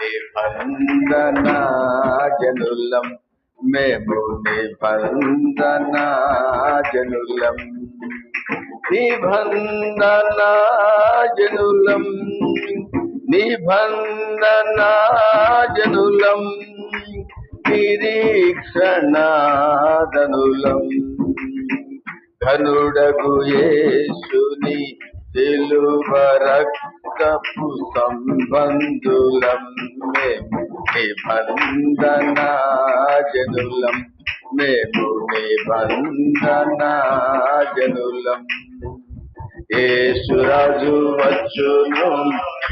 నిబంధన జనులం మేము నిబంధన జనులం నిబంధన జనులం నిబంధన జనులం నిరీక్షణాదనులం ఘనుడగు యేసుని సిలువ రక్తపు సంబంధులం మేము నిబంధన జనులం మేము నిబంధన జనులం యేసురాజు వచ్చును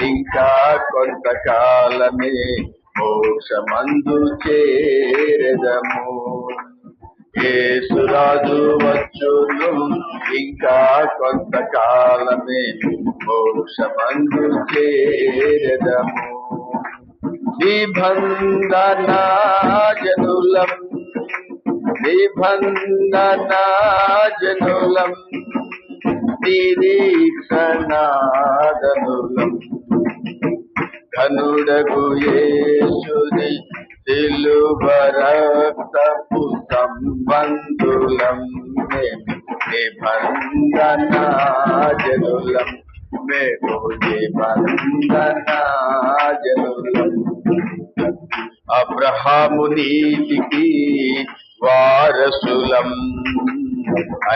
ఇంకా కొంతకాలమే మోక్షమందు చేరెదము యేసురాజు వచ్చును ఇంకా కొంతకాలమే మోక్షమందు చేరెదము నిబంధన జనులం నిబంధన జనులం నిరీక్షణాదనులం ఘనుడగు యేసుని సిలువ రక్తపు సంబంధులం మేము నిబంధన జనులం మేము నిబంధన జనులం అబ్రహాము నీతికి వారసులం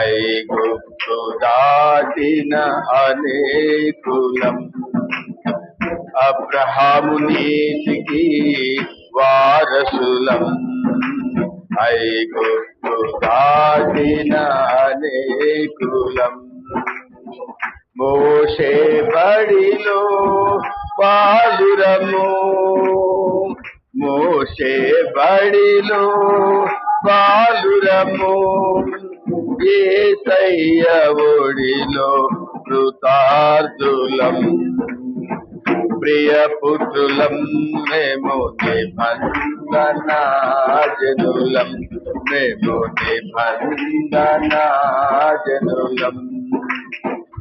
ఐగుప్తు దాటిన అనేకులం అబ్రహాము నీతికి వారసులం ఐగుప్తు దాటిన అనేకులం మోషే బడిలో బాలురము మోషే బడిలో బాలురము యేసయ్య ఒడిలో కృతార్థులం ప్రియ పుత్రులం మేము నిబంధన జనులం మేము నిబంధన జనులం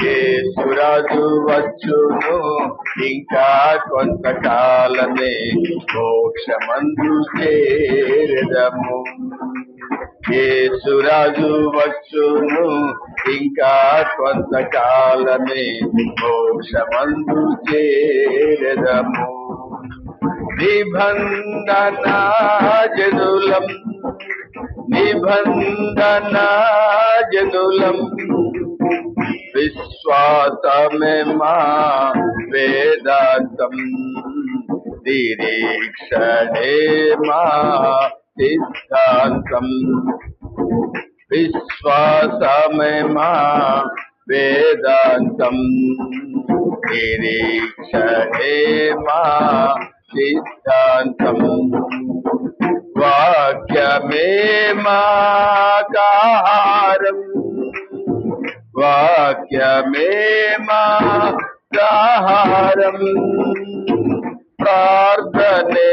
యేసురాజు వచ్చును ఇంకా కొంతకాలమే మోక్షమందు చేరెదము యేసురాజు వచ్చును ఇంకా కొంతకాలమే మోక్షమందు చేరెదము నిబంధన జనులం నిబంధన జనులం విశ్వాసమే మా వేదాంతం నిరీక్షణే మా సిద్ధాంతం విశ్వాసమే మా వేదాంతం నిరీక్షణే మా సిద్ధాంతం వాక్యమే మాకాహారం వాక్యమే మాకాహారం ప్రార్థనే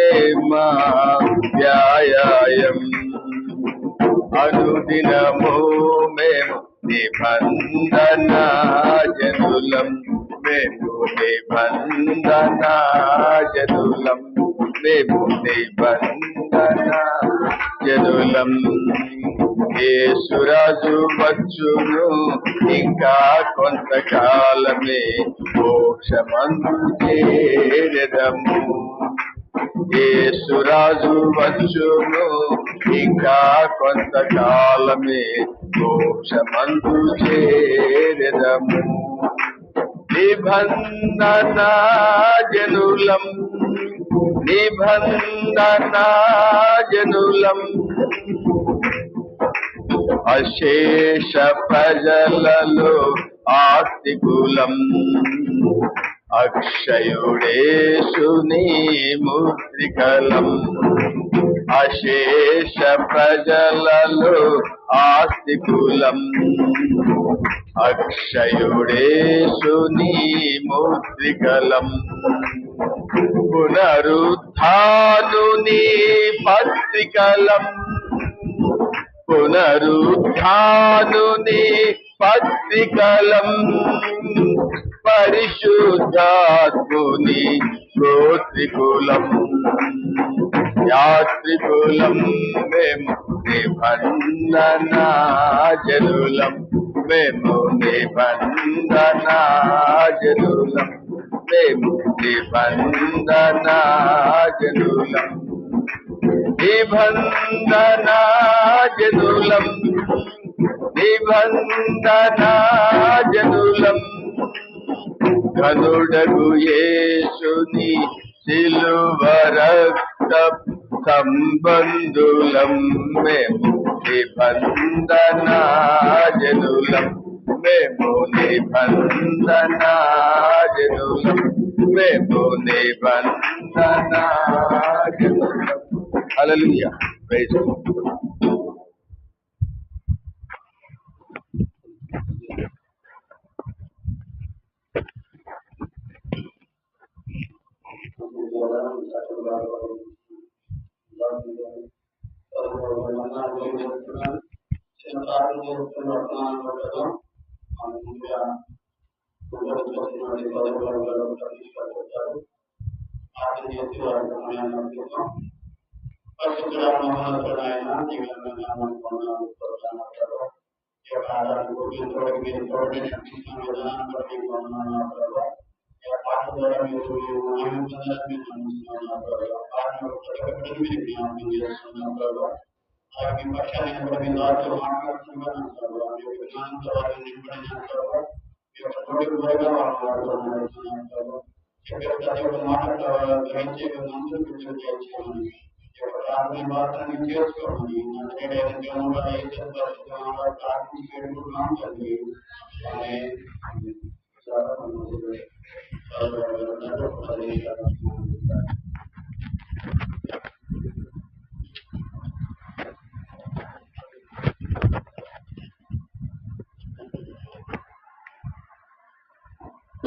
మా వ్యాయామం అనుదినము మేము నిబంధన జనులం మేము నిబంధన జనులం మేము నిబంధన జనులం యేసురాజు వచ్చును ఇంకా కొంతకాలమే మోక్షమందు చేరెదము యేసురాజు వచ్చును ఇంకా కొంతకాలమే మోక్షమందు చేరెదము నిబంధన జనులం నిబంధన జనులం అశేష ప్రజలలో ఆస్తికులం అక్షయుడేసుని ముద్రికలం అశేష ప్రజలలో ఆస్తికులం అక్షయుడేసుని ముద్రికలం పునరుత్థానుని పత్రికలం పునరుత్థానుని పత్రికలం పరిశుద్ధాత్ముని గోత్రికులం యాత్రికులం మేము నిబంధన జనులం మేము నిబంధన జనులం మేము నిబంధన జనులం నిబంధన జనులం నిబంధన జనులం ఘనుడగు యేసుని సిలువ రక్త సంబంధులం మేము నిబంధన జనులం మేము నిబంధన జనులం మేము నిబంధన జనులం. Hallelujah. Praise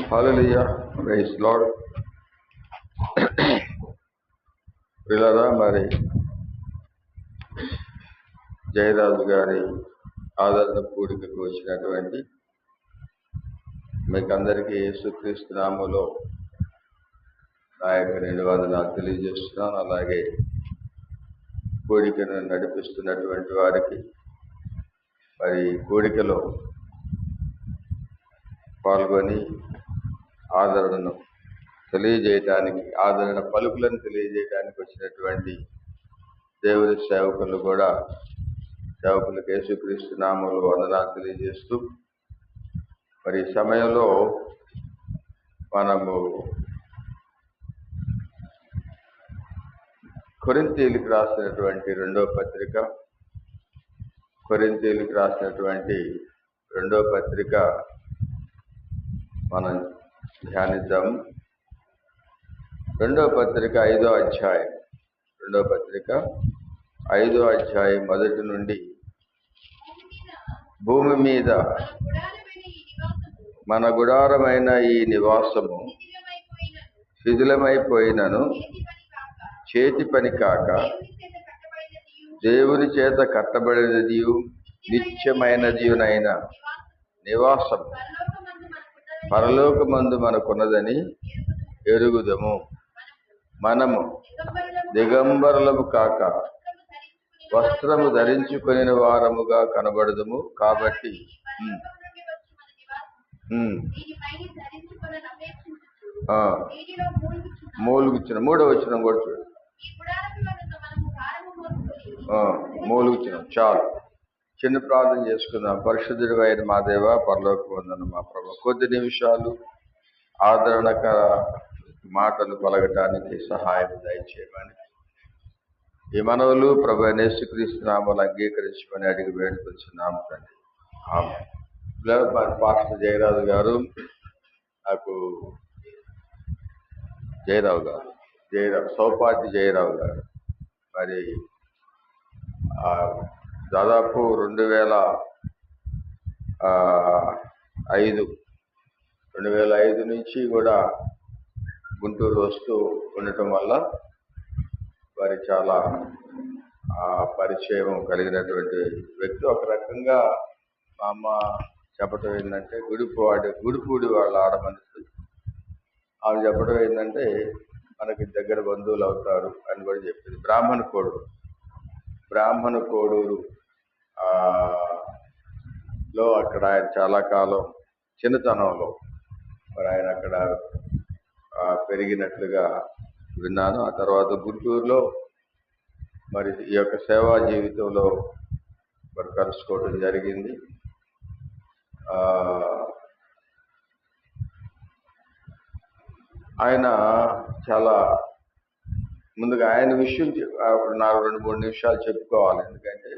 hallelujah. Praise Lord. పిల్లరా, మరి జయరాజు గారి ఆదరణ కూడికకు వచ్చినటువంటి మీకు అందరికీ యేసుక్రీస్తు నామములో నా యొక్క 2 వందనాలు తెలియజేస్తున్నాను. అలాగే కూడికను నడిపిస్తున్నటువంటి వారికి, మరి కూడికలో పాల్గొని ఆదరణను తెలియజేయటానికి, ఆదరణ పలుకులను తెలియజేయడానికి వచ్చినటువంటి దేవుని సేవకులు కూడా, సేవకులకు యేసుక్రీస్తు నామములో వందనాలు తెలియజేస్తూ, మరి ఈ సమయంలో మనము కొరింథీయులకు రాసినటువంటి రెండో పత్రిక మనం ధ్యానిద్దాం. రెండో పత్రిక 5వ అధ్యాయం, మొదటి నుండి, భూమి మీద మన గుడారమైన ఈ నివాసము శిథిలమైపోయినను చేతి పని కాక దేవుని చేత కట్టబడినదియు నిత్యమైనదియునైన నివాసం పరలోకమందు మనకున్నదని ఎరుగుదము. మనము దిగంబరులము కాక వస్త్రము ధరించుకొని వారముగా కనబడదుము. కాబట్టి మూలుగుచ్చిన 3వ వచనం కూడా చూడు. మూలుగుచ్చిన చాలు. చిన్న ప్రార్థన చేసుకుందాం. పరిశుద్ధుడు అయిన మా దేవ, పరలోకమందున్న మా ప్రభు, కొద్ది నిమిషాలు ఆదరణకర మాటలు పలకటానికి సహాయం దయచేయమని ఈ మనవులు ప్రభు యేసుక్రీస్తు నామములో అంగీకరించమని అడిగి వేడుకొచ్చున్నాము తండ్రి. ఆమేన్. పాస్టర్ జయరాజు గారు, నాకు సౌపాటి జయరావు గారు, మరి దాదాపు 2005 నుంచి కూడా గుంటూరు వస్తూ ఉండటం వల్ల వారి చాలా పరిచయం కలిగినటువంటి వ్యక్తి. ఒక రకంగా మా అమ్మ చెప్పటం ఏంటంటే, గుడిపూడి వాళ్ళ ఆడమనిషి. ఆమె చెప్పడం ఏంటంటే, మనకి దగ్గర బంధువులు అవుతారు అని కూడా చెప్పింది. బ్రాహ్మణ కోడూరు లో అక్కడ ఆయన చాలా కాలం చిన్నతనంలో మరి ఆయన అక్కడ పెరిగినట్లుగా విన్నాను. ఆ తర్వాత గుంటూరులో మరి ఈ యొక్క సేవా జీవితంలో మరి కలుసుకోవడం జరిగింది. ఆయన చాలా ముందుగా ఆయన విషయం నాకు 2-3 నిమిషాలు చెప్పుకోవాలి. ఎందుకంటే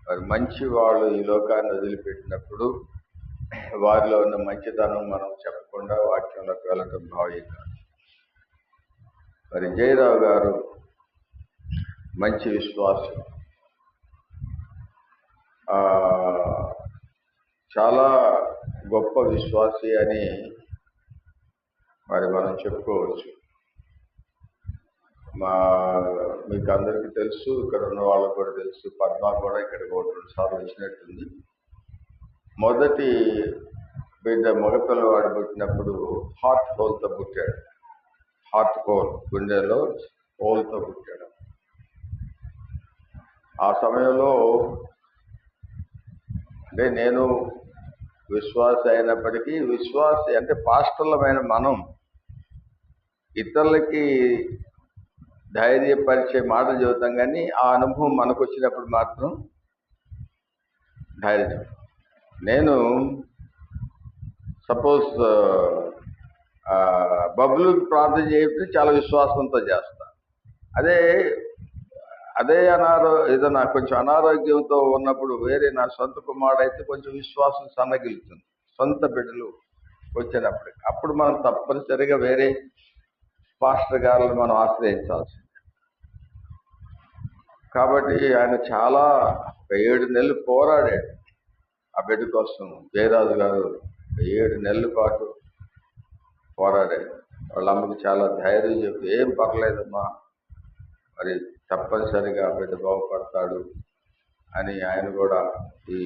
మరి మంచి వాళ్ళు ఈ లోకాన్ని వదిలిపెట్టినప్పుడు వారిలో ఉన్న మంచితనం మనం చెప్పకుండా వాక్యంలోకి వెళ్ళటం భావ్యం కాదు. మరి జయరావు గారు మంచి విశ్వాసం, చాలా గొప్ప విశ్వాసి అని మరి మనం చెప్పుకోవచ్చు. మీకు అందరికీ తెలుసు, ఇక్కడ ఉన్న వాళ్ళకు కూడా తెలుసు, పద్మ కూడా ఇక్కడికి 1-2 సార్లు వచ్చినట్టుంది. మొదటి బిడ్డ మగపిల్లవాడు పుట్టినప్పుడు హార్ట్ హోల్తో పుట్టాడు. హార్ట్ హోల్, గుండెలో హోల్తో పుట్టాడు. ఆ సమయంలో అంటే నేను విశ్వాసి అయినప్పటికీ, విశ్వాసి అంటే పాస్టర్లమైన మనం ఇతరులకి ధైర్యపరిచే మాటలు చెబుతాం, కానీ ఆ అనుభవం మనకు వచ్చినప్పుడు మాత్రం ధైర్యం. నేను సపోజ్ బబులుకి ప్రార్థన చేయకపోతే చాలా విశ్వాసంతో చేస్తా. అదే ఏదో నాకు కొంచెం అనారోగ్యంతో ఉన్నప్పుడు వేరే నా సొంత కుమారుడు అయితే కొంచెం విశ్వాసం సన్నగిలుతుంది. సొంత బిడ్డలు వచ్చినప్పటికి అప్పుడు మనం తప్పనిసరిగా వేరే పాస్టర్ గారులను మనం ఆశ్రయించాల్సింది. కాబట్టి ఆయన చాలా 7 నెలలు పోరాడాడు ఆ బిడ్డ కోసం. జయరాజు గారు 7 నెలల పాటు పోరాడాడు. వాళ్ళ అమ్మకి చాలా ధైర్యం చెప్పి, ఏం పర్లేదమ్మా, మరి తప్పనిసరిగా బిడ్డ బాగుపడతాడు అని ఆయన కూడా ఈ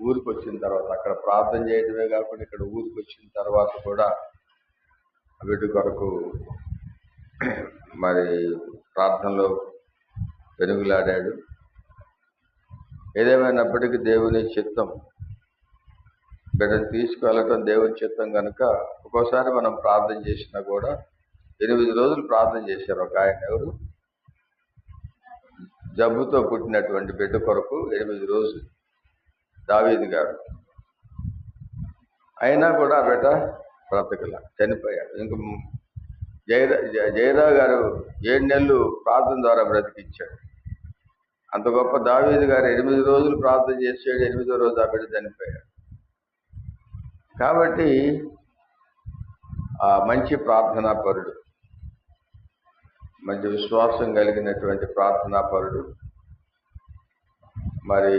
ఊరికి వచ్చిన తర్వాత అక్కడ ప్రార్థన చేయడమే కాకుండా ఇక్కడ ఊరికి వచ్చిన తర్వాత కూడా బిడ్డ కొరకు మరి ప్రార్థనలో వెనుగులాడాడు. ఏదేమైనప్పటికీ దేవుని చిత్తం, బిడ్డను తీసుకువెళ్ళటం దేవుని చిత్తం కనుక ఒక్కోసారి మనం ప్రార్థన చేసినా కూడా 8 రోజులు ప్రార్థన చేశారు. ఒక ఆయన, ఎవరు, జబ్బుతో పుట్టినటువంటి బిడ్డ కొరకు 8 రోజులు, దావీదు గారు. అయినా కూడా ఆ బిడ్డ బ్రతకల, చనిపోయాడు. ఇంక జయరావు గారు 7 నెలలు ప్రార్థన ద్వారా బ్రతికించాడు. అంత గొప్ప దావీదు గారు 8 రోజులు ప్రార్థన చేసాడు, 8వ రోజు ఆ బిడ్డ చనిపోయాడు. కాబట్టి ఆ మంచి ప్రార్థనా పరుడు, మంచి విశ్వాసం కలిగినటువంటి ప్రార్థనా పరుడు. మరి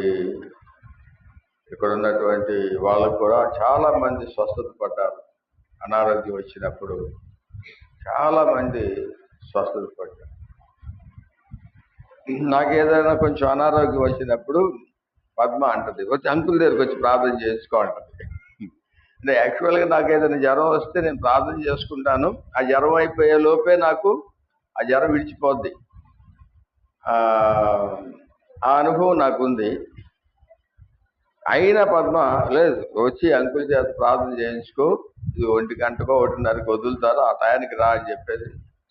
ఇక్కడ ఉన్నటువంటి వాళ్ళకు కూడా చాలా మంది స్వస్థత పడ్డారు. అనారోగ్యం వచ్చినప్పుడు చాలా మంది స్వస్థత పడ్డారు. నాకు ఏదైనా కొంచెం అనారోగ్యం వచ్చినప్పుడు పద్మ అంటది, వచ్చి అంకుల్ దగ్గరికి వచ్చి ప్రార్థన చేసుకో అంటది. అంటే యాక్చువల్గా నాకు ఏదైనా జ్వరం వస్తే నేను ప్రార్థన చేసుకుంటాను, ఆ జ్వరం అయిపోయే లోపే నాకు ఆ జ్వరం విడిచిపోద్ది. ఆ అనుభవం నాకుంది. అయినా పద్మ లేదు, వచ్చి అంకుల్ చేత ప్రార్థన చేయించుకో, ఇది 1 గంటకో 1:30కి వదులుతారు, ఆ టయానికి రా అని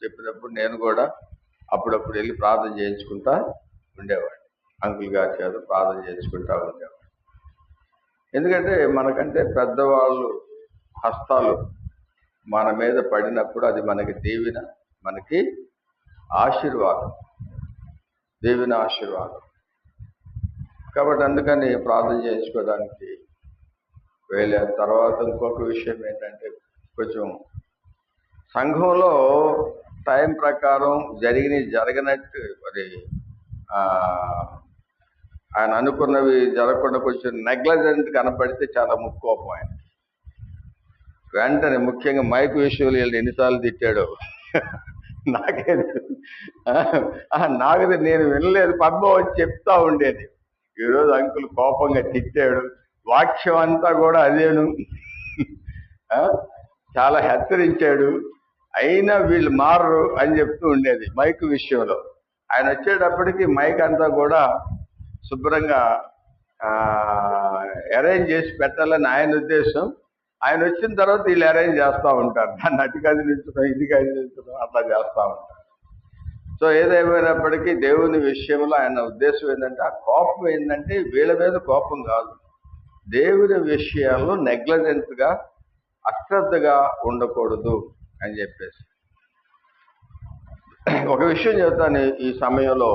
చెప్పినప్పుడు నేను కూడా అప్పుడప్పుడు వెళ్ళి ప్రార్థన చేయించుకుంటా ఉండేవాడిని. అంకుల్ గారి చేత ప్రార్థన చేయించుకుంటా ఉండేవాడిని. ఎందుకంటే మనకంటే పెద్దవాళ్ళు హస్తాలు మన మీద పడినప్పుడు అది మనకి దీవెన, మనకి ఆశీర్వాదం, దీవెన ఆశీర్వాదం. కాబట్టి అందుకని ప్రార్థన చేయించుకోవడానికి వెళ్ళాను. తర్వాత ఇంకొక విషయం ఏంటంటే, కొంచెం సంఘంలో టైం ప్రకారం జరగనట్టు మరి ఆయన అనుకున్నవి జరగకుండా కొంచెం నెగ్లజెంట్ కనపడితే చాలా ముక్కోపం ఆయన. వెంటనే ముఖ్యంగా మైక్ విషయంలో వీళ్ళని ఎన్నిసార్లు తిట్టాడు నాకు నేను వినలేదు, పద్మ వచ్చి చెప్తా ఉండేది. ఈరోజు అంకుల్ కోపంగా తిట్టాడు, వాక్యం అంతా కూడా అదేను, చాలా హెచ్చరించాడు. అయినా వీళ్ళు మారరు అని చెప్తూ ఉండేది మైక్ విషయంలో. ఆయన వచ్చేటప్పటికి మైక్ అంతా కూడా శుభ్రంగా అరేంజ్ చేసి పెట్టాలని ఆయన ఉద్దేశం. ఆయన వచ్చిన తర్వాత వీళ్ళు అరేంజ్ చేస్తూ ఉంటారు, దాన్ని అటు కదిలించడం ఇది కదిలించడం అట్లా చేస్తూ ఉంటారు. సో ఏదేమైనప్పటికీ దేవుని విషయంలో ఆయన ఉద్దేశం ఏంటంటే, ఆ కోపం ఏంటంటే వీళ్ళ మీద కోపం కాదు, దేవుని విషయాల్లో నెగ్లజెంట్గా అశ్రద్ధగా ఉండకూడదు అని చెప్పేసి. ఒక విషయం చెప్తాను, ఈ సమయంలో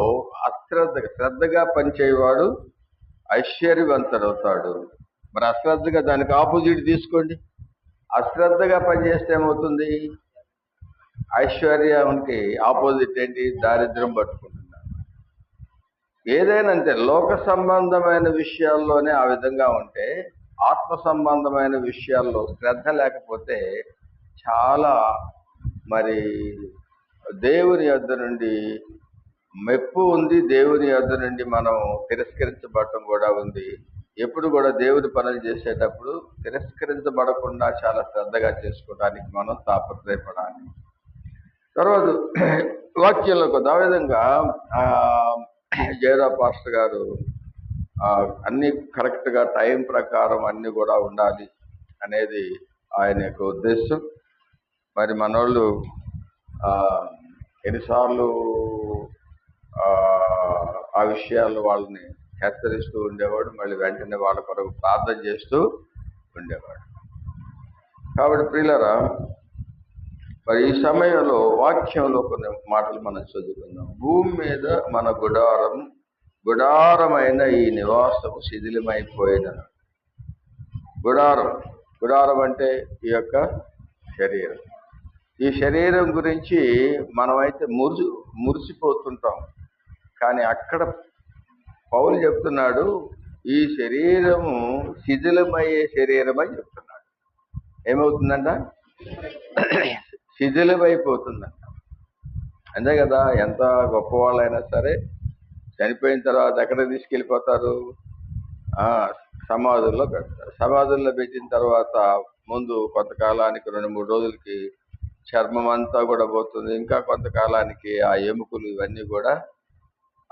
శ్రద్ధగా పనిచేయవాడు ఐశ్వర్యవంతుడవుతాడు. మరి అశ్రద్ధగా దానికి ఆపోజిట్ తీసుకోండి. అశ్రద్ధగా పనిచేస్తే ఏమవుతుంది? ఐశ్వర్యానికి ఆపోజిట్ ఏంటి? దారిద్ర్యం పట్టుకుంటున్నారు. ఏదైనా అంతే, లోక సంబంధమైన విషయాల్లోనే ఆ విధంగా ఉంటే ఆత్మ సంబంధమైన విషయాల్లో శ్రద్ధ లేకపోతే చాలా మరి దేవుని యొద్ద నుండి మెప్పు ఉంది, దేవుని యొద్ద నుండి మనం తిరస్కరించబడటం కూడా ఉంది. ఎప్పుడు కూడా దేవుని పనులు చేసేటప్పుడు తిరస్కరించబడకుండా చాలా శ్రద్ధగా చేసుకోవడానికి మనం తాపత్రయపడాలి. తర్వాత వాక్యంలో కొద్ది ఆ విధంగా జయరావు పాస్టర్ గారు అన్ని కరెక్ట్గా టైం ప్రకారం అన్ని కూడా ఉండాలి అనేది ఆయన యొక్క ఉద్దేశం. మరి మనోళ్ళు ఎన్నిసార్లు ఆ విషయాలు వాళ్ళని హెచ్చరిస్తూ ఉండేవాడు, మళ్ళీ వెంటనే వాళ్ళ కొరకు ప్రార్థన చేస్తూ ఉండేవాడు. కాబట్టి ప్రియులారా, మరి ఈ సమయంలో వాక్యంలో కొన్ని మాటలు మనం చదువుకుందాం. భూమి మీద మన గుడారమైన ఈ నివాసము శిథిలమైపోయిన. గుడారం అంటే ఈ యొక్క శరీరం. ఈ శరీరం గురించి మనమైతే మురిసిపోతుంటాం, కానీ అక్కడ పౌలు చెప్తున్నాడు ఈ శరీరము శిథిలమయ్యే శరీరం అని చెప్తున్నాడు. ఏమవుతుందంట? శిథిలమైపోతుందంట. అంతే కదా, ఎంత గొప్పవాళ్ళైనా సరే చనిపోయిన తర్వాత ఎక్కడ తీసుకెళ్ళిపోతారు? సమాధుల్లో పెడతారు. సమాధుల్లో పెట్టిన తర్వాత ముందు కొంతకాలానికి 2-3 రోజులకి చర్మం అంతా కూడా పోతుంది. ఇంకా కొంతకాలానికి ఆ ఎముకలు ఇవన్నీ కూడా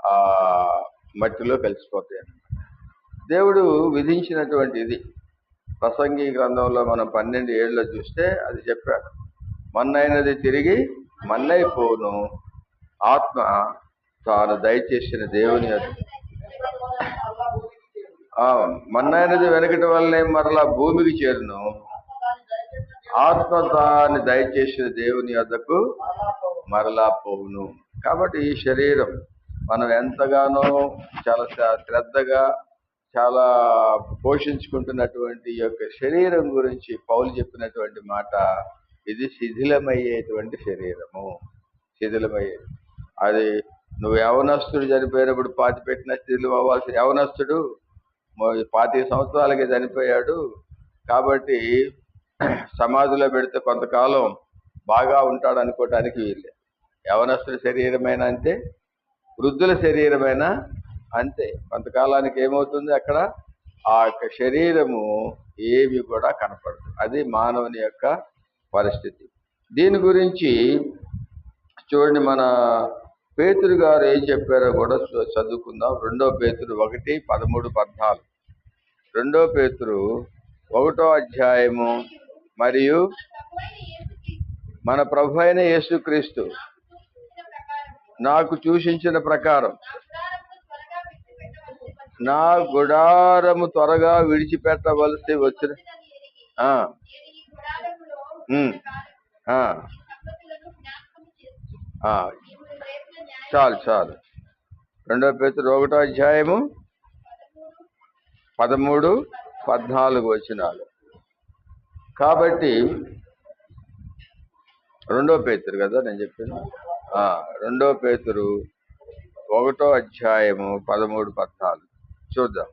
ఆ మట్టిలో కలిసిపోతాయి అన్నమాట. దేవుడు విధించినటువంటి ఇది ప్రసంగి గ్రంథంలో మనం 12:7 చూస్తే అది చెప్పాడు. మన్నైనది తిరిగి మన్నైపోను, ఆత్మ తాను దయచేసిన దేవుని మన్నైనది వెనకటి వల్లనే మరలా భూమికి చేరును, ఆత్మ తాను దయచేసిన దేవుని వద్దకు మరలా పోవును. కాబట్టి ఈ శరీరం మనం ఎంతగానో చాలా శ్రద్ధగా చాలా పోషించుకుంటున్నటువంటి ఈ యొక్క శరీరం గురించి పౌలు చెప్పినటువంటి మాట, ఇది శిథిలమయ్యేటువంటి శరీరము. శిథిలమయ్యేది అది. నువ్వు యవనస్తుడు చనిపోయినప్పుడు పాతి పెట్టిన శిథిలం అవ్వాల్సిన యవనస్తుడు 25 సంవత్సరాలకి చనిపోయాడు కాబట్టి సమాధిలో పెడితే కొంతకాలం బాగా ఉంటాడు అనుకోవటానికి వీళ్ళే. యవనస్తుడి శరీరమైనా అంతే, వృద్ధుల శరీరమైనా అంతే. కొంతకాలానికి ఏమవుతుంది? అక్కడ ఆ యొక్క శరీరము ఏమి కూడా కనపడదు. అది మానవుని యొక్క పరిస్థితి. దీని గురించి చూడండి, మన పేతురు గారు ఏం చెప్పారో కూడా చదువుకుందాం. 2 పేతురు 1:13-14. 2 పేతురు 1వ అధ్యాయము. మరియు మన ప్రభు అయిన యేసుక్రీస్తు నాకు సూచించిన ప్రకారం నా గుడారము త్వరగా విడిచిపెట్టవలసి వచ్చిన చాలు 2 పేతురు 1వ అధ్యాయము 13-14 వచనాలు. కాబట్టి 2 పేతురు కదా నేను చెప్పాను. 2 పేతురు 1వ అధ్యాయము 13-14 చూద్దాం.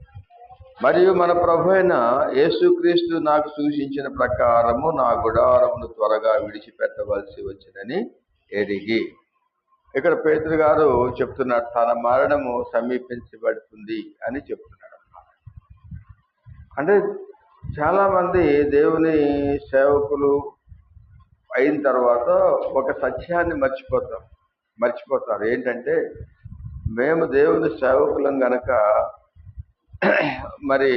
మరియు మన ప్రభు అయిన యేసుక్రీస్తు నాకు సూచించిన ప్రకారము నా గుడారమును త్వరగా విడిచిపెట్టవలసి వచ్చినని ఎరిగి. ఇక్కడ పేతురు గారు చెప్తున్నాడు, తన మరణము సమీపించబడుతుంది అని చెప్తున్నాడు అన్నమాట. అంటే చాలా మంది దేవుని సేవకులు అయిన తర్వాత ఒక సత్యాన్ని మర్చిపోతారు. ఏంటంటే, మేము దేవుని సేవకులం గనక మరి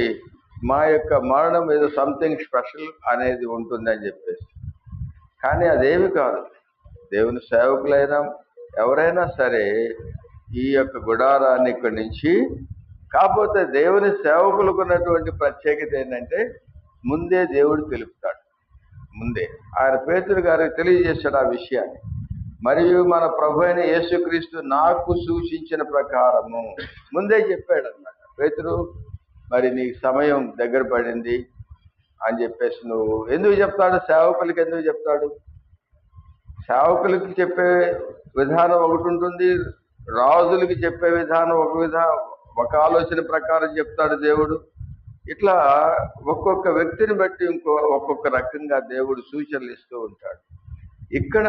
మా యొక్క మరణం ఏదో సంథింగ్ స్పెషల్ అనేది ఉంటుందని చెప్పేసి. కానీ అదేమి కాదు. దేవుని సేవకులైనా ఎవరైనా సరే ఈ యొక్క గుడారాన్ని ఇక్కడి నుంచి, కాకపోతే దేవుని సేవకులకు ఉన్నటువంటి ప్రత్యేకత ఏంటంటే, ముందే దేవుడు తెలుపుతాడు. ముందే ఆయన పేతురు గారికి తెలియజేశాడు ఆ విషయాన్ని. మరియు మన ప్రభు అయిన యేసుక్రీస్తు నాకు సూచించిన ప్రకారము ముందే చెప్పాడు అన్నమాట. పేతురు, మరి నీ సమయం దగ్గర పడింది అని చెప్పేసి నువ్వు ఎందుకు చెప్తాడు? సేవకులకి ఎందుకు చెప్తాడు? సేవకులకి చెప్పే విధానం ఒకటి ఉంటుంది, రాజులకి చెప్పే విధానం ఒక ఆలోచన ప్రకారం చెప్తాడు దేవుడు. ఇట్లా ఒక్కొక్క వ్యక్తిని బట్టి ఒక్కొక్క రకంగా దేవుడు సూచనలు ఇస్తూ ఉంటాడు. ఇక్కడ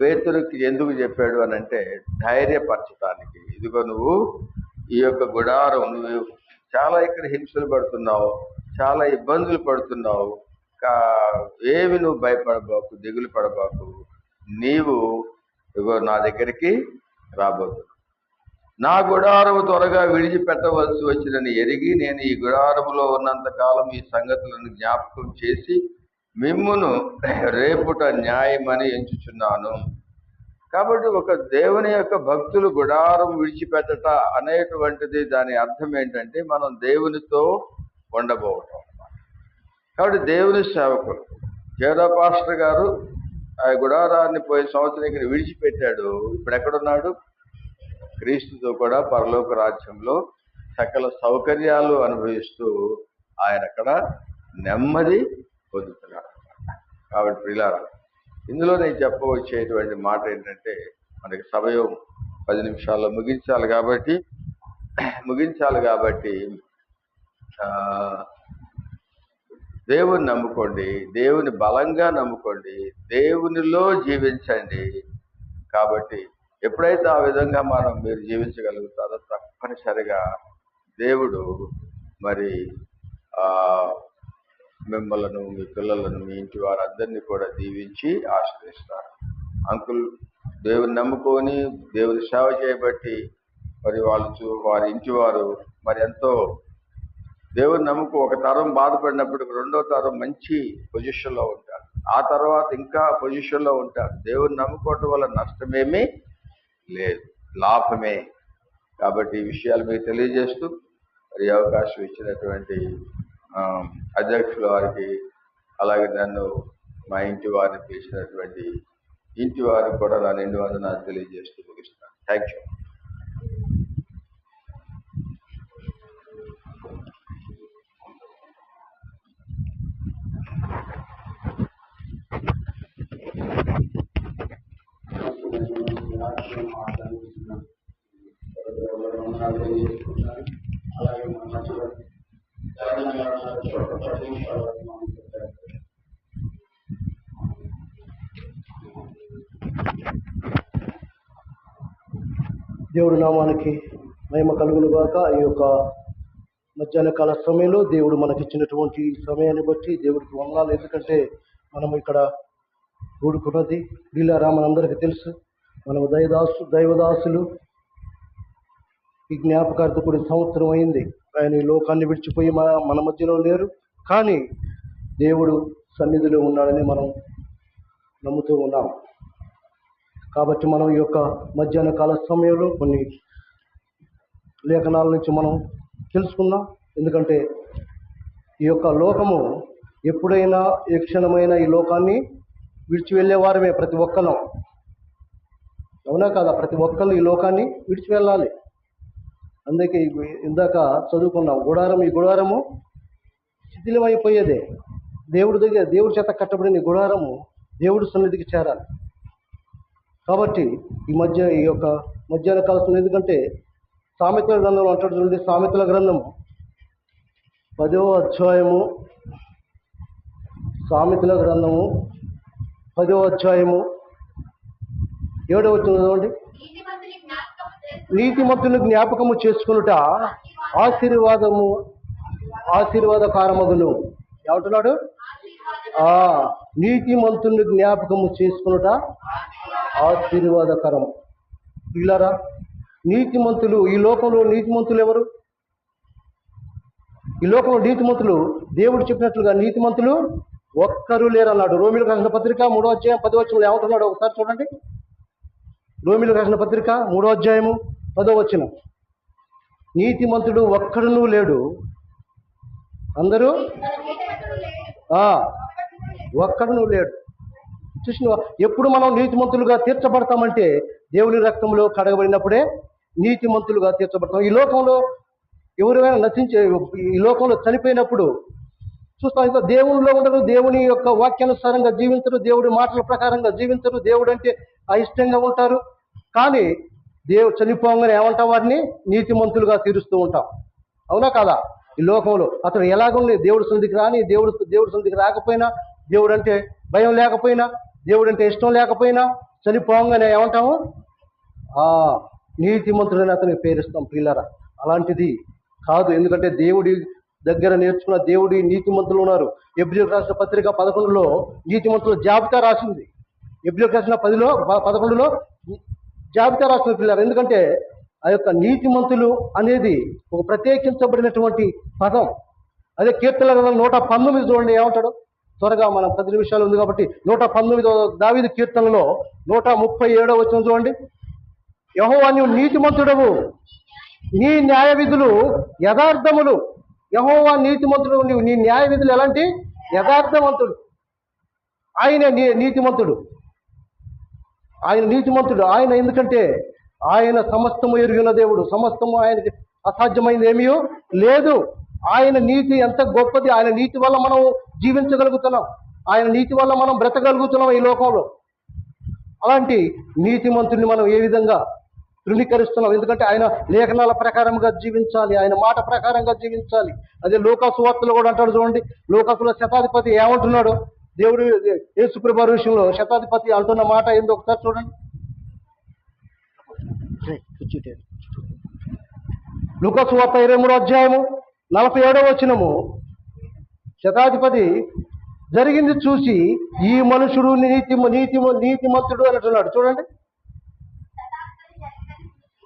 పేతురుకి ఎందుకు చెప్పాడు అని అంటే, ధైర్యపరచడానికి. ఇదిగో నువ్వు ఈ యొక్క గుడారం, నువ్వు చాలా ఇక్కడ హింసలు పడుతున్నావు, చాలా ఇబ్బందులు పడుతున్నావు, ఏమి నువ్వు భయపడబాకు, దిగులు పడబాకు, నీవు ఇగో నా దగ్గరికి రాబోతున్నావు. నా గుడారము త్వరగా విడిచిపెట్టవలసి వచ్చినని ఎరిగి నేను ఈ గుడారములో ఉన్నంత కాలం ఈ సంగతులను జ్ఞాపకం చేసి మిమ్మును రేపుట న్యాయమని ఎంచుచున్నాను. కాబట్టి ఒక దేవుని యొక్క భక్తులు గుడారం విడిచిపెట్టట అనేటువంటిది దాని అర్థం ఏంటంటే, మనం దేవునితో ఉండబోవటం అన్నమాట. కాబట్టి దేవుని సేవకులు జేడా పాస్టర్ గారు ఆ గుడారాన్ని పోయిన సంవత్సరం ఇక్కడ విడిచిపెట్టాడు. ఇప్పుడు ఎక్కడున్నాడు? క్రీస్తుతో కూడా పరలోక రాజ్యంలో సకల సౌకర్యాలు అనుభవిస్తూ ఆయన అక్కడ నెమ్మది పొందుతున్నాడు. కాబట్టి ప్రియులారా, ఇందులో నేను చెప్పవచ్చేటువంటి మాట ఏంటంటే, మనకి సమయం 10 నిమిషాల్లో ముగించాలి కాబట్టి దేవుని నమ్ముకోండి, దేవుని బలంగా నమ్ముకోండి, దేవునిలో జీవించండి. కాబట్టి ఎప్పుడైతే ఆ విధంగా మీరు జీవించగలుగుతారో తప్పనిసరిగా దేవుడు మరి మిమ్మలను, మీ పిల్లలను, మీ ఇంటి వారందరినీ కూడా దీవించి ఆశీర్వదిస్తారు. అంకుల్ దేవుని నమ్ముకొని దేవుని సేవ చేయబట్టి మరి వారి ఇంటి వారు మరి ఎంతో దేవుని నమ్ముకు ఒక తరం బాధపడినప్పుడు రెండో తరం మంచి పొజిషన్లో ఉంటారు, ఆ తర్వాత ఇంకా పొజిషన్లో ఉంటారు. దేవుని నమ్ముకోవటం వల్ల నష్టమేమీ లేదు, లాభమే. కాబట్టి ఈ విషయాలు మీకు తెలియజేస్తూ మరి అవకాశం ఇచ్చినటువంటి అధ్యక్షుల వారికి, అలాగే నన్ను మా ఇంటి వారిని పిలిచినటువంటి ఇంటి వారికి కూడా నా నిండు వందనాలు తెలియజేస్తూ ముగిస్తాను. Thank you. దేవుడి నామానికి మహిమ కలుగును గాక. ఈ యొక్క మధ్యాహ్న కాల సమయంలో దేవుడు మనకిచ్చినటువంటి సమయాన్ని బట్టి దేవుడికి వందనాలు. ఎందుకంటే మనము ఇక్కడ కూడుకున్నది వీళ్ళారా మనందరికీ తెలుసు, మనము దైవదాసులు. ఈ జ్ఞాపకార్థ కూడిన సంవత్సరం అయింది. ఆయన ఈ లోకాన్ని విడిచిపోయి మన మధ్యలో లేరు, కానీ దేవుడు సన్నిధిలో ఉన్నాడని మనం నమ్ముతూ ఉన్నాం. కాబట్టి మనం ఈ యొక్క మధ్యాహ్న కాల సమయంలో కొన్ని లేఖనాల నుంచి మనం తెలుసుకుందాం. ఎందుకంటే ఈ యొక్క లోకము ఎప్పుడైనా ఏ క్షణమైనా ఈ లోకాన్ని విడిచి వెళ్ళేవారమే ప్రతి ఒక్కరం. అవునా కాదా? ప్రతి ఒక్కరు ఈ లోకాన్ని విడిచి వెళ్ళాలి. అందుకే ఇందాక చదువుకున్నాం, ఈ గుడారము శిథిలమైపోయేదే. దేవుడి చేత కట్టబడిన ఈ గుడారము దేవుడి సన్నిధికి చేరాలి. కాబట్టి ఈ యొక్క మధ్యాహ్న కాలం, ఎందుకంటే సామెతల గ్రంథం అంటాడు చూడండి, సామెతల గ్రంథము 10వ అధ్యాయము, సామెతల గ్రంథము 10వ అధ్యాయము 7వ వచనం చదవండి. నీతిమంతుని జ్ఞాపకము చేసుకునుట ఆశీర్వాదకారమగును. ఏమంటున్నాడు? నీతిమంతుని జ్ఞాపకము చేసుకునుట ఆశీర్వాదకరం. పిల్లరా, నీతిమంతులు, ఈ లోకంలో నీతిమంతులు ఎవరు? ఈ లోకంలో నీతిమంతులు, దేవుడు చెప్పినట్లుగా నీతిమంతులు ఒక్కరు లేరన్నాడు. రోమిలకు రాసిన పత్రిక 3వ అధ్యాయం 10వ వచనంలో ఏమంటున్నాడు ఒకసారి చూడండి. రోమిలకు రాసిన పత్రిక 3వ అధ్యాయము 10వ వచనం. నీతిమంతుడు ఒక్కడునూ లేడు, అందరూ ఒక్కడునూ లేడు. చూసిన ఎప్పుడు మనం నీతిమంతులుగా తీర్చబడతామంటే దేవుని రక్తంలో కడగబడినప్పుడే నీతిమంతులుగా తీర్చబడతాం. ఈ లోకంలో ఎవరైనా ఈ లోకంలో చనిపోయినప్పుడు చూస్తాం, ఇంకా దేవునిలో ఉండరు, దేవుని యొక్క వాక్యానుసారంగా జీవించరు, దేవుడి మాటల ప్రకారంగా జీవించరు, దేవుడు అంటే అయిష్టంగా ఉంటారు. కానీ చనిపోగానే ఏమంటాం? వారిని నీతిమంతులుగా తీరుస్తూ ఉంటాం. అవునా కాదా? ఈ లోకంలో అతను ఎలాగుంది, దేవుడి సన్నిధికి రాని, దేవుడి సన్నిధికి రాకపోయినా, దేవుడు అంటే భయం లేకపోయినా, దేవుడు అంటే ఇష్టం లేకపోయినా, చనిపోగానే ఏమంటాము? నీతిమంతుడని అతనికి పేరుస్తాం. పిల్లరా, అలాంటిది కాదు. ఎందుకంటే దేవుడి దగ్గర నేర్చుకున్న దేవుడి నీతిమంతులు ఉన్నారు. ఎబ్రియులకు రాసిన పత్రిక 11లో నీతిమంతుల జాబితా రాసింది. ఎబ్రియులకు రాసిన 11లో జాబితా రాసిన పిల్లలు. ఎందుకంటే ఆ యొక్క నీతిమంతులు అనేది ఒక ప్రత్యేకించబడినటువంటి పదం. అదే కీర్తనల గ్రంథం 119 చూడండి ఏమంటాడు. త్వరగా మనం 10 నిమిషాలు ఉంది కాబట్టి 119వ దావీదు కీర్తనలో 137వ వచనం చూడండి. యెహోవా నీవు నీతిమంతుడవు, నీ న్యాయ విధులు యథార్థములు. యెహోవా నీతిమంతుడు, నీ న్యాయ విధులు ఎలాంటి? యథార్థవంతుడు. ఆయన నీతిమంతుడు, ఆయన నీతిమంతుడు. ఆయన ఎందుకంటే ఆయన సమస్తము ఎరిగిన దేవుడు, సమస్తము ఆయనకి అసాధ్యమైంది ఏమీ లేదు. ఆయన నీతి ఎంత గొప్పది. ఆయన నీతి వల్ల మనం జీవించగలుగుతున్నాం, ఆయన నీతి వల్ల మనం బ్రతకగలుగుతున్నాం ఈ లోకంలో. అలాంటి నీతిమంతుడిని మనం ఏ విధంగా తృణీకరిస్తున్నాం? ఎందుకంటే ఆయన లేఖనాల ప్రకారంగా జీవించాలి, ఆయన మాట ప్రకారంగా జీవించాలి. అదే లోకాసు వార్తలు కూడా అంటాడు చూడండి. లోకాసులో శతాధిపతి ఏమంటున్నాడు? దేవుడు యేసుప్రభు విషయంలో శతాధిపతి అంటున్న మాట ఏందో ఒకసారి చూడండి. లోకాసు వార్త 23వ అధ్యాయము 47వ వచనము. శతాధిపతి జరిగింది చూసి ఈ మనుషుడు నీతిమంతుడు అని అంటున్నాడు చూడండి.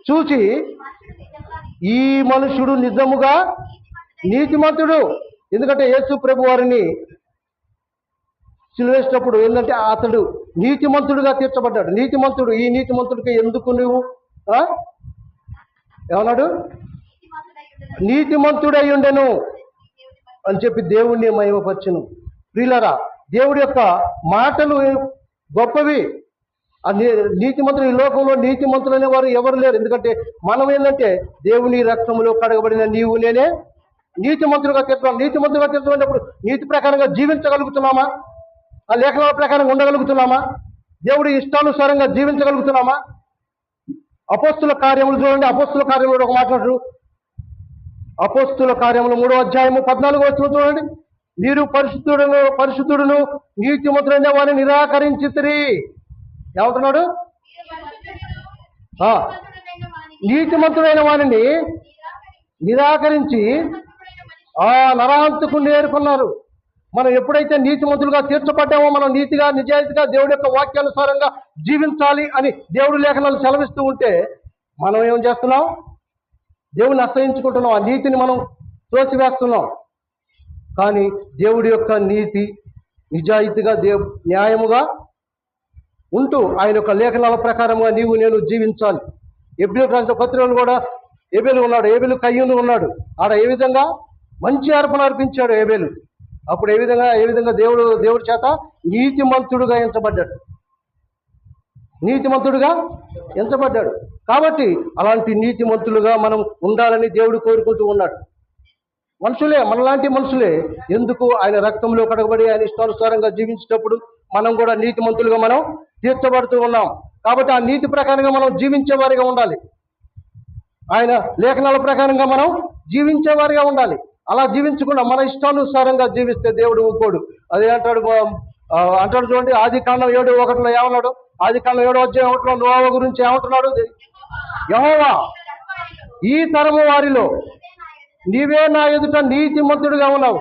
చూచి ఈ మనుషుడు నిజముగా నీతిమంతుడు. ఎందుకంటే యేసు ప్రభు వారిని సిలువేసినప్పుడు ఏంటంటే అతడు నీతిమంతుడుగా తీర్చబడ్డాడు. నీతిమంతుడు, ఈ నీతిమంతుడికి ఎందుకు నువ్వు ఏమన్నాడు? నీతిమంతుడై ఉండెను అని చెప్పి దేవుణ్ణి మహిమపరచును. ప్రియులారా, దేవుడి యొక్క మాటలు గొప్పవి. నీతిమంతులు, ఈ లోకంలో నీతిమంతులు అనేవారు ఎవరు లేరు. ఎందుకంటే మనం ఏంటంటే దేవుని రక్తంలో కడగబడిన నీవు నేనే నీతిమంతులుగా తీర్చున్నాం. నీతిమంతులుగా తీర్చుకున్నప్పుడు నీతి ప్రకారంగా జీవించగలుగుతున్నామా? ఆ లేఖనాల ప్రకారంగా ఉండగలుగుతున్నామా? దేవుడి ఇష్టానుసారంగా జీవించగలుగుతున్నామా? అపోస్తుల కార్యములు చూడండి. అపోస్తుల కార్యములు ఒక మాట్లాడు. అపోస్తుల కార్యములు 3వ అధ్యాయము 14వ వచనం చూడండి. మీరు పరిశుద్ధుడును నీతిమంతుడైన వారిని నిరాకరించితిరి. ఏమంటున్నాడు? నీతిమంతుడైన వారిని నిరాకరించి నరహంతకుని ఏరుకున్నారు. మనం ఎప్పుడైతే నీతిమంతులుగా తీర్చబడ్డామో, మనం నీతిగా నిజాయితీగా దేవుడి యొక్క వాక్యానుసారంగా జీవించాలి అని దేవుడి లేఖనాలు సెలవిస్తూ ఉంటే మనం ఏం చేస్తున్నాం? దేవుని అసహించుకుంటున్నాం, ఆ నీతిని మనం తోసివేస్తున్నాం. కానీ దేవుడి యొక్క నీతి నిజాయితీగా న్యాయముగా ఉంటూ ఆయన యొక్క లేఖనాల ప్రకారంగా నీవు నేను జీవించాలి. ఎబ్రియులకు రాసిన పత్రికలు కూడా ఏబేలు ఉన్నాడు, ఏబేలు కయ్యూను ఉన్నాడు. ఆడ ఏ విధంగా మంచి అర్పణ అర్పించాడు ఏబేలు. అప్పుడు ఏ విధంగా దేవుడి చేత నీతిమంతుడుగా ఎంచబడ్డాడు, నీతిమంతుడుగా ఎంచబడ్డాడు. కాబట్టి అలాంటి నీతిమంతులుగా మనం ఉండాలని దేవుడు కోరుకుంటూ ఉన్నాడు. మనుషులే, మనలాంటి మనుషులే ఎందుకు ఆయన రక్తంలో కడగబడి ఆయన ఇష్టానుసారంగా జీవించేటప్పుడు మనం కూడా నీతిమంతులుగా మనం తీర్చబడుతూ ఉన్నాం. కాబట్టి ఆ నీతి ప్రకారంగా మనం జీవించేవారిగా ఉండాలి, ఆయన లేఖనాల ప్రకారంగా మనం జీవించేవారిగా ఉండాలి. అలా జీవించకుండా మన ఇష్టానుసారంగా జీవిస్తే దేవుడు ఊరుకోడు. అదే అంటాడు చూడండి. ఆదికాండం 7:1 ఏమన్నాడు? ఆదికాండం 7వ అధ్యాయం 1లో నోవహు గురించి ఏమంటున్నాడు? యెహోవా ఈ తరము వారిలో నీవే నా ఎదుట నీతిమంతుడిగా ఉన్నావు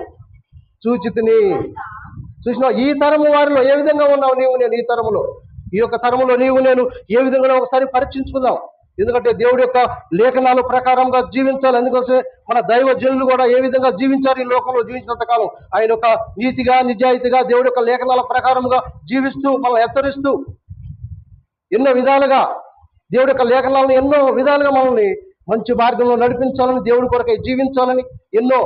చూసినా ఈ తరము వారిలో ఏ విధంగా ఉన్నావు నీవు నేను ఈ తరములో, ఈ యొక్క తరములో నీవు నేను ఏ విధంగా ఒకసారి పరీక్షించుకుందాం. ఎందుకంటే దేవుడి యొక్క లేఖనాల ప్రకారంగా జీవించాలి. ఎందుకంటే మన దైవ జనులు కూడా ఏ విధంగా జీవించారు ఈ లోకంలో జీవించినంత కాలం, ఆయన యొక్క నీతిగా నిజాయితీగా దేవుడి యొక్క లేఖనాల ప్రకారంగా జీవిస్తూ మనల్ని హెచ్చరిస్తూ ఎన్నో విధాలుగా దేవుడి యొక్క లేఖనాలను ఎన్నో విధాలుగా మనల్ని మంచి మార్గంలో నడిపించాలని, దేవుడి కొరకై జీవించాలని ఎన్నో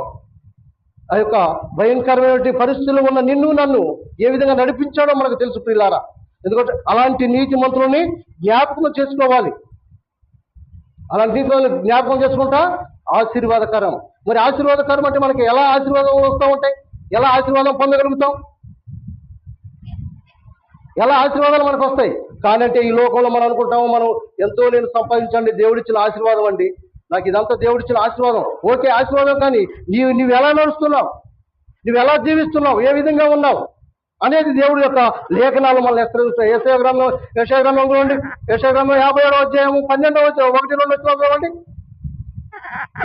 ఆ యొక్క భయంకరమైన పరిస్థితుల్లో ఉన్న నిన్ను నన్ను ఏ విధంగా నడిపించాడో మనకు తెలుసు ప్రియులారా. ఎందుకంటే అలాంటి నీతి మంత్రులని జ్ఞాపకం చేసుకోవాలి. అలాంటి నీతి జ్ఞాపకం చేసుకుంటా ఆశీర్వాదకరం. మరి ఆశీర్వాదకరం అంటే మనకి ఎలా ఆశీర్వాదం వస్తూ ఉంటాయి, ఎలా ఆశీర్వాదం పొందగలుగుతాం, ఎలా ఆశీర్వాదాలు మనకు వస్తాయి? కానంటే ఈ లోకంలో మనం అనుకుంటాము మనం ఎంతో నేను సంపాదించండి, దేవుడిచ్చిన ఆశీర్వాదం అండి, నాకు ఇదంతా దేవుడిచ్చిన ఆశీర్వాదం. ఓకే ఆశీర్వాదం, కానీ నువ్వు ఎలా నడుస్తున్నావు, నువ్వు ఎలా జీవిస్తున్నావు, ఏ విధంగా ఉన్నావు అనేది దేవుడి యొక్క లేఖనాలు మనల్ని హెచ్చరిస్తాయి. యెషయా గ్రంథం చూడండి, యెషయా గ్రంథం 57వ అధ్యాయము 12వ 1-2 వచనాలు చూడండి.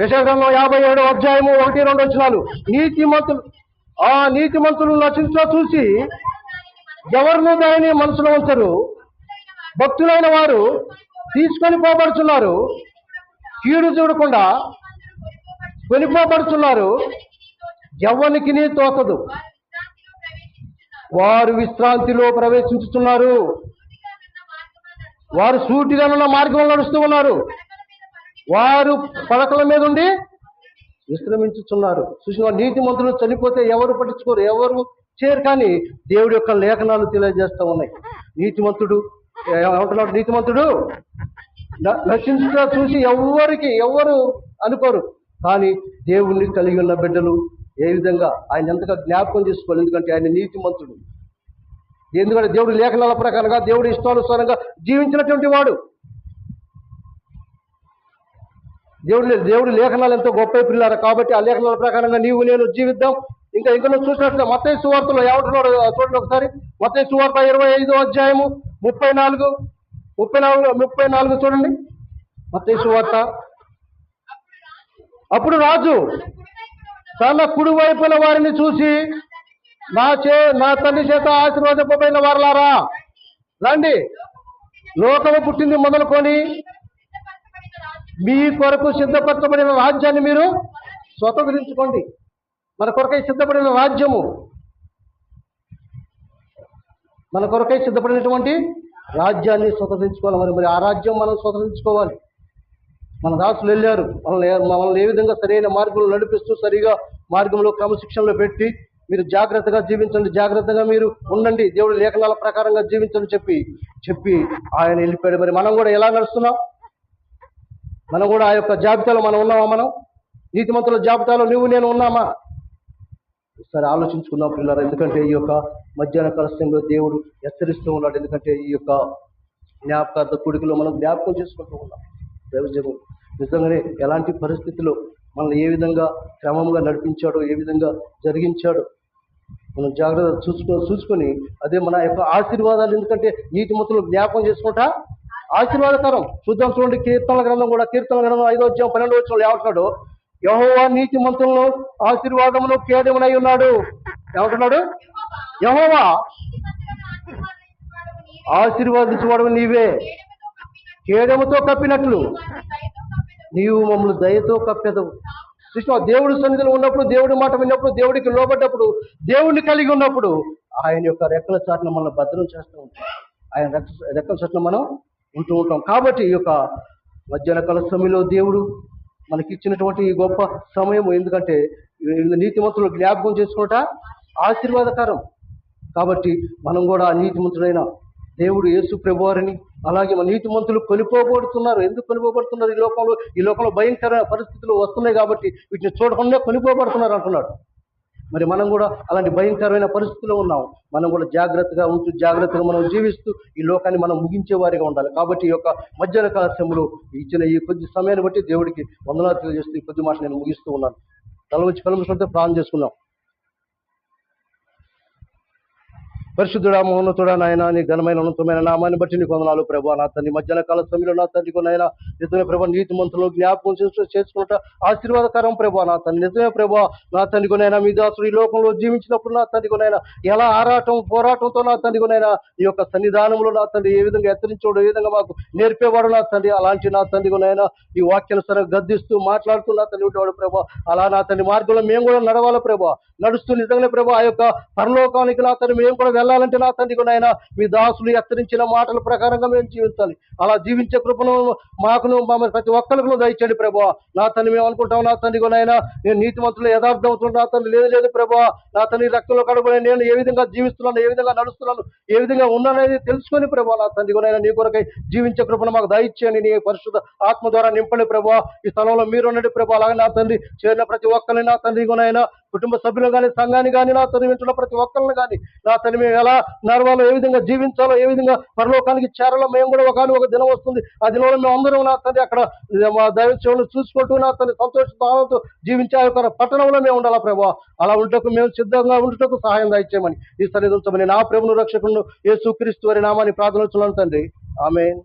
యెషయా గ్రంథం 57వ అధ్యాయము 1-2 వచనాలు. నీతిమంతులు నశించో చూసి ఎవరినూ దానిని మనసులో ఉంచరు, భక్తులైన వారు తీసుకొని పోబడుతున్నారు, కీడు చూడకుండా కొనిపోబడుతున్నారు, ఎవరికి నీ తోచదు, వారు విశ్రాంతిలో ప్రవేశించుతున్నారు, వారు సూటిగానున్న మార్గంలో నడుస్తూ ఉన్నారు, వారు పడకల మీద ఉండి విశ్రమించుతున్నారు. చూసిన నీతి మంత్రులు చనిపోతే ఎవరు పట్టించుకోరు, ఎవరు చేయరు, కానీ దేవుడి యొక్క లేఖనాలు తెలియజేస్తూ ఉన్నాయి. నీతిమంతుడు ఏమంటున్నాడు, నీతిమంతుడు నశించుట చూసి ఎవరు అనుకోరు, కానీ దేవుణ్ణి కలిగి ఉన్న బిడ్డలు ఏ విధంగా ఆయన ఎంతగా జ్ఞాపకం చేసుకోవాలి. ఎందుకంటే ఆయన నీతిమంతుడు. ఎందుకంటే దేవుడి లేఖనాల ప్రకారంగా దేవుడి ఇష్టానుసారంగా జీవించినటువంటి వాడు. దేవుడి లేఖనాలు ఎంతో గొప్ప పిల్లారు. కాబట్టి ఆ లేఖనాల ప్రకారంగా నీవు నేను జీవిద్దాం. ఇంకా నువ్వు చూసినట్లే మత్తయి సువార్తలో ఏమంటున్నాడు చూడండి ఒకసారి. మత్తయి సువార్త 25వ అధ్యాయము 34 చూడండి. మత్తయి సువార్త. అప్పుడు రాజు తన కుడి వైపున వారిని చూసి, నా తండ్రి చేత ఆశీర్వాదపడిన వారలారా రండి, లోకము పుట్టింది మొదలుకొని మీ కొరకు సిద్ధపరచబడిన రాజ్యాన్ని మీరు స్వతంత్రించుకోండి. మన కొరకై సిద్ధపడిన రాజ్యము, మన కొరకై సిద్ధపడినటువంటి రాజ్యాన్ని స్వతంత్రించుకోవాలి. మరి ఆ రాజ్యం మనం స్వతంత్రించుకోవాలి. మన దాసులు వెళ్ళారు, మనల్ని ఏ విధంగా సరైన మార్గంలో నడిపిస్తూ సరిగా మార్గంలో క్రమశిక్షణలో పెట్టి మీరు జాగ్రత్తగా జీవించండి, జాగ్రత్తగా మీరు ఉండండి, దేవుడి లేఖనాల ప్రకారంగా జీవించండి చెప్పి ఆయన వెళ్ళిపోయాడు. మరి మనం కూడా ఎలా నడుస్తున్నాం? మనం కూడా ఆ యొక్క జాబితాలో మనం ఉన్నామా? మనం నీతిమంతుల జాబితాలో నువ్వు నేను ఉన్నామా? ఒకసారి ఆలోచించుకుందాం పిల్లలు. ఎందుకంటే ఈ యొక్క మధ్యాహ్న కలశంలో దేవుడు హెచ్చరిస్తూ ఉన్నాడు. ఎందుకంటే ఈ యొక్క జ్ఞాపకార్థ కూడికలో మనం జ్ఞాపకం చేసుకుంటూ ఉన్నాం. దైవజనం నిజంగానే ఎలాంటి పరిస్థితుల్లో మనల్ని ఏ విధంగా క్రమంగా నడిపించాడో, ఏ విధంగా జరిగించాడో మనం జాగ్రత్త చూసుకొని అదే మన యొక్క ఆశీర్వాదాలు. ఎందుకంటే నీతిమంతులు జ్ఞాపకం చేసుకుంటా ఆశీర్వాదకరం. చూద్దాం చూడండి. కీర్తనల గ్రంథం 5వ అధ్యాయం 12వ వచనంలో ఏమంటున్నాడు? యెహోవా నీతిమంతులను ఆశీర్వాదమును కేడమునై ఉన్నాడు. ఏమంటున్నాడు? యెహోవా ఆశీర్వాదించువాడు నీవే, కేడముతో కప్పినట్లు నీవు మమ్మల్ని దయతో కప్పెదవు. చూసినా దేవుడి సన్నిధిలో ఉన్నప్పుడు, దేవుడి మాట విన్నప్పుడు, దేవుడికి లోబడ్డప్పుడు, దేవుడిని కలిగి ఉన్నప్పుడు ఆయన యొక్క రెక్కల చాటును మనం భద్రం చేస్తూ ఉంటాం. ఆయన రెక్కల చాటును మనం ఉంటూ ఉంటాం. కాబట్టి ఈ యొక్క మధ్యాహ్న కాల సమయంలో దేవుడు మనకి ఇచ్చినటువంటి ఈ గొప్ప సమయం. ఎందుకంటే నీతిమంతులు జ్ఞాపకం చేసుకుంటా ఆశీర్వాదకరం. కాబట్టి మనం కూడా ఆ నీతిమంతుడైన దేవుడు యేసు ప్రభువారిని, అలాగే మన నీతిమంతులు కొనిపోబడుతున్నారు. ఎందుకు కొనిపోబడుతున్నారు? ఈ లోకంలో భయంకర పరిస్థితులు వస్తున్నాయి కాబట్టి వీటిని చూడకుండా కొనిపోబడుతున్నారు అంటున్నాడు. మరి మనం కూడా అలాంటి భయంకరమైన పరిస్థితుల్లో ఉన్నాం. మనం కూడా జాగ్రత్తగా ఉంటూ, జాగ్రత్తగా మనం జీవిస్తూ ఈ లోకాన్ని మనం ముగించే వారిగా ఉండాలి. కాబట్టి ఈ యొక్క మధ్యాహ్న కాల సమయంలో ఇచ్చిన ఈ కొద్ది సమయాన్ని బట్టి దేవుడికి వందనాలు తెలియజేస్తూ ఈ కొద్ది మాట నేను ముగిస్తూ ఉన్నాను. తల వచ్చి కలుముకుంటే ప్రార్థన చేసుకున్నాం. పరిశుద్ధుడా మహోన్నతుడా నాయన నీ ఘనమైన ఉన్నతమైన నామాన్ని బట్టి నీకు వందనాలు ప్రభా. నా తండ్రి మధ్యాహ్న కాల సమయంలో నా తండ్రికి నాయన నిజమే ప్రభా నీతి మంత్రులు జ్ఞాపకం చేసుకుంటా ఆశీర్వాదకరం ప్రభా. నా తండ్రి నిజమే ప్రభా నా తండ్రికి నాయన మీ దాసుడు ఈ లోకంలో జీవించినప్పుడు నా తండ్రికి నాయన ఎలా ఆరాటం పోరాటంతో నా తండ్రికి నాయన ఈ యొక్క సన్నిధానంలో నా తండ్రి ఏ విధంగా హెచ్చరించోడు ఏ విధంగా మాకు నేర్పేవాడు నా తండ్రి. అలాంటి నా తండ్రికి నాయన ఈ వాక్యానుసారం గద్దిస్తూ మాట్లాడుతూ నా తండ్రి ఉండేవాడు ప్రభా. అలా నా తండ్రి మార్గంలో మేము కూడా నడవాలి ప్రభా. నడుస్తూ నిజంగానే ప్రభా ఆ యొక్క పరలోకానికి నా తండ్రి మేము కూడా వెళ్ళాలంటే నా తండ్రికి నాయన మీ దాసులు హెచ్చరించిన మాటల ప్రకారంగా మేము జీవించాలి. అలా జీవించే కృపను మాకును మమ్మల్ని ప్రతి ఒక్కరికి దయచేయండి ప్రభా. నా తండ్రి మేము అనుకుంటాం నా తండ్రికి నాయన నేను నీతిమంతులు యథార్థవంతులు నా తండ్రి లేదు ప్రభా. నా తండ్రి రక్తంలో కడుగునే నేను ఏ విధంగా జీవిస్తున్నాను ఏ విధంగా నడుస్తున్నాను ఏ విధంగా ఉన్నాననేది తెలుసుకొని ప్రభా. నా తండ్రికి నాయన నీ కొరకై జీవించే కృపను మాకు దయచేయండి. నీ పరిశుద్ధ ఆత్మ ద్వారా నింపండి ప్రభా. ఈ స్థలంలో మీరు ఉండండి ప్రభా. అలాగే నా తండ్రి చేరిన ప్రతి ఒక్కరిని నా తండ్రికి నాయన కుటుంబ సభ్యులు కానీ సంఘాన్ని కానీ నా తండ్రి వింటున్న ప్రతి ఒక్కరిని కానీ నా తండ్రి మేము ఎలా నడవాలో ఏ విధంగా జీవించాలో ఏ విధంగా పరలోకానికి చేరాలో మేము కూడా ఒక దినం వస్తుంది. ఆ దినంలో మేము అందరం నా తండ్రి అక్కడ మా దైవ సేవలు చూసుకుంటూ నా తండ్రి సంతోషంతో జీవించే ఆ యొక్క పట్టణంలో మేము ఉండాలా ప్రభా. అలా ఉండటకు మేము సిద్ధంగా ఉండటకు సహాయం దయచేయమని ఈ సన్నిధించమని నా ప్రభువును రక్షకులను యేసుక్రీస్తు వారి నామాన్ని ప్రార్థనలుచున్నాను తండ్రి. ఆమేన్.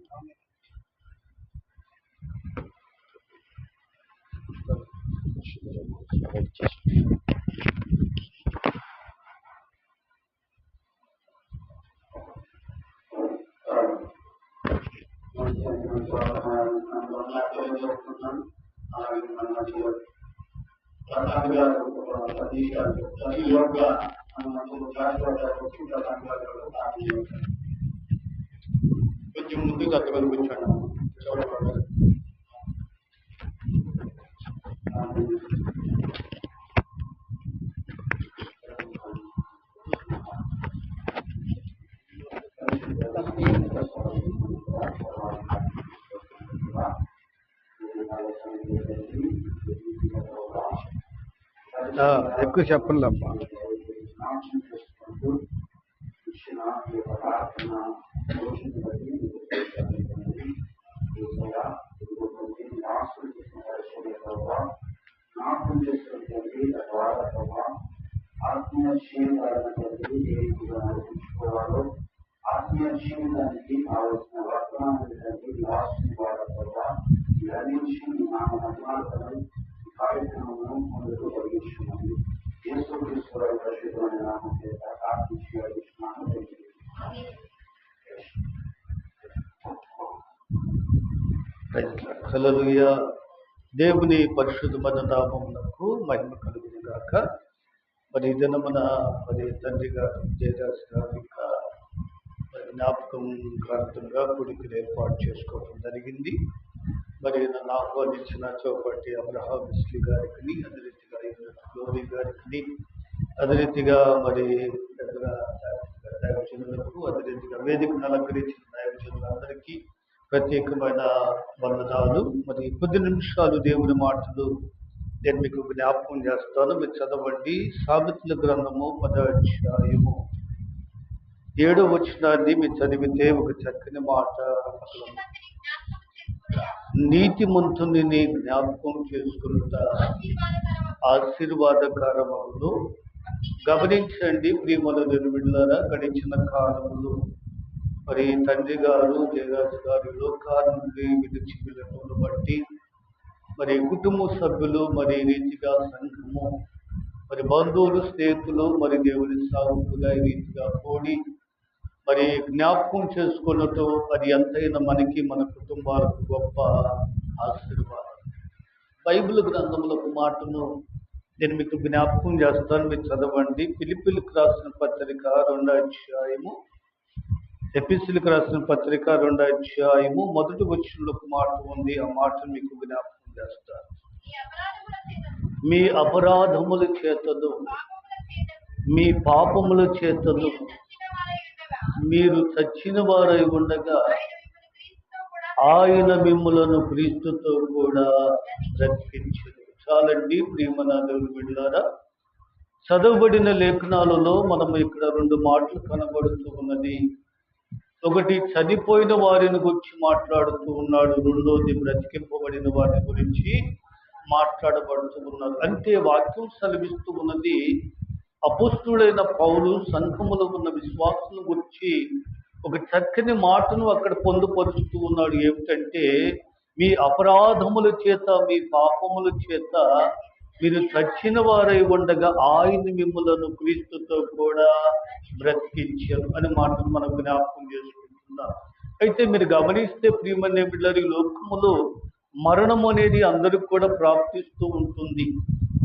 కొంచెం ముందుకు అత్తగా కూర్చోండి. ఎక్కువ చెప్పండి అమ్మా. ఆత్మీయ జీవితానికి కావలసిన వర్తమానానికి రాష్ట్రం ద్వారా గ్రహించి నా మహిమాలను కార్యక్రమం ముందుకు కలిగిస్తున్నాను. యేసుక్రీస్తు వారి పరిశుద్ధమైన నామం చేత ప్రార్థించి అడుగుతున్నాను. హల్లెలూయా. దేవుని పరిశుద్ధమైన నామమునకు మహిమ కలుగును గాక. మరి ఈ దినమున మరి తండ్రి గారు జయరాజ్ గారు ఇంకా జ్ఞాపకం గ్రంథంగా గుడికి ఏర్పాటు చేసుకోవడం జరిగింది. మరి నన్ను ఆహ్వానించిన చౌపట్టి అబ్రహాం మిస్లీ గారికి, అదే రీతిగా గ్లోరీ గారికి, అదే రీతిగా మరి దైవజనులకు, అదే రీతిగా వేదికను అలంకరించిన దైవజనులందరికీ ప్రత్యేకమైన వందనాలు. మరి కొద్ది నిమిషాలు దేవుని మాటలు నేను మీకు జ్ఞాపకం చేస్తాను. మీరు చదవండి. సామెతల గ్రంథము 10వ అధ్యాయము 7వ వచనాన్ని మీరు చదివితే ఒక చక్కని మాట, నీతిమంతుని జ్ఞాపకం చేసుకున్న ఆశీర్వాదకరములు. గమనించండి ప్రియముల నిర్విళ్ళారా, గడిచిన కాలంలో మరి తండ్రి గారు జయరాజు గారు లోకాల నుండి విడిచి వెళ్ళటం బట్టి మరి కుటుంబ సభ్యులు మరి రీతిగా సంఘము మరి బంధువులు స్నేహితులు మరి దేవుని సాగుతుగా ఈ రీతిగా కూడి మరి జ్ఞాపకం చేసుకున్నట్టు అది ఎంతైనా మనకి మన కుటుంబాలకు గొప్ప ఆశీర్వాదం. బైబిల్ గ్రంథంలో ఒక మాటను నేను మీకు జ్ఞాపకం చేస్తాను, మీరు చదవండి. ఫిలిప్పీలకు రాసిన పత్రిక 2వ అధ్యాయము, ఎఫెసీయులకు రాసిన పత్రిక 2వ అధ్యాయము 1వ వచనంలో ఒక మాట ఉంది. ఆ మాటను మీకు జ్ఞాపకం చేస్తాను. మీ అపరాధముల చేతను మీ పాపముల చేతను మీరు చచ్చిన వారై ఉండగా ఆయన మిమ్ములను క్రీస్తుతో కూడా రక్షించును. చాలండి ప్రియమైన దేవుని బిడ్డలారా, చదవబడిన లేఖనాలలో మనం ఇక్కడ 2 మాటలు కనబడుతూ ఉన్నది. ఒకటి చనిపోయిన వారిని గురించి మాట్లాడుతూ ఉన్నాడు, రెండోది బ్రతికింపబడిన వారి గురించి మాట్లాడబడుతూ ఉన్నారు. అంటే వాక్యం సెలవిస్తూ ఉన్నది, అపోస్తుడైన పౌలు సంఘములో ఉన్న విశ్వాసులను గురించి ఒక చక్కని మాటను అక్కడ పొందుపరుస్తూ ఉన్నాడు. ఏమిటంటే, మీ అపరాధముల చేత, మీ పాపముల చేత మీరు చచ్చిన వారై ఉండగా ఆయన మిమ్ములను క్రీస్తుతో కూడా బ్రతికించారు అనే మాటను మనం జ్ఞాపకం చేసుకుంటున్నాం. అయితే మీరు గమనిస్తే ప్రియమైన బిడ్డలారా, ఈ లోకములో మరణం అనేది అందరికి కూడా ప్రాప్తిస్తూ ఉంటుంది.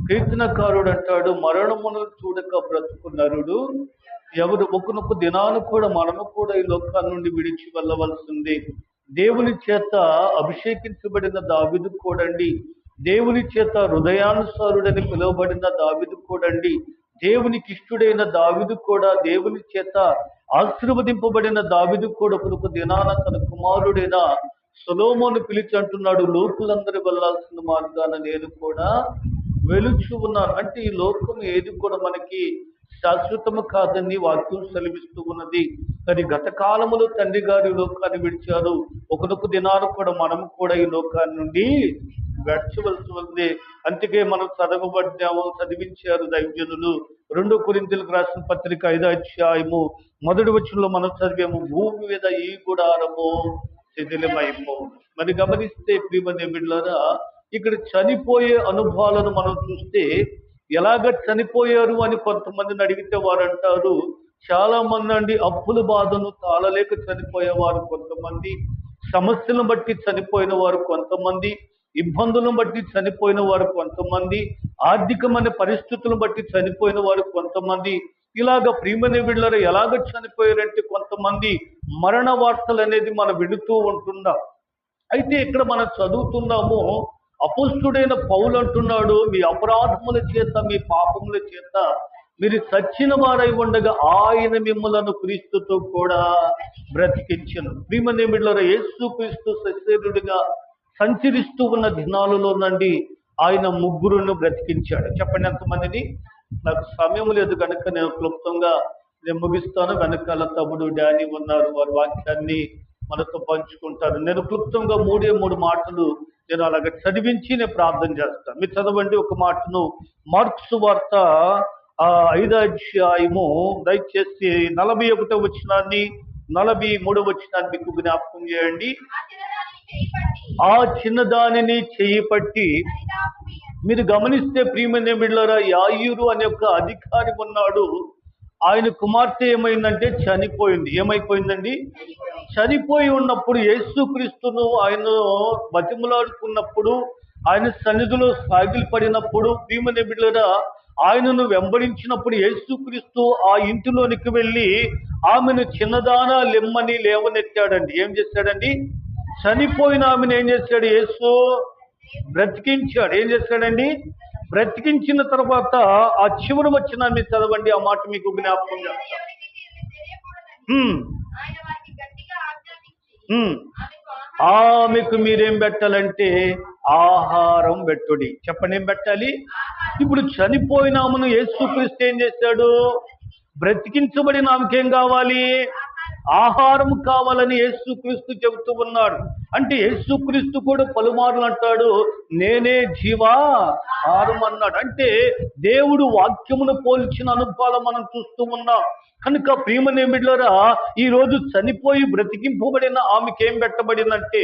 కీర్తనకారుడు అంటాడు, మరణమును చూడక బ్రతుకు నరుడు ఎవరు. ఒకనొక దినాను కూడా మనము కూడా ఈ లోకాల నుండి విడిచి వెళ్ళవలసింది. దేవుని చేత అభిషేకించబడిన దావీదు కూడండి, దేవుని చేత హృదయానుసారుడని పిలువబడిన దావీదు కూడండి, దేవునికి ఇష్టుడైన దావీదు కూడా, దేవుని చేత ఆశీర్వదింపబడిన దావీదు కూడా ఒక దినాన తన కుమారుడైన సొలొమోను పిలిచి అంటున్నాడు, లోకులందరూ వెళ్ళాల్సిన మార్గాన నేను కూడా వెలుచు ఉన్నాను. అంటే ఈ లోకం ఏది కూడా మనకి శాశ్వతము కాదని వాక్యం సెలవిస్తూ ఉన్నది. మరి గత కాలములో తండ్రి గారు ఈ లోకాన్ని విడిచారు, ఒకనొక దినాలు కూడా మనము కూడా ఈ లోకాన్ని నుండి గడచవలసి ఉంది. అందుకే మనం చదివించారు దైవజనులు. 2 కొరింథీయులకు రాసిన పత్రిక 5వ అధ్యాయము 1వ వచనంలో మనం చదివాము, భూమి మీద ఈ గుడారము శిథిలమైపో. మరి గమనిస్తే ప్రియమైన బిడ్డలారా, ఇక్కడ చనిపోయే అనుభవాలను మనం చూస్తే ఎలాగ చనిపోయారు అని కొంతమందిని అడిగితే వారు అంటారు, చాలా మంది అండి అప్పుల బాధను తాళలేక చనిపోయేవారు కొంతమంది, సమస్యలను బట్టి చనిపోయిన వారు కొంతమంది, ఇబ్బందులను బట్టి చనిపోయిన వారు కొంతమంది, ఆర్థికమైన పరిస్థితులను బట్టి చనిపోయిన వారు కొంతమంది. ఇలాగ ప్రియమైన బిడ్డలారా ఎలాగ చనిపోయారంటే కొంతమంది మరణ వార్తలు అనేది మనం విడుతూ ఉంటున్నాం. అయితే ఇక్కడ మనం చదువుతున్నాము, అపోస్తుడైన పౌలు అంటున్నాడు, మీ అపరాధముల చేత, మీ పాపముల చేత మీరు చచ్చిన వారై ఉండగా ఆయన మిమ్మలను క్రీస్తుతో కూడా బ్రతికించను. ప్రియమైన బిడ్డలారా, యేసు క్రీస్తు సశరీరుడిగా సంచరిస్తూ ఉన్న దినాలలో నుండి ఆయన 3 బ్రతికించాడు. చెప్పండి ఎంతమందిని? నాకు సమయం లేదు కనుక నేను క్లుప్తంగా ముగిస్తాను. వెనకాల తమ్ముడు డానీ ఉన్నారు, వారి వాక్యాన్ని మనతో పంచుకుంటారు. నేను క్లుప్తంగా 3 మాటలు నేను అలాగ చదివించి నేను ప్రార్థన చేస్తాను. మీరు చదవండి ఒక మాటను. మార్క్స్ వార్త 5వ అధ్యాయము దయచేసి 41వ వచనాన్ని 43వ వచనాన్ని మీకు జ్ఞాపకం చేయండి. ఆ చిన్నదానిని చెయ్యి పట్టి, మీరు గమనిస్తే ప్రియమైన బిడ్డలారా, యాయిరు అనే ఒక అధికారి ఉన్నాడు. ఆయన కుమార్తె ఏమైందంటే చనిపోయింది. ఏమైపోయిందండి? చనిపోయి ఉన్నప్పుడు యేసుక్రీస్తును ఆయన బతిమలాడుకున్నప్పుడు, ఆయన సన్నిధిలో సాగిలపడినప్పుడు, ప్రియమైన బిడ్డలారా, ఆయనను వెంబడించినప్పుడు యేసుక్రీస్తు ఆ ఇంటిలోనికి వెళ్ళి ఆమెను చిన్నదానా లెమ్మని లేవనెత్తాడండి. ఏం చేశాడండి? చనిపోయిన ఆమెను ఏం చేశాడు? యేసు బ్రతికించాడు. ఏం చేశాడండి? బ్రతికించిన తర్వాత ఆ చివరి వచ్చిన మీరు చదవండి, ఆ మాట మీకు జ్ఞాపకం చేస్తాను. ఆమెకు మీరేం పెట్టాలంటే ఆహారం పెట్టుడి. చెప్పండి, ఏం పెట్టాలి? ఇప్పుడు చనిపోయిన ఆమెను యేసుక్రీస్తు ఏం చేశాడు? బ్రతికించబడిన ఆమెకేం కావాలి? ఆహారం కావాలని యేసుక్రీస్తు చెబుతూ ఉన్నాడు. అంటే యేసుక్రీస్తు కూడా పలుమార్లు అంటాడు, నేనే జీవాహారం అన్నాడు. అంటే దేవుడు వాక్యమును పోల్చిన అనుభవాలు మనం చూస్తూ ఉన్నాం. కనుక ప్రియమైన బిడ్డలారా, ఈ రోజు చనిపోయి బ్రతికింపబడిన ఆమెకి ఏం పెట్టబడిందంటే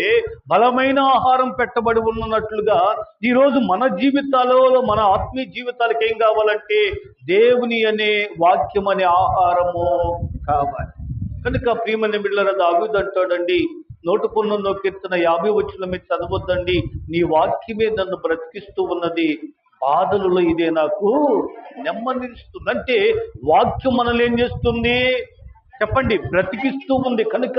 బలమైన ఆహారం పెట్టబడి ఉన్నట్లుగా ఈ రోజు మన జీవితాలలో, మన ఆత్మీయ జీవితాలకు ఏం కావాలంటే దేవుని అనే వాక్యం అనే ఆహారము కావాలి. కనుక ప్రియమైన బిడ్డలారా, దావీదు అంటాడండి 119వ కీర్తన 50వ వచనం మీరు చదవద్దండి, నీ వాక్యమే నన్ను బ్రతికిస్తూ ఉన్నది, బాధలలో ఇదే నాకు నెమ్మదిస్తుంది. అంటే వాక్యం మనల్ని ఏం చేస్తుంది? చెప్పండి, బ్రతికిస్తూ ఉంది. కనుక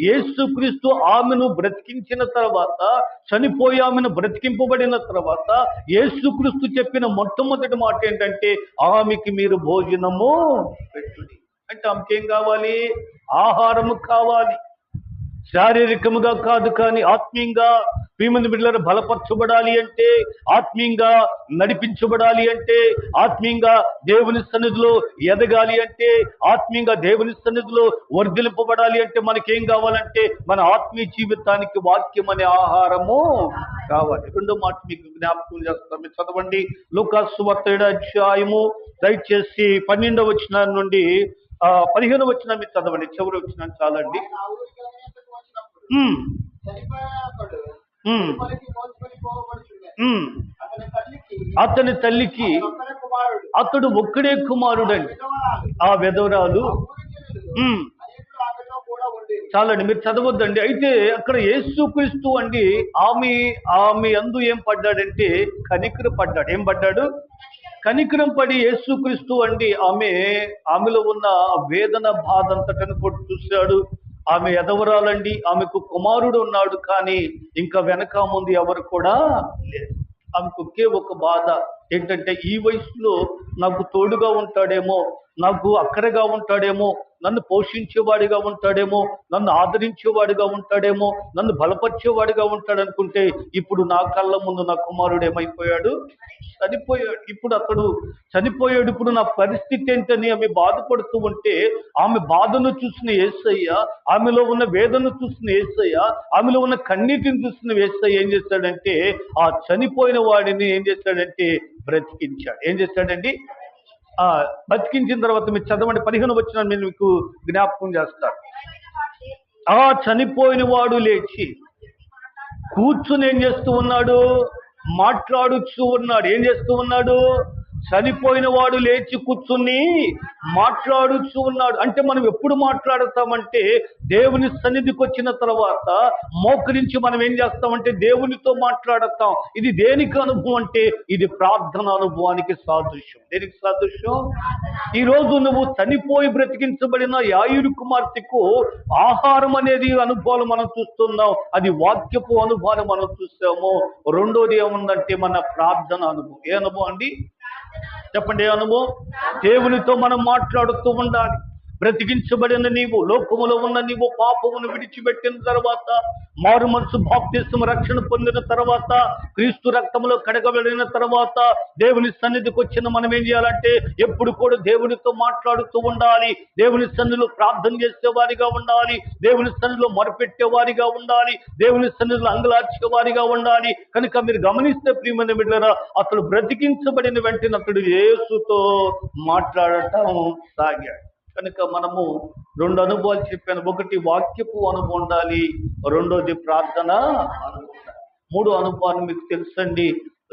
యేసుక్రీస్తు ఆమెను బ్రతికించిన తర్వాత, చనిపోయి ఆమెను బ్రతికింపబడిన తర్వాత యేసుక్రీస్తు చెప్పిన మొట్టమొదటి మాట ఏంటంటే ఆమెకి మీరు భోజనము పెట్టుడి. అంటే ఆమెకేం కావాలి? ఆహారము కావాలి. శారీరకముగా కాదు, కానీ ఆత్మీయంగా ప్రియమైన బిడ్డలారా బలపరచబడాలి అంటే, ఆత్మీయంగా నడిపించబడాలి అంటే, ఆత్మీయంగా దేవుని సన్నిధిలో ఎదగాలి అంటే, ఆత్మీయంగా దేవుని సన్నిధిలో వర్ధిలింపబడాలి అంటే మనకేం కావాలంటే మన ఆత్మీయ జీవితానికి వాక్యం అనే ఆహారము కావాలి. రెండో మాట మీకు జ్ఞాపకం చేస్తాం, మీరు చదవండి. లూకాసు సువార్త 7వ అధ్యాయము దయచేసి 12వ వచనం నుండి 15వ వచనం మీరు చదవండి. చివరి వచనం చాలండి. అతని తల్లికి అతడు ఒక్కడే కుమారుడండి, ఆ విధవరాలు. చాలండి, మీరు చదవద్దండి. అయితే అక్కడ యేసుక్రీస్తు అండి ఆమె అందు ఏం పడ్డాడంటే కనికరం పడ్డాడు. ఏం పడ్డాడు? కనికరం పడి యేసుక్రీస్తు అండి ఆమెలో ఉన్న వేదన బాధ అంతటను కొట్టి చూశాడు. ఆమె ఎదవరాలండి, ఆమెకు కుమారుడు ఉన్నాడు, కానీ ఇంకా వెనక ముందు ఎవరు కూడా లేదు. ఆమెకు ఒకే ఒక బాధ ఏంటంటే, ఈ వయసులో నాకు తోడుగా ఉంటాడేమో, నాకు అక్కరగా ఉంటాడేమో, నన్ను పోషించేవాడిగా ఉంటాడేమో, నన్ను ఆదరించేవాడిగా ఉంటాడేమో, నన్ను బలపరిచేవాడిగా ఉంటాడు అనుకుంటే, ఇప్పుడు నా కళ్ళ ముందు నా కుమారుడు ఏమైపోయాడు? చనిపోయాడు. ఇప్పుడు అతడు చనిపోయాడు. ఇప్పుడు నా పరిస్థితి ఏంటని ఆమె బాధపడుతూ ఉంటే, ఆమె బాధను చూసిన యేసయ్య, ఆమెలో ఉన్న వేదన చూసిన యేసయ్య, ఆమెలో ఉన్న కన్నీటిని చూసిన యేసయ్య ఏం చేశాడంటే, ఆ చనిపోయిన వాడిని ఏం చేశాడంటే బ్రతికించాడు. ఏం చేశాడండి? బతికించిన తర్వాత మీరు చదవండి, 15వ వచనం నేను మీకు జ్ఞాపకం చేస్తాను. ఆ చనిపోయిన వాడు లేచి కూర్చుని ఏం చేస్తూ ఉన్నాడు? మాట్లాడుచూ ఉన్నాడు. ఏం చేస్తూ ఉన్నాడు? చనిపోయిన వాడు లేచి కూర్చుని మాట్లాడుచూ ఉన్నాడు. అంటే మనం ఎప్పుడు మాట్లాడతామంటే, దేవుని సన్నిధికి వచ్చిన తర్వాత మోకరించి మనం ఏం చేస్తామంటే దేవునితో మాట్లాడతాం. ఇది దేనికి అనుభవం అంటే, ఇది ప్రార్థన అనుభవానికి సాదృశ్యం. దేనికి సాదృశ్యం? ఈరోజు నువ్వు చనిపోయి బ్రతికించబడిన యాయిరు కుమార్తెకు ఆహారం అనేది అనుభవాలు మనం చూస్తున్నాం, అది వాక్యపు అనుభవాలు మనం చూస్తాము. రెండోది ఏముందంటే మన ప్రార్థన అనుభవం. ఏ అనుభవం అండి? చెప్పండి, ఏ అనుభవం? దేవునితో మనం మాట్లాడుతూ ఉండాలి. బ్రతికించబడిన నీవు, లోకములో ఉన్న నీవు పాపమును విడిచిపెట్టిన తర్వాత, మారు మనసు బాప్తిస్మ రక్షణ పొందిన తర్వాత, క్రీస్తు రక్తంలో కడగబడిన తర్వాత, దేవుని సన్నిధికి వచ్చిన మనం ఏం చేయాలంటే ఎప్పుడు కూడా దేవునితో మాట్లాడుతూ ఉండాలి. దేవుని సన్నిధిలో ప్రార్థన చేసేవారిగా ఉండాలి. దేవుని సన్నిధిలో మొరపెట్టేవారిగా ఉండాలి. దేవుని సన్నిధిలో అంగలార్చేవారిగా ఉండాలి. కనుక మీరు గమనిస్తే ప్రియమైన బిడ్డలారా, అతడు బ్రతికించబడిన వెంటనే అతడు యేసుతో మాట్లాడటం సాగాడు. కనుక మనము రెండు అనుభవాలు చెప్పాను. ఒకటి వాక్యపు అనుభవం ఉండాలి, రెండోది ప్రార్థన అనుభవం. మూడో అనుభవాన్ని మీకు తెలుసండి.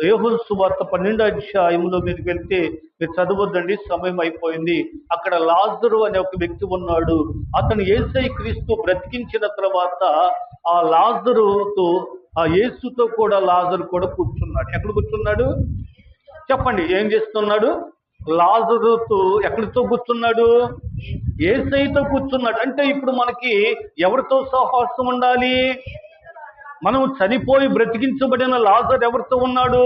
యోహాను సువార్త 12వ అధ్యాయంలో మీరు వెళ్తే, మీరు చదవద్దండి, సమయం అయిపోయింది. అక్కడ లాజరు అనే ఒక వ్యక్తి ఉన్నాడు. అతను యేసయ్య క్రీస్తు బ్రతికించిన తర్వాత ఆ లాజరుతో, ఆ యేసుతో కూడా లాజరు కూడా కూర్చున్నాడు. ఎక్కడ కూర్చున్నాడు? చెప్పండి, ఏం చేస్తున్నాడు? లాజరుతో ఎక్కడితో కూర్చున్నాడు? యేసయ్యతో కూర్చున్నాడు. అంటే ఇప్పుడు మనకి ఎవరితో సహవాసం ఉండాలి? మనం చనిపోయి బ్రతికించబడిన లాజరు ఎవరితో ఉన్నాడు?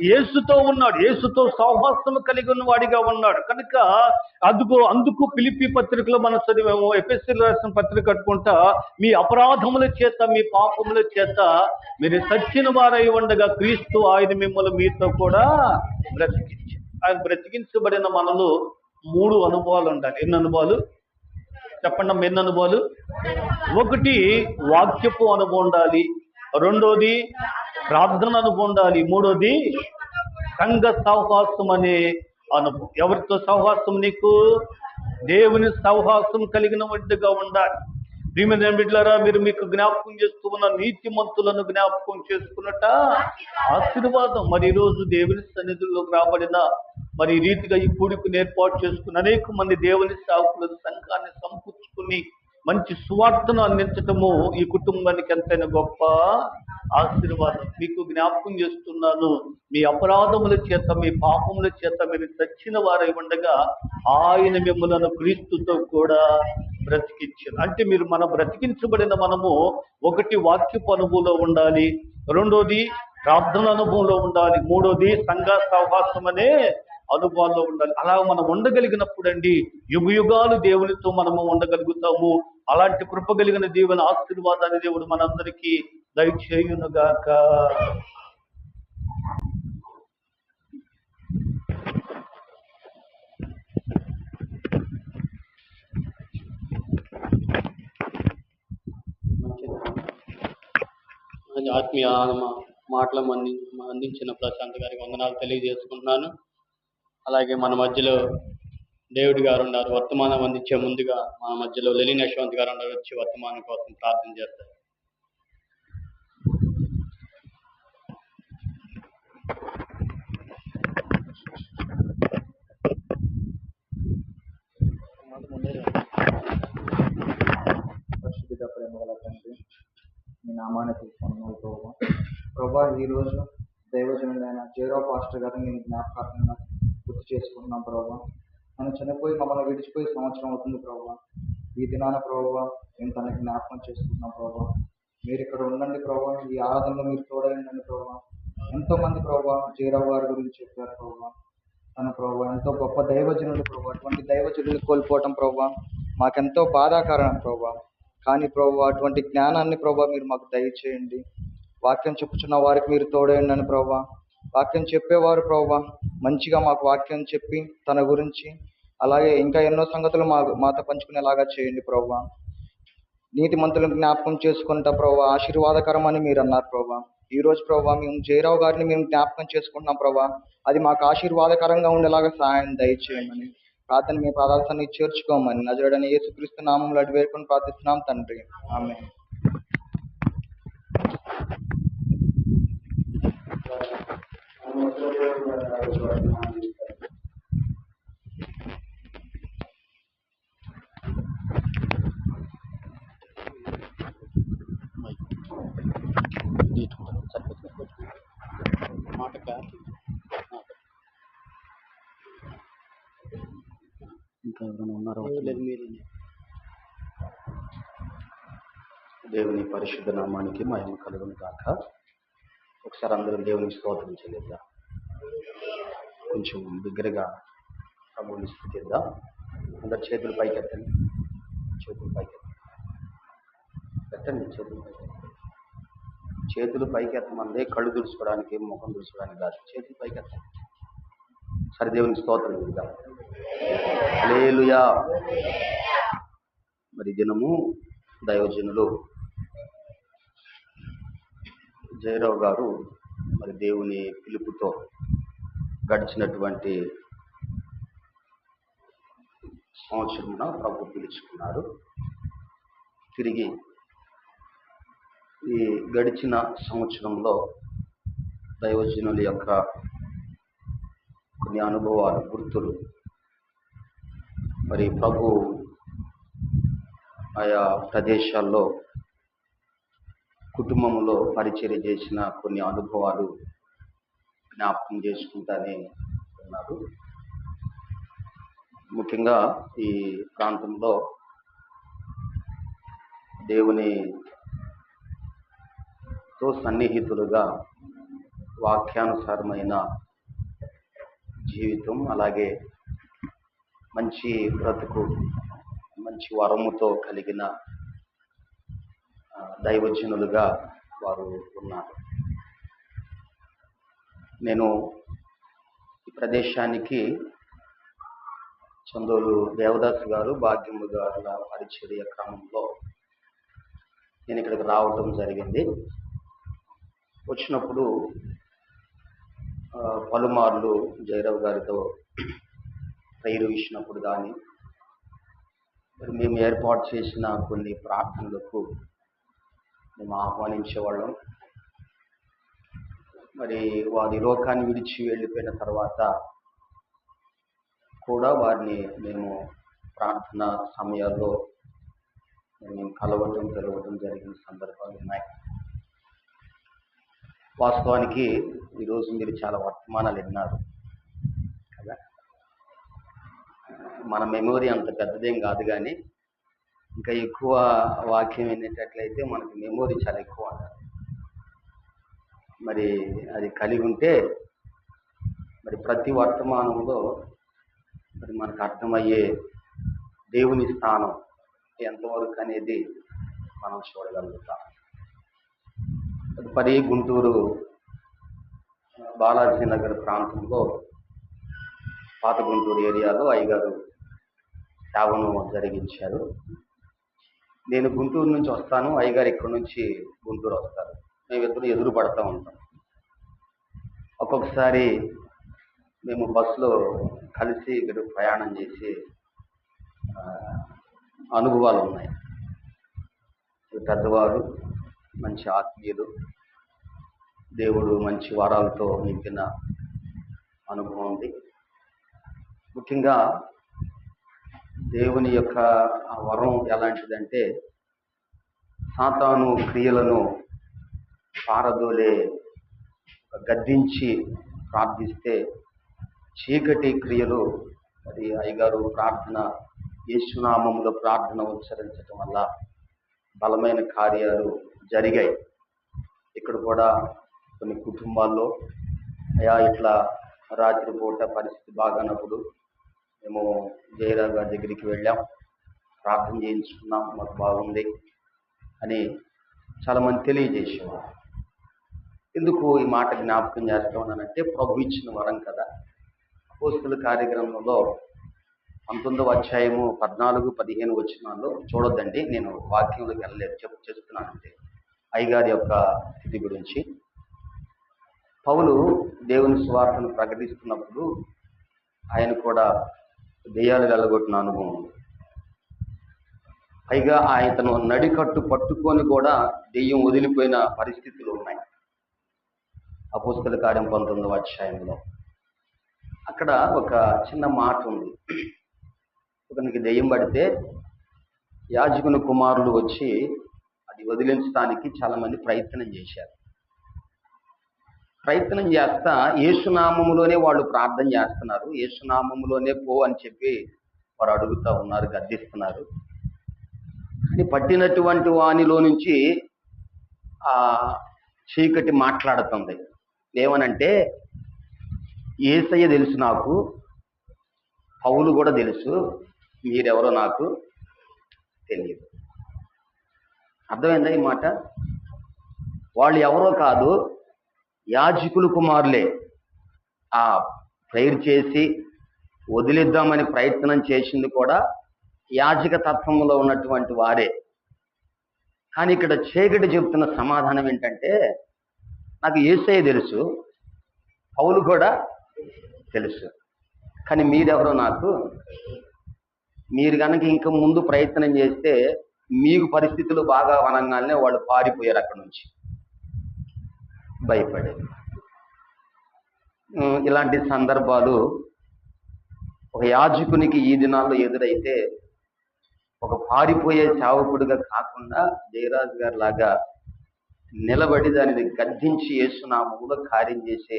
యేసుతో ఉన్నాడు. యేసుతో సహవాసం కలిగి ఉన్న వాడిగా ఉన్నాడు. కనుక అందుకు ఫిలిప్పీ పత్రికలో మనం చదివాము, ఎఫెసీయులకు రాసిన పత్రిక కట్టుకుంటా, మీ అపరాధముల చేత, మీ పాపముల చేత మీరు చచ్చిన వారై ఉండగా క్రీస్తు ఆయన మిమ్మల్ని మీతో కూడా బ్రతికించాడు. ఆయన బ్రతికించబడిన మనలో మూడు అనుభవాలు ఉండాలి. ఎన్ని అనుభవాలు? చెప్పండి, ఎన్ని అనుభవాలు? ఒకటి వాక్యపు అనుభవం ఉండాలి, రెండోది ప్రార్థన అనుభవం ఉండాలి, మూడోది సంఘ సహవాసం అనే అనుభవం. ఎవరితో సహవాసం? నీకు దేవుని సహవాసం కలిగిన వాడిగా ఉండాలి. ప్రియమైన బిడ్డలారా, మీరు మీకు జ్ఞాపకం చేస్తూ ఉన్న నీతిమంతులను జ్ఞాపకం చేసుకున్నట ఆశీర్వాదం. మరి ఈరోజు దేవుని సన్నిధిలోకి రాబడిన, మరి ఈ రీతిగా ఈ కూడికను ఏర్పాటు చేసుకుని అనేక మంది దేవుని సేవకుల సంఘాన్ని సమకూర్చుకుని మంచి సువార్తను అందించటము ఈ కుటుంబానికి ఎంతైనా గొప్ప ఆశీర్వాదం. మీకు జ్ఞాపకం చేస్తున్నాను, మీ అపరాధముల చేత, మీ పాపముల చేత మీరు చచ్చిన వారై ఉండగా ఆయన మిమ్మల్ని క్రీస్తుతో కూడా బ్రతికించారు. అంటే మనం బ్రతికించబడిన మనము ఒకటి వాక్యపు అనుభవంలో ఉండాలి, రెండోది ప్రార్థన అనుభవంలో ఉండాలి, మూడోది సంఘ సహవాసం అనే అనుభవాల్లో ఉండాలి. అలా మనం ఉండగలిగినప్పుడు అండి యుగాలు దేవునితో మనము ఉండగలుగుతాము. అలాంటి కృప కలిగిన దేవుని ఆశీర్వాదాన్ని దేవుడు మనందరికీ దయచేయునుగాక. ఆత్మీయ మాటలు అందించిన ప్రశాంత్ గారికి వందనాలు తెలియజేసుకుంటున్నాను. అలాగే మన మధ్యలో డేవిడ్ గారు ఉన్నారు, వర్తమానం అందించే ముందుగా మన మధ్యలో లెలిన్ యశ్వంత్ గారు ఉన్నారు, వచ్చి వర్తమానం కోసం ప్రార్థన చేస్తారు. పరిశుద్ధ ప్రేమ గల తండ్రి, మీ నామాన్ని తీసుకున్నాను ప్రభావ. ప్రభా, ఈరోజు దైవజనుడైన జయరావు పాస్టర్ గారిని నేను జ్ఞాపకార్థంగా గుర్తు చేసుకుంటున్నాం ప్రభావ. నన్ను చనిపోయి మమ్మల్ని విడిచిపోయి సంవత్సరం అవుతుంది ప్రభావ. ఈ దినాన ప్రభావ నేను తనకి జ్ఞాపకం చేసుకుంటున్నాం ప్రభావ. మీరు ఇక్కడ ఉండండి ప్రభావ, ఈ ఆరాధనలో మీరు తోడైండండి ప్రభావ. ఎంతో మంది ప్రభావ జయరావు గారి గురించి చెప్పారు ప్రభావ. తన ప్రభావ ఎంతో గొప్ప దైవజనుడు ప్రభావ. అటువంటి దైవజనుడిని కోల్పోవటం ప్రభావ మాకెంతో బాధాకరం ప్రభావ. కానీ ప్రభావ అటువంటి జ్ఞానాన్ని ప్రభావ మీరు మాకు దయచేయండి. వాక్యం చెప్పుచున్న వారికి మీరు తోడేయండి ప్రభావ. వాక్యం చెప్పేవారు ప్రభావ మంచిగా మాకు వాక్యం చెప్పి తన గురించి అలాగే ఇంకా ఎన్నో సంగతులు మాతో పంచుకునేలాగా చేయండి ప్రభావ. నీతిమంతులను జ్ఞాపకం చేసుకుంటా ప్రభావ ఆశీర్వాదకరం అని మీరు అన్నారు ప్రభావ. ఈ రోజు ప్రభావ మేము జయరావు గారిని మేము జ్ఞాపకం చేసుకుంటున్నాం ప్రభావ. అది మాకు ఆశీర్వాదకరంగా ఉండేలాగా సహాయం దయచేయమని ప్రార్థన మీ పాదాలన్నీ చేర్చుకోమని నజరుడైన యేసుక్రీస్తు నామంలో అడిగి వేడుకొని ప్రార్థిస్తున్నాం తండ్రి, ఆమేన్. ఇంకా ఎవరైనా ఉన్నారో దేవుని పరిశుద్ధ నామానికి మహిమ కలుగును గాక. ఒకసారి అందరం దేవునికి స్తోత్రం చెల్లిద్దాం. కొంచెం బిగ్గరగా ప్రభువుని స్తుతిద్దాం. అందరు చేతులు పైకెత్తండి, చేతులు పైకెత్తండి, చేతులు పైకెత్తమందే కళ్ళు తుడుచుకోవడానికి, ముఖం తుడుచుకోవడానికి కాదు, చేతులు పైకెత్తండి. సరే, దేవునికి స్తోత్రం చెల్లిద్దాం. హల్లెలూయా. మరి దినము దైవజనులు జయరావు గారు మరి దేవుని పిలుపుతో గడిచినటువంటి సంవత్సరమున ప్రభు పిలుచుకున్నారు. తిరిగి ఈ గడిచిన సంవత్సరంలో దైవజనుల యొక్క కొన్ని అనుభవాలు, గుర్తులు, మరి ప్రభు ఆయా ప్రదేశాల్లో కుటుంబంలో పరిచర్య చేసిన కొన్ని అనుభవాలు జ్ఞాపకం చేసుకుంటానే ఉన్నారు. ముఖ్యంగా ఈ ప్రాంతంలో దేవునితో సన్నిహితులుగా వాక్యానుసారమైన జీవితం, అలాగే మంచి బ్రతుకు, మంచి వరముతో కలిగిన దైవజనులుగా వారు ఉన్నారు. నేను ఈ ప్రదేశానికి చందోలు దేవదాస్ గారు, భాగ్యము గారుల పరిచర్య క్రమంలో నేను ఇక్కడికి రావటం జరిగింది. వచ్చినప్పుడు పలుమార్లు జయరావు గారితో ప్రేయర్ ఇచ్చినప్పుడు కానీ, మరి మేము ఏర్పాటు చేసిన కొన్ని ప్రార్థనలకు మేము ఆహ్వానించేవాళ్ళం. మరి వారి లోకాన్ని విడిచి వెళ్ళిపోయిన తర్వాత కూడా వారిని మేము ప్రార్థన సమయాల్లో మేము కలవటం జరిగిన సందర్భాలు ఉన్నాయి. వాస్తవానికి ఈరోజు మీరు చాలా వర్తమానాలు విన్నారు కదా. మన మెమొరీ అంత పెద్దదేం కాదు, కానీ ఇంకా ఎక్కువ వాక్యం వినేటట్లయితే మనకి మెమొరీ చాలా ఎక్కువ ఉంటుంది. మరి అది కలిగి ఉంటే మరి ప్రతి వర్తమానంలో మరి మనకు అర్థమయ్యే దేవుని స్థానం ఎంతవరకు అనేది మనం చూడగలుగుతాం. తదుపరి గుంటూరు బాలాజీ నగర్ ప్రాంతంలో, పాత గుంటూరు ఏరియాలో అయ్యగారు సేవను జరిగించారు. నేను గుంటూరు నుంచి వస్తాను, అయ్యగారు ఇక్కడి నుంచి గుంటూరు వస్తారు. మేమిద్దరు ఎదురు పడతా ఉంటాం. ఒక్కొక్కసారి మేము బస్సులో కలిసి ఇక్కడ ప్రయాణం చేసి అనుభవాలు ఉన్నాయి. పెద్దవారు, మంచి ఆత్మీయులు, దేవుడు మంచి వరాలతో నింపిన అనుభవం ఉంది. ముఖ్యంగా దేవుని యొక్క ఆ వరం ఎలాంటిదంటే సాతాను క్రియలను పారదోలే గద్దించి ప్రార్థిస్తే చీకటి క్రియలు మరి అయ్యగారు ప్రార్థన యేసునామములో ప్రార్థన ఉచ్చరించడం వల్ల బలమైన కార్యాలు జరిగాయి. ఇక్కడ కూడా కొన్ని కుటుంబాల్లో అయా ఇట్లా రాత్రిపూట పరిస్థితి బాగానప్పుడు మేము జయరావు గారి దగ్గరికి వెళ్ళాం, ప్రార్థన చేయించుకున్నాం, మాకు బాగుంది అని చాలామంది తెలియజేసేవారు. ఎందుకు ఈ మాట జ్ఞాపకం చేస్తా ఉన్నానంటే ప్రభు ఇచ్చిన వరం కదా. అపోస్తలుల కార్యక్రమంలో 19వ అధ్యాయము 14-15 వచనాల్లో చూడొద్దండి, నేను వాక్యంలోకి వెళ్ళలేదు, చేస్తున్నానంటే అయ్యగారి యొక్క స్థితి గురించి. పౌలు దేవుని సువార్తను ప్రకటిస్తున్నప్పుడు ఆయన కూడా దెయ్యాలు వెళ్ళగొట్టిన అనుభవం ఉంది. పైగా ఆయనను నడికట్టు పట్టుకొని కూడా దెయ్యం వదిలిపోయిన పరిస్థితులు ఉన్నాయి. అపోస్తలుల కార్యం 19వ అధ్యాయంలో అక్కడ ఒక చిన్న మాట ఉంది. ఒకనికి దెయ్యం పడితే యాజకుని కుమారులు వచ్చి అది వదిలించడానికి చాలా మంది ప్రయత్నం చేశారు. ప్రయత్నం చేస్తా యేసునామములోనే వాళ్ళు ప్రార్థన చేస్తున్నారు, యేసునామములోనే పో అని చెప్పి వారు అడుగుతూ ఉన్నారు, గద్దిస్తున్నారు. కానీ పట్టినటువంటి వానిలో నుంచి ఆ చీకటి మాట్లాడుతుంది. ఏమనంటే యేసయ్య తెలుసు నాకు, పౌలు కూడా తెలుసు, మీరెవరో నాకు తెలియదు. అర్థమైందా ఈ మాట? వాళ్ళు ఎవరో కాదు, యాజకులు కుమారులే. ఆ ప్రేయర్ చేసి వదిలిద్దామని ప్రయత్నం చేసింది కూడా యాజక తత్వంలో ఉన్నటువంటి వారే. కానీ ఇక్కడ చీకటి చెబుతున్న సమాధానం ఏంటంటే నాకు యేసయ్య తెలుసు, పౌలు కూడా తెలుసు, కానీ మీరెవరో నాకు. మీరు కనుక ఇంకా ముందు ప్రయత్నం చేస్తే మీకు పరిస్థితులు బాగా వనంగానే వాళ్ళు పారిపోయారు అక్కడి నుంచి భయపడే. ఇలాంటి సందర్భాలు ఒక యాజకునికి ఈ దినాల్లో ఎదురైతే ఒక పారిపోయే చావకుడిగా కాకుండా జయరాజు గారి లాగా నిలబడి దానిని గద్దించి యేసునామములో కార్యం చేసే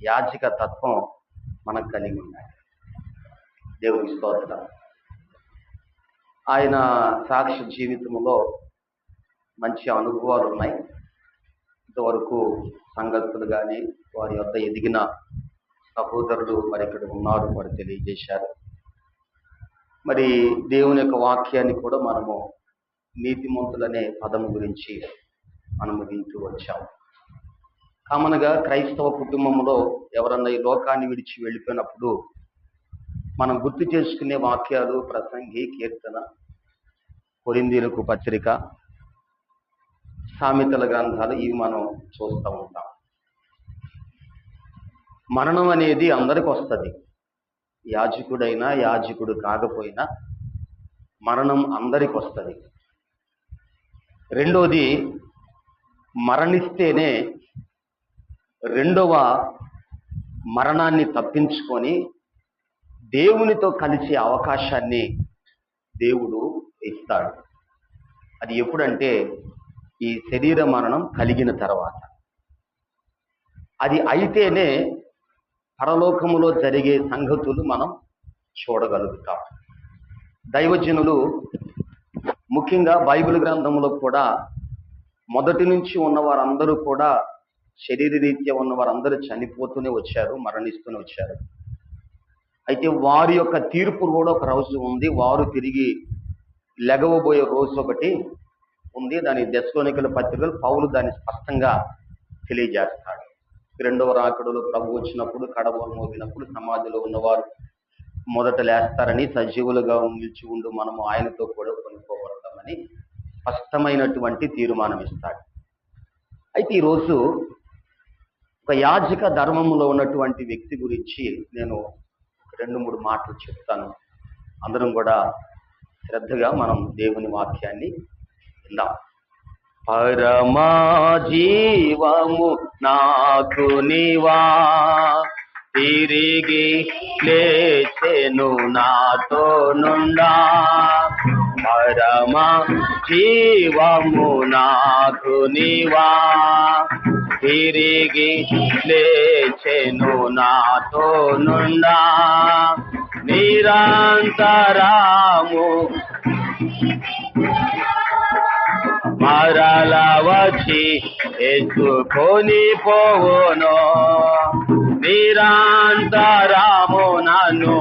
యాజక తత్వం మనకు కలిగి ఉండాలి. దేవుని స్తోత్రం. ఆయన సాక్షి జీవితంలో మంచి అనుభవాలు ఉన్నాయి. ఇంతవరకు సంగతులు కానీ వారి వద్ద ఎదిగిన సహోదరులు మరి ఇక్కడ ఉన్నారు, వారు తెలియజేశారు. మరి దేవుని యొక్క వాక్యాన్ని కూడా మనము నీతిమంతులనే పదము గురించి మనము వింటూ వచ్చాం. కామన్గా క్రైస్తవ కుటుంబంలో ఎవరన్నా ఈ లోకాన్ని విడిచి వెళ్ళిపోయినప్పుడు మనం గుర్తు చేసుకునే వాక్యాలు ప్రసంగి, కీర్తన, కొరింథీయులకు పత్రిక, సామెతల గ్రంథాలు, ఇవి మనం చూస్తూ ఉంటాం. మరణం అనేది అందరికి వస్తుంది. యాజకుడైనా యాజకుడు కాకపోయినా మరణం అందరికి వస్తుంది. రెండోది, మరణిస్తేనే రెండవ మరణాన్ని తప్పించుకొని దేవునితో కలిసే అవకాశాన్ని దేవుడు ఇస్తాడు. అది ఎప్పుడంటే ఈ శరీర మరణం కలిగిన తర్వాత. అది అయితేనే పరలోకములో జరిగే సంగతులు మనం చూడగలుగుతాం. దైవజనులు ముఖ్యంగా బైబిల్ గ్రంథంలో కూడా మొదటి నుంచి ఉన్న వారందరూ కూడా శరీర రీత్యా ఉన్న వారందరూ చనిపోతూనే వచ్చారు, మరణిస్తూనే వచ్చారు. అయితే వారి యొక్క తీర్పు కూడా ఒక రోజు ఉంది, వారు తిరిగి లెగవబోయే రోజు ఒకటి ఉంది. దాని దెస్సలోనికల పత్రికలు పౌలు దాన్ని స్పష్టంగా తెలియజేస్తాడు. రెండవ రాకడలో ప్రభు వచ్చినప్పుడు, కడవలు మోగినప్పుడు సమాధిలో ఉన్నవారు మొదట లేస్తారని, సజీవులుగా నిలిచి ఉండు మనము ఆయనతో కూడా కొనుక్కోబడతామని స్పష్టమైనటువంటి తీర్మానం ఇస్తాడు. అయితే ఈరోజు ఒక యాజక ధర్మంలో ఉన్నటువంటి వ్యక్తి గురించి నేను 2-3 మాటలు చెప్తాను. అందరం కూడా శ్రద్ధగా మనం దేవుని వాక్యాన్ని విందాం. పరమా జీవము నాకు నీవా, తిరిగి లేచెను నాతో నుండా. పరమా జీవము నాకు నీవా, తిరిగి లేచెను నాతో నుండా. నిరంతరము మరల వచ్చి ఎత్తుకొని పోవును. నిరంతరము నన్ను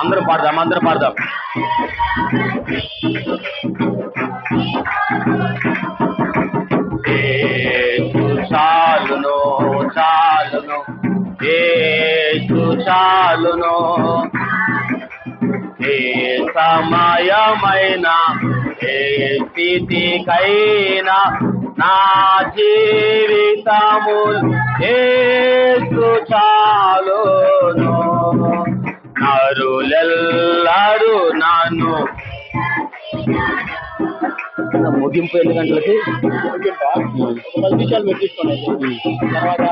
అందరూ పాడదాం. చాలును ఏ సమయమైనా ఏ స్థితికైనా నా జీవితము యేసు చాలును. నరులెల్లరూ నన్ను ముగింపు 8 గంటలకి ఒక 10 నిమిషాలు పెట్టించుకోండి. తర్వాత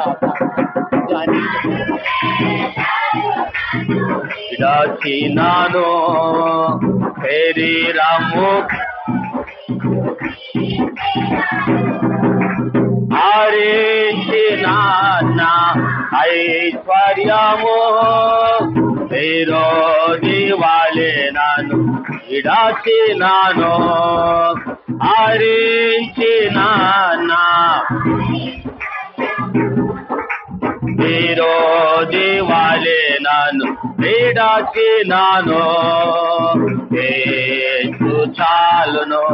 విడాచినాను శరీరము హరించిన నా ఐశ్వర్యము విరోధి వాలే నన్ను విడాచినాను. హరించిన నా విరోధి వాలే నన్ను విడాచినాను. యేసు చాలును.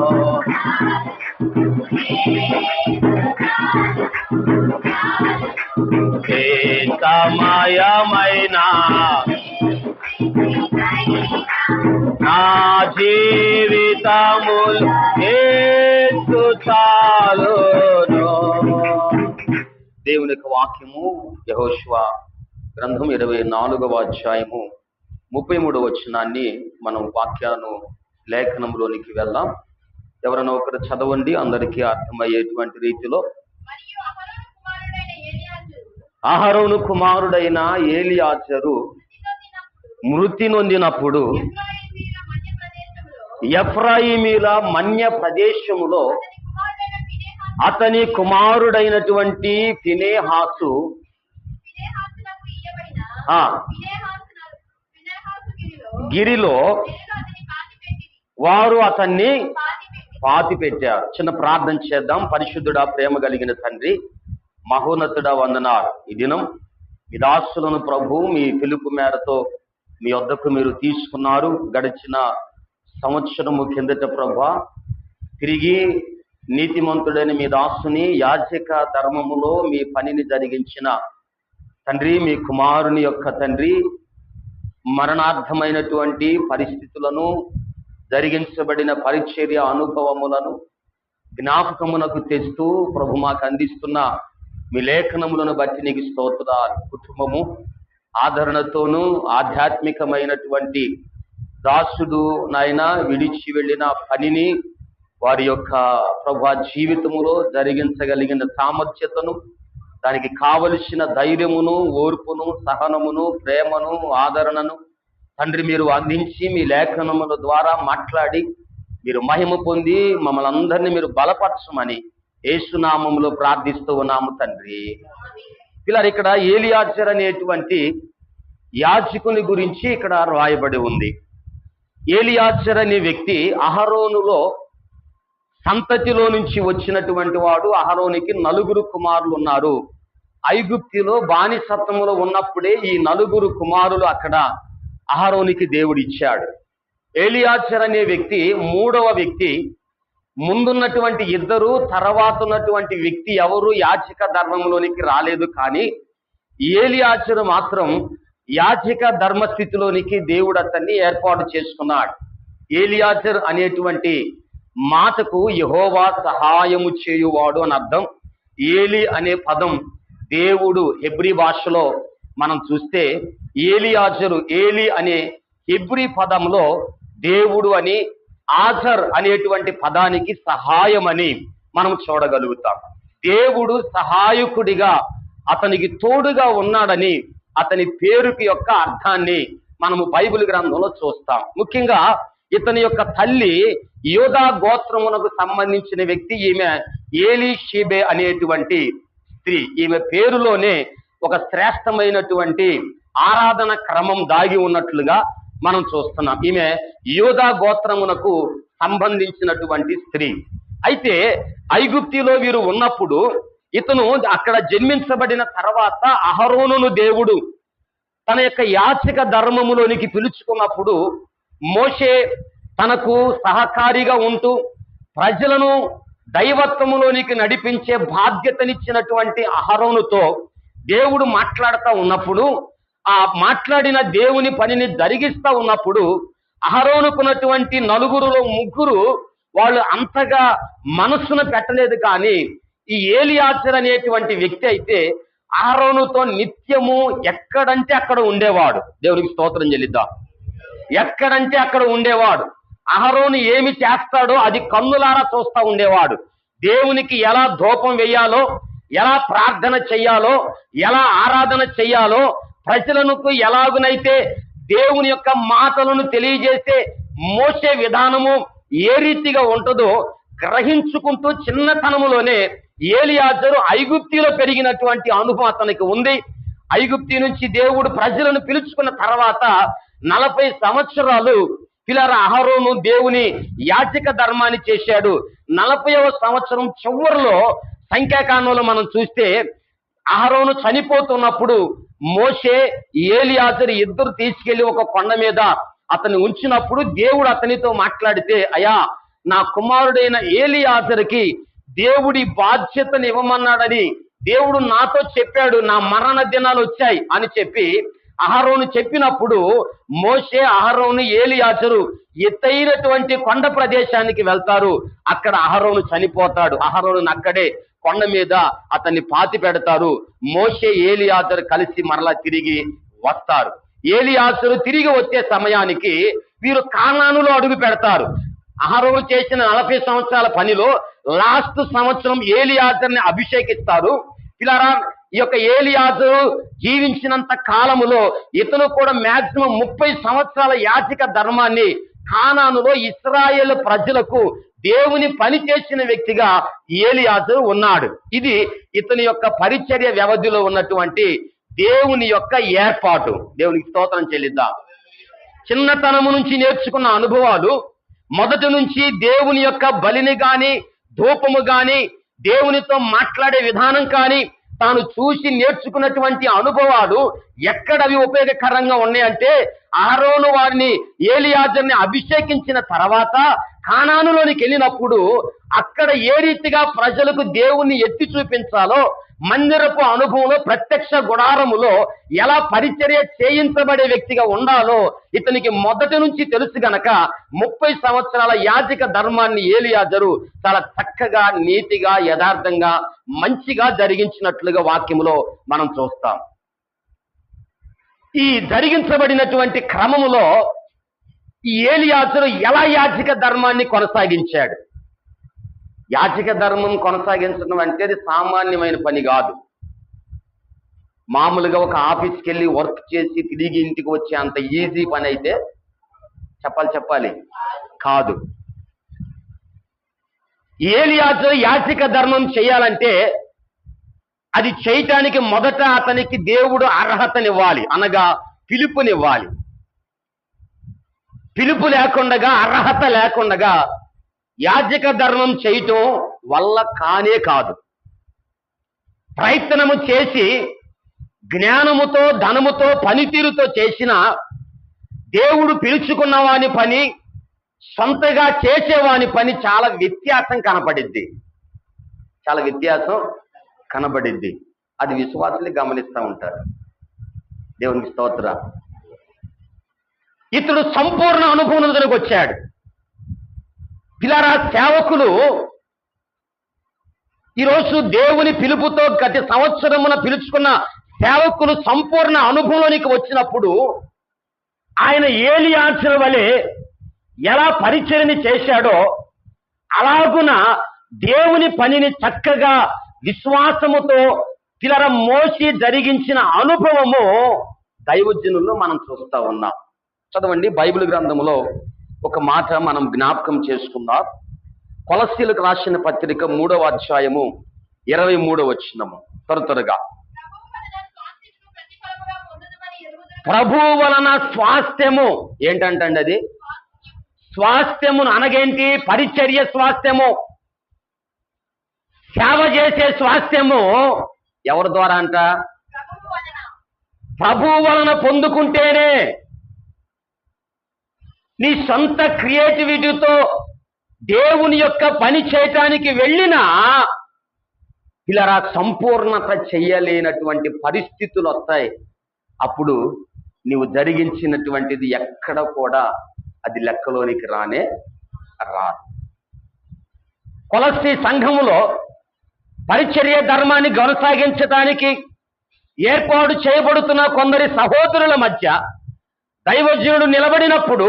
ఏ సమయమైనా నా జీవితములు యేసు చాలును. దేవుని యొక్క వాక్యము యెహోషువ గ్రంథం 24వ అధ్యాయము 33వ వచనాన్ని మనం వాక్యాలను లేఖనంలోనికి వెళ్దాం. ఎవరైనా ఒకరు చదవండి, అందరికీ అర్థమయ్యేటువంటి రీతిలో. అహరోను కుమారుడైన ఏలియాజరు మృతి నొందినప్పుడు ఎఫ్రాయిమీల మన్య ప్రదేశములో అతని కుమారుడైనటువంటి ఫినెహాసు గిరిలో వారు అతన్ని పాతి పెట్టారు. చిన్న ప్రార్థన చేద్దాం. పరిశుద్ధుడా, ప్రేమ కలిగిన తండ్రి, మహోన్నతుడా, వందనాలు. ఈ దినం మీ దాసులను ప్రభు మీ పిలుపు మేరతో మీ వద్దకు మీరు తీసుకున్నారు. గడిచిన సంవత్సరము కిందట ప్రభు తిరిగి నీతిమంతుడైన మీ దాసుని యాజక ధర్మములో మీ పనిని జరిగించిన తండ్రి, మీ కుమారుని యొక్క తండ్రి మరణార్థమైనటువంటి పరిస్థితులను, జరిగించబడిన పరిచర్య అనుభవములను జ్ఞాపకమునకు తెస్తూ ప్రభు మాకు అందిస్తున్న మీ లేఖనములను బట్టి నీకు స్తోత్రాలు. కుటుంబము ఆదరణతోనూ ఆధ్యాత్మికమైనటువంటి దాసుడు నాయన విడిచి వెళ్ళిన పనిని వారి యొక్క ప్రభు జీవితములో జరిగించగలిగిన సామర్థ్యతను, దానికి కావలసిన ధైర్యమును, ఓర్పును, సహనమును, ప్రేమను, ఆదరణను తండ్రి మీరు అందించి మీ లేఖనముల ద్వారా మాట్లాడి మీరు మహిమ పొంది మమ్మల్ని అందరినీ మీరు బలపరచమని యేసునామములో ప్రార్థిస్తూ ఉన్నాము తండ్రి. పిల్లలు, ఇక్కడ ఏలియాజర్ అనేటువంటి యాజకుని గురించి ఇక్కడ రాయబడి ఉంది. ఏలియాజర్ అనే వ్యక్తి అహరోనులో సంతతిలో నుంచి వచ్చినటువంటి వాడు. అహరోనికి 4 కుమారులు ఉన్నారు. ఐగుప్తిలో బానిసత్వములో ఉన్నప్పుడే ఈ 4 కుమారులు అక్కడ అహరోనికి దేవుడు ఇచ్చాడు. ఏలియాజర్ అనే వ్యక్తి 3వ వ్యక్తి. ముందున్నటువంటి 2, తర్వాత ఉన్నటువంటి వ్యక్తి ఎవరు యాజక ధర్మంలోనికి రాలేదు. కానీ ఏలియాజరు మాత్రం యాజక ధర్మస్థితిలోనికి దేవుడు అతన్ని ఏర్పాటు చేసుకున్నాడు. ఏలియాజర్ అనేటువంటి మాటకు యెహోవా సహాయము చేయువాడు అని అర్థం. ఏలి అనే పదం దేవుడు హెబ్రీ భాషలో మనం చూస్తే ఏలియాజరు, ఏలి అనే హెబ్రీ పదంలో దేవుడు అని, ఆజర్ అనేటువంటి పదానికి సహాయం అని మనం చూడగలుగుతాం. దేవుడు సహాయకుడిగా అతనికి తోడుగా ఉన్నాడని అతని పేరుకి యొక్క అర్థాన్ని మనము బైబిల్ గ్రంథంలో చూస్తాం. ముఖ్యంగా ఇతని యొక్క తల్లి యోధా గోత్రమునకు సంబంధించిన వ్యక్తి. ఈమె ఏలీషీబే అనేటువంటి స్త్రీ. ఈమె పేరులోనే ఒక శ్రేష్టమైనటువంటి ఆరాధన క్రమం దాగి ఉన్నట్లుగా మనం చూస్తున్నాం. ఈమె యోధా గోత్రమునకు సంబంధించినటువంటి స్త్రీ. అయితే ఐగుప్తిలో వీరు ఉన్నప్పుడు ఇతను అక్కడ జన్మించబడిన తర్వాత అహరోనును దేవుడు తన యొక్క యాచక ధర్మములోనికి పిలుచుకున్నప్పుడు మోషే తనకు సహకారిగా ఉంటూ ప్రజలను దైవత్వములోనికి నడిపించే బాధ్యతనిచ్చినటువంటి అహరోనుతో దేవుడు మాట్లాడుతూ ఉన్నప్పుడు, ఆ మాట్లాడిన దేవుని పనిని జరిగిస్తూ ఉన్నప్పుడు అహరోనుకున్నటువంటి నలుగురులో ముగ్గురు వాళ్ళు అంతగా మనస్సున పెట్టలేదు. కానీ ఈ ఏలియాజర్ అనేటువంటి వ్యక్తి అయితే అహరోనుతో నిత్యము ఎక్కడంటే అక్కడ ఉండేవాడు. దేవునికి స్తోత్రం చెల్లిద్దాం. ఎక్కడంటే అక్కడ ఉండేవాడు. అహరోను ఏమి చేస్తాడో అది కన్నులారా చూస్తూ ఉండేవాడు. దేవునికి ఎలా ధూపం వేయాలో, ఎలా ప్రార్థన చెయ్యాలో, ఎలా ఆరాధన చెయ్యాలో, ప్రజలకు ఎలాగునైతే దేవుని యొక్క మాటలను తెలియజేసే మోసే విధానము ఏ రీతిగా ఉంటుందో గ్రహించుకుంటూ చిన్నతనములోనే ఏలియాజరు ఐగుప్తిలో పెరిగినటువంటి అనుభవం అతనికి ఉంది. ఐగుప్తి నుంచి దేవుడు ప్రజలను పిలుచుకున్న తర్వాత 40 సంవత్సరాలు పిల్లరా అహరోను దేవుని యాజక ధర్మాన్ని చేశాడు. 40వ సంవత్సరం చివరిలో సంఖ్యాకాండంలో మనం చూస్తే అహరోను చనిపోతున్నప్పుడు మోషే, ఏలియాజరు ఇద్దరు తీసుకెళ్లి ఒక కొండ మీద అతన్ని ఉంచినప్పుడు దేవుడు అతనితో మాట్లాడితే, అయ్యా నా కుమారుడైన ఏలియాజరుకి దేవుడి బాధ్యతను ఇవ్వమన్నాడని దేవుడు నాతో చెప్పాడు, నా మరణ దినాలు వచ్చాయి అని చెప్పి అహరోను చెప్పినప్పుడు మోషే, అహరోను, ఏలియాజరు ఎత్తైనటువంటి కొండ ప్రదేశానికి వెళ్తారు. అక్కడ అహరోను చనిపోతాడు. అహరోను అక్కడే కొండ మీద అతన్ని పాతి పెడతారు. మోషే, ఏలియాజరు కలిసి మరలా తిరిగి వస్తారు. ఏలియాజరు తిరిగి వచ్చే సమయానికి వీరు కానానులో అడుగు పెడతారు. అహరోను చేసిన 40 సంవత్సరాల పనిలో లాస్ట్ సంవత్సరం ఏలియాజర్ని అభిషేకిస్తారు. పిల్లరా ఈ యొక్క ఏలియాజరు జీవించినంత కాలములో ఇతను కూడా మాక్సిమం 30 సంవత్సరాల యాజక ధర్మాన్ని కానానులో ఇశ్రాయేలు ప్రజలకు దేవుని పని చేసిన వ్యక్తిగా ఏలియాజరు ఉన్నాడు. ఇది ఇతని యొక్క పరిచర్య వ్యవధిలో ఉన్నటువంటి దేవుని యొక్క ఏర్పాటు. దేవునికి స్తోత్రం చెల్లిద్దాం. చిన్నతనము నుంచి నేర్చుకున్న అనుభవాలు, మొదటి నుంచి దేవుని యొక్క బలిని గాని, ధూపము గాని, దేవునితో మాట్లాడే విధానం కానీ తాను చూసి నేర్చుకున్నటువంటి అనుభవాలు ఎక్కడవి ఉపయోగకరంగా ఉన్నాయంటే అహరోను వారిని, ఏలియాజర్ని అభిషేకించిన తర్వాత కానానులోనికి వెళ్ళినప్పుడు అక్కడ ఏ రీతిగా ప్రజలకు దేవుణ్ణి ఎత్తి చూపించాలో, మందిరపు అనుభవంలో ప్రత్యక్ష గుడారములో ఎలా పరిచర్య చేయించబడే వ్యక్తిగా ఉండాలో ఇతనికి మొదటి నుంచి తెలుసు గనక 30 సంవత్సరాల యాజక ధర్మాన్ని ఏలియాజరు చాలా చక్కగా, నీతిగా, యథార్థంగా, మంచిగా జరిగించినట్లుగా వాక్యములో మనం చూస్తాం. ఈ జరిగించబడినటువంటి క్రమములో ఈ ఏలియాజరు ఎలా యాజక ధర్మాన్ని కొనసాగించాడు? యాజక ధర్మం కొనసాగించడం అంటే అది సామాన్యమైన పని కాదు. మామూలుగా ఒక ఆఫీస్కి వెళ్ళి వర్క్ చేసి తిరిగి ఇంటికి వచ్చే అంత ఈజీ పని అయితే చెప్పాలి కాదు. ఏలియాజరు యాజక ధర్మం చేయాలంటే అది చేయటానికి మొదట అతనికి దేవుడు అర్హతనివ్వాలి, అనగా పిలుపునివ్వాలి. పిలుపు లేకుండా, అర్హత లేకుండా యాజక ధర్మం చేయటం వల్ల కానే కాదు. ప్రయత్నము చేసి జ్ఞానముతో, ధనముతో, పనితీరుతో చేసిన దేవుడు పిలుచుకున్న వాని పని, సొంతగా చేసేవాని పని చాలా వ్యత్యాసం కనపడిద్ది. చాలా వ్యత్యాసం కనబడిద్ది. అది విశ్వాసులు గమనిస్తూ ఉంటారు. దేవునికి స్తోత్రం. ఇతడు సంపూర్ణ అనుభవంలోకి వచ్చాడు. పిల్లరా సేవకులు ఈరోజు దేవుని పిలుపుతో గత సంవత్సరమున పిలుచుకున్న సేవకులు సంపూర్ణ అనుభవంలోనికి వచ్చినప్పుడు ఆయన ఏలియాజరు వలె ఎలా పరిచర్యని చేశాడో అలాగున దేవుని పనిని చక్కగా విశ్వాసముతో పిల్లర మోసి జరిగించిన అనుభవము దైవజనుల్లో మనం చూస్తా ఉన్నాం. చదవండి, బైబిల్ గ్రంథములో ఒక మాట మనం జ్ఞాపకం చేసుకుందాం. కొలస్సీలకు రాసిన పత్రిక 3వ అధ్యాయము 23వ వచనము. త్వరగా, ప్రభు వలన స్వాస్థ్యము ఏంటంటండి? అది స్వాస్థ్యమును అనగేంటి? పరిచర్య స్వాస్థ్యము, సేవ చేసే స్వాస్థ్యము ఎవరి ద్వారా అంట? ప్రభు వలన పొందుకుంటేనే. నీ సొంత క్రియేటివిటీతో దేవుని యొక్క పని చేయటానికి వెళ్ళినా ఇలా సంపూర్ణత చెయ్యలేనటువంటి పరిస్థితులు వస్తాయి. అప్పుడు నీవు జరిగించినటువంటిది ఎక్కడ కూడా అది లెక్కలోనికి రానే రాదు. కొలస్సీ సంఘములో పరిచర్య ధర్మాన్ని కొనసాగించడానికి ఏర్పాటు చేయబడుతున్న కొందరి సహోదరుల మధ్య దైవజనుడు నిలబడినప్పుడు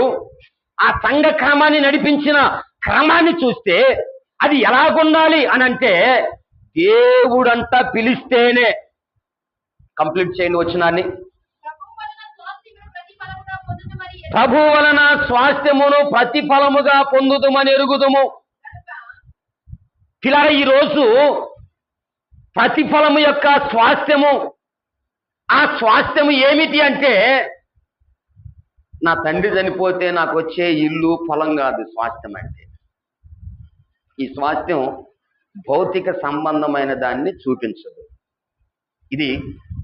ఆ సంఘ క్రమాన్ని నడిపించిన క్రమాన్ని చూస్తే అది ఎలాగుండాలి అని అంటే, దేవుడంతా పిలిస్తేనే. కంప్లీట్ చేయండి వచనాన్ని. ప్రభు వలన స్వాస్థ్యమును ప్రతిఫలముగా పొందుదుమని ఎరుగుదుము. ఇలా ఈరోజు ప్రతిఫలము యొక్క స్వాస్థ్యము, ఆ స్వాస్థ్యము ఏమిటి అంటే, నా తండ్రి చనిపోతే నాకు వచ్చే ఇల్లు పొలం కాదు స్వాస్థ్యం అంటే. ఈ స్వాస్థ్యం భౌతిక సంబంధమైన దాన్ని చూపించదు. ఇది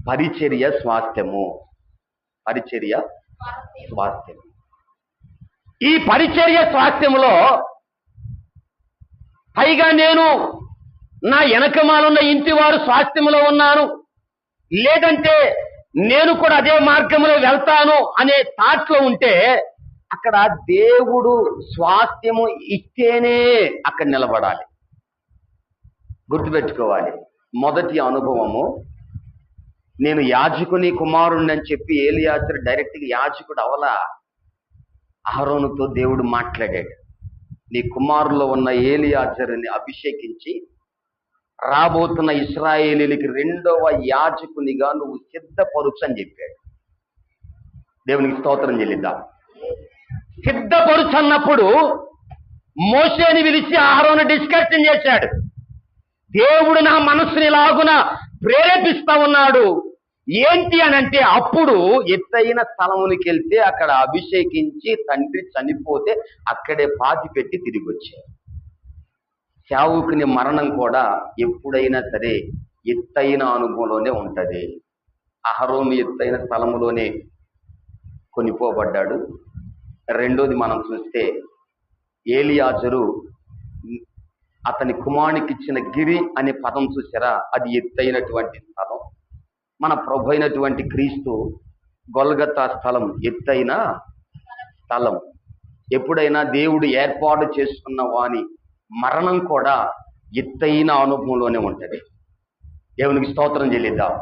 పరిచర్య స్వాస్థ్యము. పరిచర్య స్వాస్థ్యం. ఈ పరిచర్య స్వాస్థ్యములో పైగా నేను నా వెనకమాలున్న ఇంటి వారు స్వాస్థ్యములో ఉన్నాను, లేదంటే నేను కూడా అదే మార్గంలో వెళ్తాను అనే థాట్లో ఉంటే అక్కడ దేవుడు స్వాస్థ్యము ఇస్తేనే అక్కడ నిలబడాలి. గుర్తుపెట్టుకోవాలి. మొదటి అనుభవము, నేను యాజకుని కుమారుణ్ణి అని చెప్పి ఏలియాజరు డైరెక్ట్గా యాజకుడు అవలా. అహరోనుతో దేవుడు మాట్లాడాడు, నీ కుమారులో ఉన్న ఏలియాజరుని అభిషేకించి రాబోతున్న ఇశ్రాయేలీలకి 2వ యాజకునిగా నువ్వు సిద్ధపరుచు అని చెప్పాడు. దేవునికి స్తోత్రం చెల్లిద్దాం. సిద్ధపరుచు అన్నప్పుడు మోషేని పిలిచి అహరోను డిస్కషన్ చేశాడు. దేవుడు నా మనస్సుని లాగున ప్రేరేపిస్తా ఉన్నాడు. ఏంటి అని అంటే, అప్పుడు ఎత్తైన స్థలమునికి వెళ్తే అక్కడ అభిషేకించి తండ్రి చనిపోతే అక్కడే పాతి పెట్టి తిరిగి వచ్చాడు. సేవకుని మరణం కూడా ఎప్పుడైనా సరే ఎత్తైన అనుభవంలోనే ఉంటది. అహరోను ఎత్తైన స్థలములోనే కొనిపోబడ్డాడు. రెండోది మనం చూస్తే ఏలియాజరు అతని కుమారునికి ఇచ్చిన గిరి అనే పదం చూసారా, అది ఎత్తైనటువంటి స్థలం. మన ప్రభు అయినటువంటి క్రీస్తు గొల్గతా స్థలం ఎత్తైన స్థలం. ఎప్పుడైనా దేవుడు ఏర్పాటు చేసుకున్న వాని మరణం కూడా ఎత్తైన అనుభవంలోనే ఉంటది. దేవునికి స్తోత్రం చెల్లిద్దాం.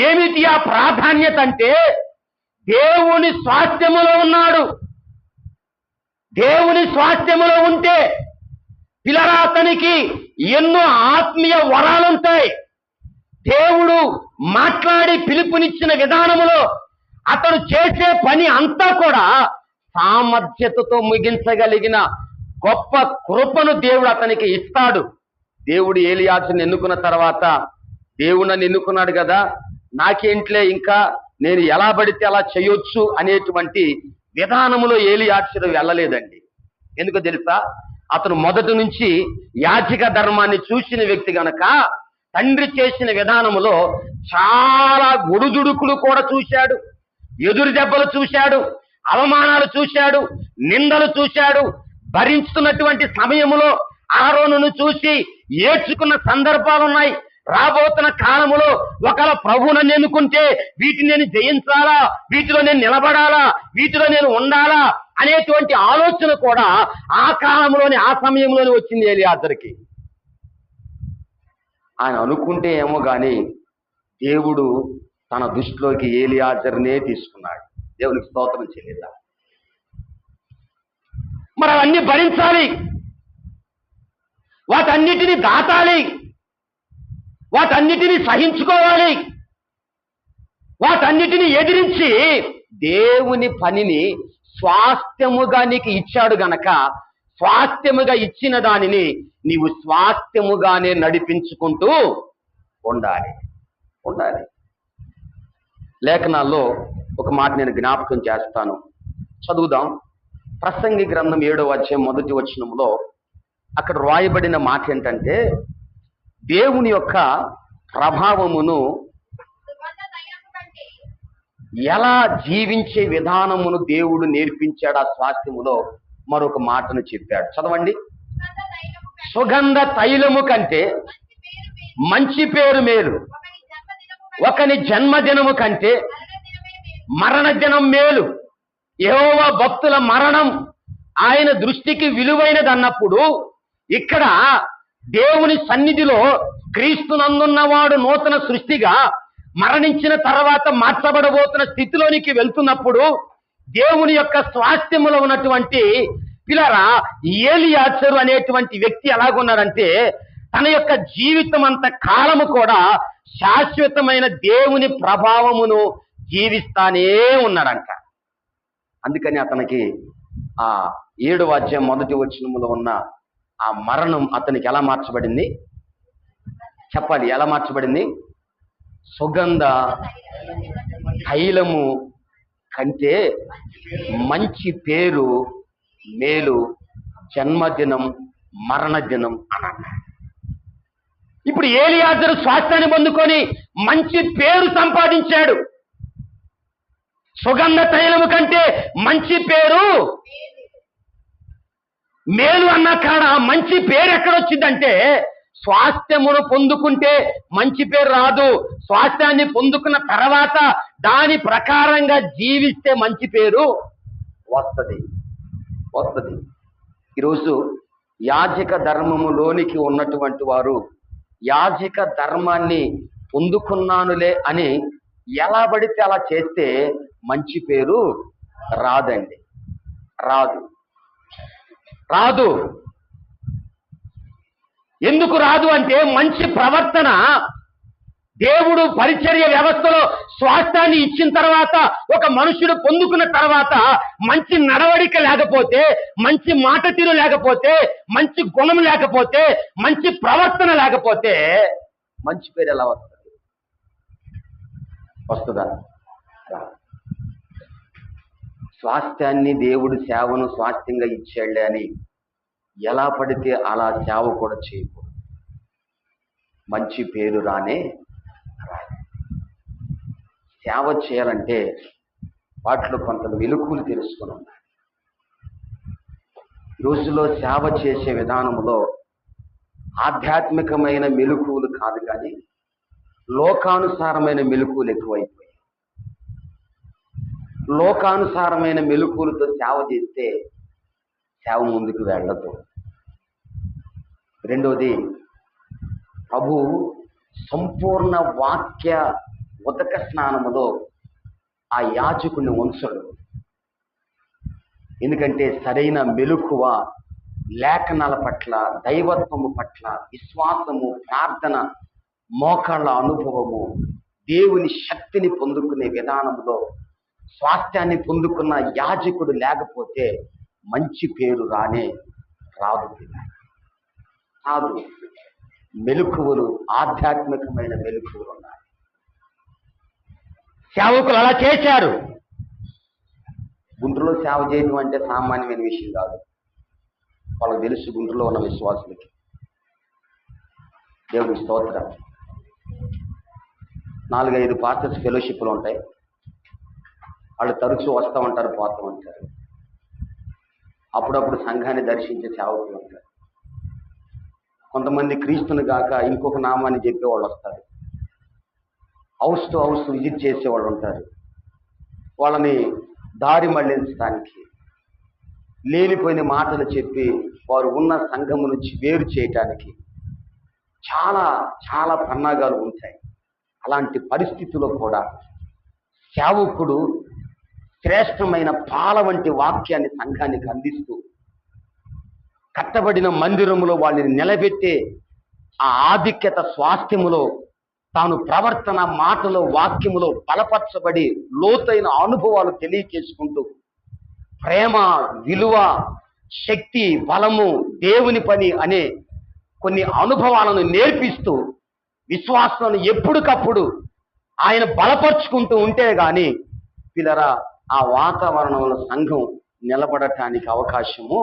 ఏమిటి ఆ ప్రాధాన్యత అంటే, దేవుని స్వాస్థ్యములో ఉన్నాడు. దేవుని స్వాస్థ్యములో ఉంటే పిల్లరా అతనికి ఎన్నో ఆత్మీయ వరాలుంటాయి. దేవుడు మాట్లాడి పిలుపునిచ్చిన విధానములో అతను చేసే పని అంతా కూడా సామర్థ్యతతో ముగించగలిగిన గొప్ప కృపను దేవుడు అతనికి ఇస్తాడు. దేవుడు ఏలియాజరుని ఎన్నుకున్న తర్వాత, దేవుడు నన్ను ఎన్నుకున్నాడు కదా, నాకేంట్లే ఇంకా నేను ఎలా పడితే అలా చేయొచ్చు అనేటువంటి విధానములో ఏలియాజరు వెళ్ళలేదండి. ఎందుకో తెలుసా, అతను మొదటి నుంచి యాజక ధర్మాన్ని చూసిన వ్యక్తి గనక తండ్రి చేసిన విధానములో చాలా గుడుదుడుకులు కూడా చూశాడు, ఎదురు దెబ్బలు చూశాడు, అవమానాలు చూశాడు, నిందలు చూశాడు. భరించుతున్నటువంటి సమయములో అహరోనును చూసి ఏడ్చుకున్న సందర్భాలు ఉన్నాయి. రాబోతున్న కాలములో ఒకవేళ ప్రభు నన్ను ఎన్నుకుంటే వీటిని నేను జయించాలా, వీటిలో నేను నిలబడాలా, వీటిలో నేను ఉండాలా అనేటువంటి ఆలోచన కూడా ఆ కాలంలోనే ఆ సమయంలోనే వచ్చింది ఏలియాజరుకి. ఆయన అనుకుంటే ఏమో కానీ దేవుడు తన దృష్టిలోకి ఏలియాజర్నే తీసుకున్నాడు. దేవునికి స్తోత్రం చెల్లిద్దాం. మరి అవన్నీ భరించాలి, వాటన్నిటిని దాటాలి, వాటన్నిటిని సహించుకోవాలి, వాటన్నిటిని ఎదిరించి దేవుని పనిని స్వాస్థ్యముగా నీకు ఇచ్చాడు గనక స్వాస్థ్యముగా ఇచ్చిన దానిని నీవు స్వాస్థ్యముగానే నడిపించుకుంటూ ఉండాలి. లేఖనాల్లో ఒక మాట నేను జ్ఞాపకం చేస్తాను, చదువుదాం. ప్రసంగి గ్రంథం 7వ అధ్యాయం 1వ వచనంలో అక్కడ రాయబడిన మాట ఏంటంటే, దేవుని యొక్క ప్రభావమును ఎలా జీవించే విధానమును దేవుడు నేర్పించాడు ఆ స్వాస్థ్యములో మరొక మాటను చెప్పాడు. చదవండి. సుగంధ తైలము కంటే మంచి పేరు మేలు, ఒకని జన్మదినము కంటే మరణ దినం మేలు. యెహోవా భక్తుల మరణం ఆయన దృష్టికి విలువైనదన్నప్పుడు ఇక్కడ దేవుని సన్నిధిలో క్రీస్తునందున్నవాడు నూతన సృష్టిగా మరణించిన తర్వాత మార్చబడబోతున్న స్థితిలోనికి వెళ్తున్నప్పుడు దేవుని యొక్క స్వాస్థ్యములో ఉన్నటువంటి పిల్లరా ఏలియాజరు అనేటువంటి వ్యక్తి ఎలాగున్నాడంటే తన యొక్క జీవితం అంత కాలము కూడా శాశ్వతమైన దేవుని ప్రభావమును జీవిస్తానే ఉన్నాడంట. అందుకని అతనికి ఆ 7వ అధ్యాయం 1వ వచనములో ఉన్న ఆ మరణం అతనికి ఎలా మార్చబడింది చెప్పాలి. ఎలా మార్చబడింది? సుగంధ తైలము కంటే మంచి పేరు మేలు, జన్మదినం మరణదినం అని అన్నాడు. ఇప్పుడు ఏలియాజరు స్వాస్థ్యాన్ని పొందుకొని మంచి పేరు సంపాదించాడు. సుగంధ తైలము కంటే మంచి పేరు మేలు అన్న కాడ మంచి పేరు ఎక్కడొచ్చిందంటే స్వాస్థ్యమును పొందుకుంటే మంచి పేరు రాదు. స్వాస్థ్యాన్ని పొందుకున్న తర్వాత దాని ప్రకారంగా జీవిస్తే మంచి పేరు వస్తుంది. ఈరోజు యాజక ధర్మములోనికి ఉన్నటువంటి వారు యాజక ధర్మాన్ని పొందుకున్నానులే అని ఎలా పడితే అలా చేస్తే మంచి పేరు రాదండి. రాదు. ఎందుకు రాదు అంటే మంచి ప్రవర్తన దేవుడు పరిచర్య వ్యవస్థలో స్వాస్థ్యాన్ని ఇచ్చిన తర్వాత ఒక మనుషుడు పొందుకున్న తర్వాత మంచి నడవడిక లేకపోతే, మంచి మాట తీరు లేకపోతే, మంచి గుణం లేకపోతే, మంచి ప్రవర్తన లేకపోతే మంచి పేరు ఎలా వస్తుందా? స్వాస్థ్యాన్ని దేవుడు సేవను స్వాస్థ్యంగా ఇచ్చాడులే అని ఎలా పడితే అలా సేవ కూడా చేయకూడదు. మంచి పేరు రానే సేవ చేయాలంటే వాటిలో కొంత మెలకువలు తెలుసుకుని ఉండాలి. ఈ రోజుల్లో సేవ చేసే విధానంలో ఆధ్యాత్మికమైన మెలకువలు కాదు కానీ లోకానుసారమైన మెలకువలు ఎక్కువైపోయాయి. లోకానుసారమైన మెలకువలతో సేవ చేస్తే సేవ ముందుకు వెళ్ళదు. రెండోది, ప్రభు సంపూర్ణ వాక్య ఉదక స్నానములో ఆ యాజకుని ఉంచడు. ఎందుకంటే సరైన మెలకువ లేఖనాల పట్ల, దైవత్వము పట్ల విశ్వాసము, ప్రార్థన, మోకాళ్ళ అనుభవము, దేవుని శక్తిని పొందుకునే విధానంలో స్వాస్థ్యాన్ని పొందుకున్న యాజకుడు లేకపోతే మంచి పేరు రాదు. మెలకువలు, ఆధ్యాత్మికమైన మెలకువలు ఉన్నాయి. సేవకులు అలా చేశారు. గుంటూరులో సేవ చేయడం అంటే సామాన్యమైన విషయం కాదు. వాళ్ళకి తెలుసు గుంటూరులో ఉన్న విశ్వాసులకి. దేవుని స్తోత్రం. 4-5 పాస్టర్స్ ఫెలోషిప్లు ఉంటాయి. వాళ్ళు తరచూ వస్తూ ఉంటారు, పోతూ ఉంటారు. అప్పుడప్పుడు సంఘాన్ని దర్శించే సేవకులు ఉంటారు. కొంతమంది క్రీస్తుని కాక ఇంకొక నామాన్ని చెప్పేవాళ్ళు వస్తారు. హౌస్ టు హౌస్ విజిట్ చేసేవాళ్ళు ఉంటారు. వాళ్ళని దారి మళ్లించడానికి, లేనిపోయిన మాటలు చెప్పి వారు ఉన్న సంఘము నుంచి వేరు చేయటానికి చాలా చాలా పన్నాగాలు ఉంటాయి. అలాంటి పరిస్థితుల్లో కూడా సేవకుడు శ్రేష్టమైన పాల వంటి వాక్యాన్ని సంఘానికి అందిస్తూ కట్టబడిన మందిరములో వాళ్ళని నిలబెట్టే ఆ ఆధిక్యత స్వాస్థ్యములో తాను ప్రవర్తన మాటలో వాక్యములో బలపరచబడి లోతైన అనుభవాలు తెలియచేసుకుంటూ ప్రేమ, విలువ, శక్తి, బలము, దేవుని పని అనే కొన్ని అనుభవాలను నేర్పిస్తూ విశ్వాసాలను ఎప్పటికప్పుడు ఆయన బలపరుచుకుంటూ ఉంటే గాని పిల్లరా ఆ వాతావరణంలో సంఘం నిలబడటానికి అవకాశము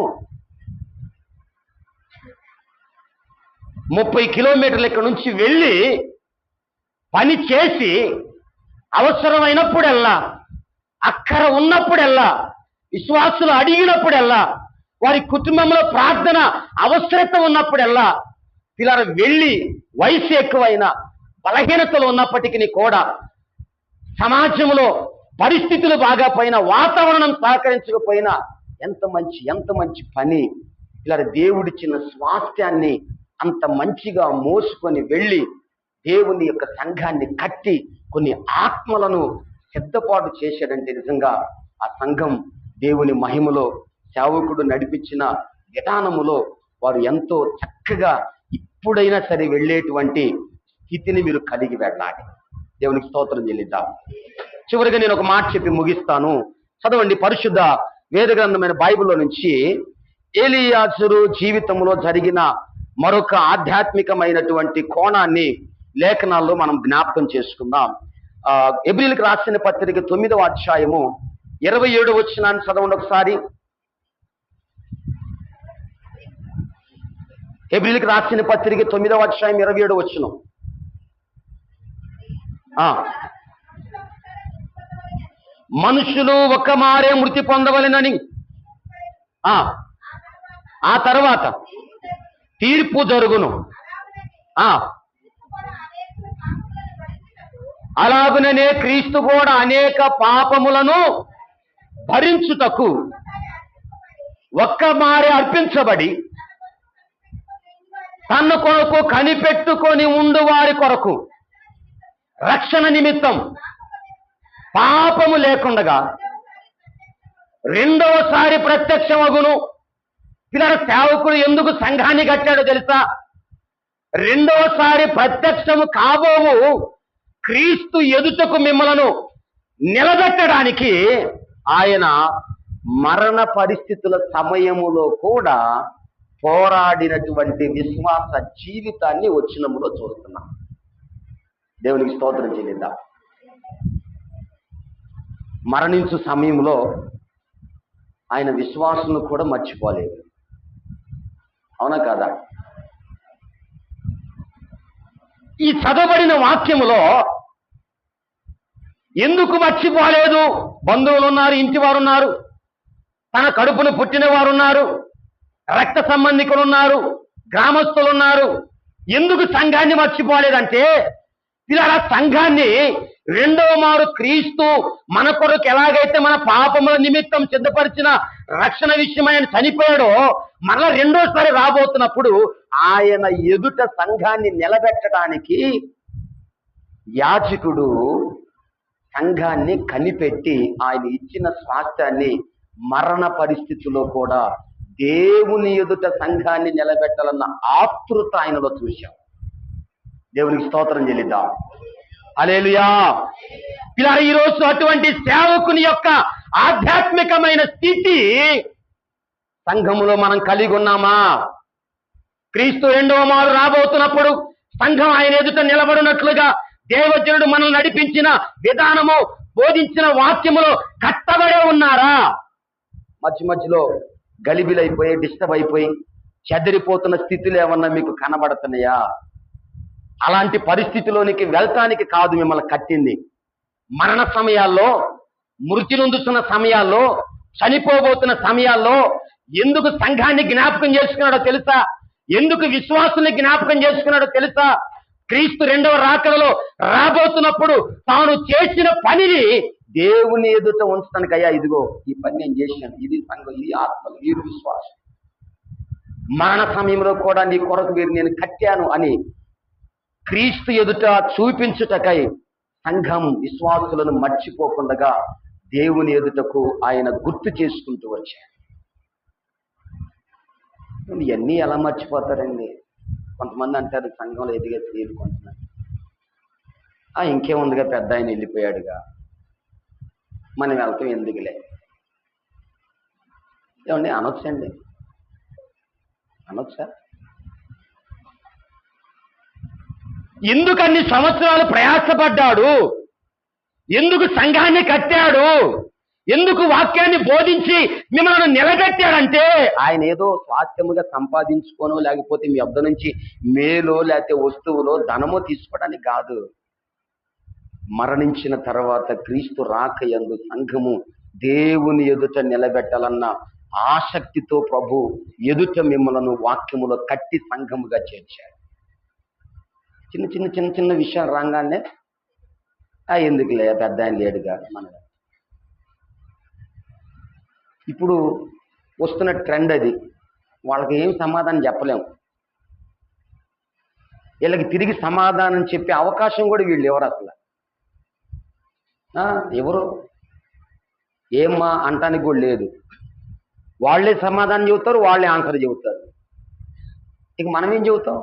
30 కిలోమీటర్ల ఇక్కడ నుంచి వెళ్ళి పని చేసి అవసరమైనప్పుడల్లా, అక్కర ఉన్నప్పుడల్లా, విశ్వాసులు అడిగినప్పుడల్లా, వారి కుటుంబంలో ప్రార్థన అవసరత ఉన్నప్పుడల్లా పిల్లలు వెళ్ళి వయసు ఎక్కువైన బలహీనతలు ఉన్నప్పటికీ కూడా సమాజంలో పరిస్థితులు బాగా పోయినా, వాతావరణం సహకరించకపోయినా ఎంత మంచి పని పిల్లలు దేవుడిచ్చిన స్వాస్థ్యాన్ని అంత మంచిగా మోసుకొని వెళ్ళి దేవుని యొక్క సంఘాన్ని కట్టి కొన్ని ఆత్మలను సిద్ధపాటు చేశాడంటే నిజంగా ఆ సంఘం దేవుని మహిమలో సేవకుడు నడిపించిన విధానములో వారు ఎంతో చక్కగా ఇప్పుడైనా సరే వెళ్ళేటువంటి స్థితిని మీరు కలిగి వెళ్ళాలి. దేవునికి స్తోత్రం చెల్లిద్దాం. చివరిగా నేను ఒక మాట చెప్పి ముగిస్తాను. చదవండి పరిశుద్ధ వేద గ్రంథమైన బైబిల్లో నుంచి ఏలీయాజరు జీవితంలో జరిగిన మరొక ఆధ్యాత్మికమైనటువంటి కోణాన్ని లేఖనాల్లో మనం జ్ఞాపకం చేసుకుందాం. హెబ్రీయులకు రాసిన పత్రిక 9వ అధ్యాయము 27వ వచనాన్ని చదవండి ఒకసారి. హెబ్రీయులకు రాసిన పత్రిక 9వ అధ్యాయం 27వ వచనం. మనుషులు ఒక్క మారే మృతి పొందవలెనని, ఆ తర్వాత తీర్పు జరుగును. అలాగుననే క్రీస్తు కూడా అనేక పాపములను భరించుటకు ఒక్క మారే అర్పించబడి తన కొరకు కనిపెట్టుకొని ఉండు వారి కొరకు రక్షణ నిమిత్తం పాపము లేకుండగా రెండవసారి ప్రత్యక్షమగును. పిల్లల సేవకుడు ఎందుకు సంఘాన్ని కట్టాడో తెలుసా? రెండవసారి ప్రత్యక్షము కాబోవు క్రీస్తు ఎదుటకు మిమ్మలను నిలబెట్టడానికి ఆయన మరణ పరిస్థితుల సమయములో కూడా పోరాడినటువంటి విశ్వాస జీవితాన్ని వచ్చినములో చూస్తున్నాం. దేవునికి స్తోత్రం చెల్లిద్దాం. మరణించు సమయంలో ఆయన విశ్వాసును కూడా మర్చిపోలేదు. అవునా కాదా? ఈ చదవబడిన వాక్యములో ఎందుకు మర్చిపోలేదు? బంధువులు ఉన్నారు, ఇంటి వారు ఉన్నారు, తన కడుపును పుట్టిన వారు ఉన్నారు, రక్త సంబంధికులు ఉన్నారు, గ్రామస్తులు ఉన్నారు. ఎందుకు సంఘాన్ని మర్చిపోలేదంటే ఇలా సంఘాన్ని రెండవ మారు క్రీస్తు మన కొరకు ఎలాగైతే మన పాపముల నిమిత్తం సిద్ధపరిచిన రక్షణ విషయం ఆయన చనిపోయాడో మరలా రెండోసారి రాబోతున్నప్పుడు ఆయన ఎదుట సంఘాన్ని నిలబెట్టడానికి యాజకుడు సంఘాన్ని కనిపెట్టి ఆయన ఇచ్చిన స్వాస్థ్యాన్ని మరణ పరిస్థితిలో కూడా దేవుని ఎదుట సంఘాన్ని నిలబెట్టాలన్న ఆతృత ఆయనలో చూశాం. దేవునికి స్తోత్రం చెల్లిద్దాం. హల్లెలూయా. ఇలా ఈరోజు అటువంటి సేవకుని యొక్క ఆధ్యాత్మికమైన స్థితి సంఘములో మనం కలిగి ఉన్నామా? క్రీస్తు రెండవ మారు రాబోతున్నప్పుడు సంఘం ఆయన ఎదుట నిలబడినట్లుగా దేవజనుడు మనల్ని నడిపించిన విధానము, బోధించిన వాక్యములో కట్టబడే ఉన్నారా? మధ్యలో గలిబిలైపోయి డిస్టర్బ్ అయిపోయి చెదిరిపోతున్న స్థితిలో ఏమన్నా మీకు కనబడుతున్నాయా? అలాంటి పరిస్థితిలోనికి వెళ్తానికి కాదు మిమ్మల్ని కట్టింది. మరణ సమయాల్లో, మృతి నొందుతున్న సమయాల్లో, చనిపోబోతున్న సమయాల్లో ఎందుకు సంఘాన్ని జ్ఞాపకం చేసుకున్నాడో తెలుసా? ఎందుకు విశ్వాసుని జ్ఞాపకం చేసుకున్నాడో తెలుసా? క్రీస్తు రెండవ రాకడలో రాబోతున్నప్పుడు తాను చేసిన పనిని దేవుని ఎదుట ఉంచడానికి, అయ్యా ఇదిగో ఈ పని నేను చేశాను, ఇది సంఘం, ఇది ఆత్మలు, వీరు విశ్వాసం. మరణ సమయంలో కూడా నీ కొరకు వీరు నేను కట్టాను అని క్రీస్తు ఎదుట చూపించుటకై సంఘం విశ్వాసులను మర్చిపోకుండా దేవుని ఎదుటకు ఆయన గుర్తు చేసుకుంటూ వచ్చాడు. ఇవన్నీ ఎలా మర్చిపోతారండి? కొంతమంది అంటారు సంఘంలో ఎదిగే స్త్రీలు కొంతమంది, ఇంకేముందిగా పెద్ద ఆయన వెళ్ళిపోయాడుగా, మనం వెళ్తాం ఎందుకులే. ఏమండి అనొచ్చండి, అనొచ్చా? ఎందుకు అన్ని సంవత్సరాలు ప్రయాసపడ్డాడు, ఎందుకు సంఘాన్ని కట్టాడు, ఎందుకు వాక్యాన్ని బోధించి మిమ్మల్ని నిలబెట్టాడంటే ఆయన ఏదో స్వాస్థ్యముగా సంపాదించుకోను, లేకపోతే మీ వద్ద నుంచి మేలో లేకపోతే వస్తువులో ధనమో తీసుకోవడానికి కాదు. మరణించిన తర్వాత క్రీస్తు రాకయందు సంఘము దేవుని ఎదుట నిలబెట్టాలన్న ఆసక్తితో ప్రభు ఎదుట మిమ్మలను వాక్యములో కట్టి సంఘముగా చేర్చాడు. చిన్న చిన్న చిన్న చిన్న విషయం రాగానే ఎందుకులే పెద్ద ఆయన లేడుగా మన. ఇప్పుడు వస్తున్న ట్రెండ్ అది. వాళ్ళకి ఏం సమాధానం చెప్పలేము, వీళ్ళకి తిరిగి సమాధానం చెప్పే అవకాశం కూడా వీళ్ళు ఎవరు అసలు ఎవరు ఏమ్మా అంటానికి కూడా లేదు. వాళ్ళే సమాధానం చెబుతారు, వాళ్ళే ఆన్సర్ చెబుతారు. ఇక మనం ఏం చెబుతాం?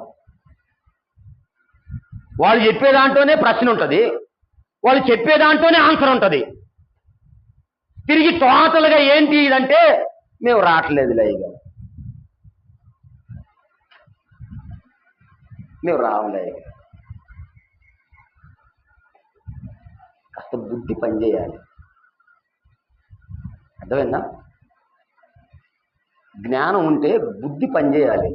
వాళ్ళు చెప్పే దాంట్లోనే ప్రశ్న ఉంటుంది, వాళ్ళు చెప్పే దాంట్లోనే ఆన్సర్ ఉంటుంది. తిరిగి టోటల్గా ఏంటి ఇదంటే మేము రావట్లేదులే, ఇక మేము రావులే. కాస్త బుద్ధి పనిచేయాలి, అర్థమైందా? జ్ఞానం ఉంటే బుద్ధి పనిచేయాలి.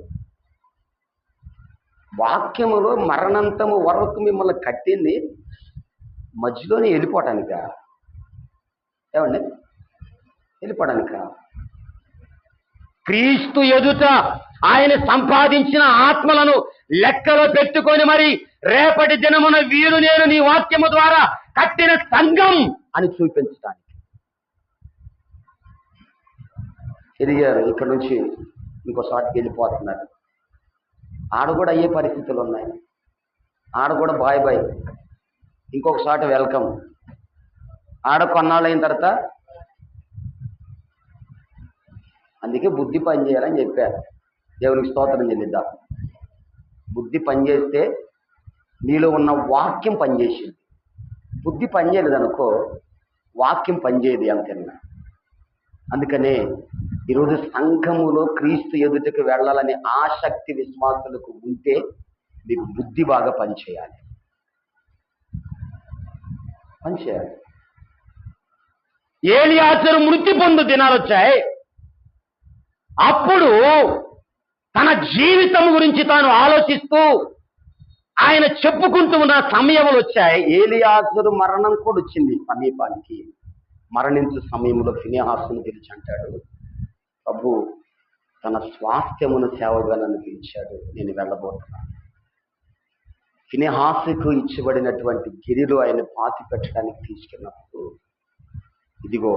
వాక్యములో మరణంతము వరకు మిమ్మల్ని కట్టింది మధ్యలోనే వెళ్ళిపోవటానిక? ఏమండి వెళ్ళిపోవడానిక? క్రీస్తు ఎదుట ఆయన సంపాదించిన ఆత్మలను లెక్కలో పెట్టుకొని మరి రేపటి దినమున వీరు నేను నీ వాక్యము ద్వారా కట్టిన సంఘం అని చూపించడానికి ఎదిగారు. ఇక్కడ నుంచి ఇంకోసారికి వెళ్ళిపోతున్నారు. ఆడ కూడా అయ్యే పరిస్థితులు ఉన్నాయి. ఆడ కూడా బాయ్ బాయ్, ఇంకొకసారి వెల్కమ్. ఆడ కొన్నాళ్ళు అయిన తర్వాత అందుకే బుద్ధి పని చేయాలని చెప్పారు. దేవునికి స్తోత్రం చెల్లిద్దాం. బుద్ధి పనిచేస్తే నీలో ఉన్న వాక్యం పనిచేసింది. బుద్ధి పనిచేయలేదు అనుకో, వాక్యం పనిచేయదు అంతేనా. అందుకనే ఈరోజు సంఘములో క్రీస్తు ఎదుటకు వెళ్ళాలని ఆసక్తి విశ్వాసులకు ఉంటే మీకు బుద్ధి బాగా పనిచేయాలి. ఏలియాజరు మృతి పొందు దినాలు వచ్చాయి. అప్పుడు తన జీవితం గురించి తాను ఆలోచిస్తూ ఆయన చెప్పుకుంటూ ఉన్న సమయములు వచ్చాయి. ఏలియాజరు మరణం కూడా వచ్చింది సమీపానికి. మరణించే సమయంలో ఫినెహాసును పిలిచి అంటాడు, ప్రభు తన స్వాస్థ్యమును సేవగా నన్ను పిలిచాడు, నేను వెళ్ళబోతున్నాను. ఫినెహాసుకు ఇచ్చబడినటువంటి గిరిలో ఆయన పాతి పెట్టడానికి తీసుకెళ్ళినప్పుడు, ఇదిగో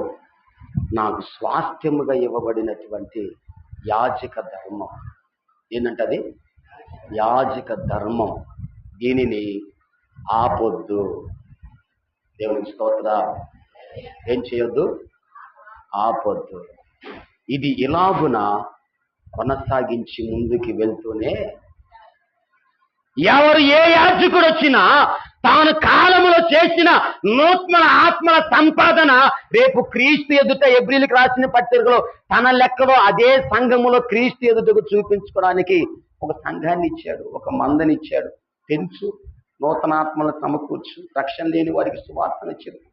నాకు స్వాస్థ్యముగా ఇవ్వబడినటువంటి యాజక ధర్మం ఏంటంటది? యాజక ధర్మం. దీనిని ఆపొద్దు. దేవునికి స్తోత్ర. ఏం చేయొద్దు? ఆపొద్దు. ఇది ఇలాగున కొనసాగించి ముందుకు వెళ్తూనే ఎవరు ఏ యాజకుడు వచ్చినా తాను కాలములో చేసిన నూతన ఆత్మల సంపాదన రేపు క్రీస్తు ఎదుట ఎబ్రిలకు రాసిన పత్రికలో తన లెక్కలో అదే సంఘములో క్రీస్తు ఎదుటకు చూపించుకోవడానికి ఒక సంఘాన్ని ఇచ్చాడు, ఒక మందనిచ్చాడు. పెంచు, నూతనాత్మలు సమకూర్చు, రక్షణ లేని వారికి సువార్తను చెప్పు,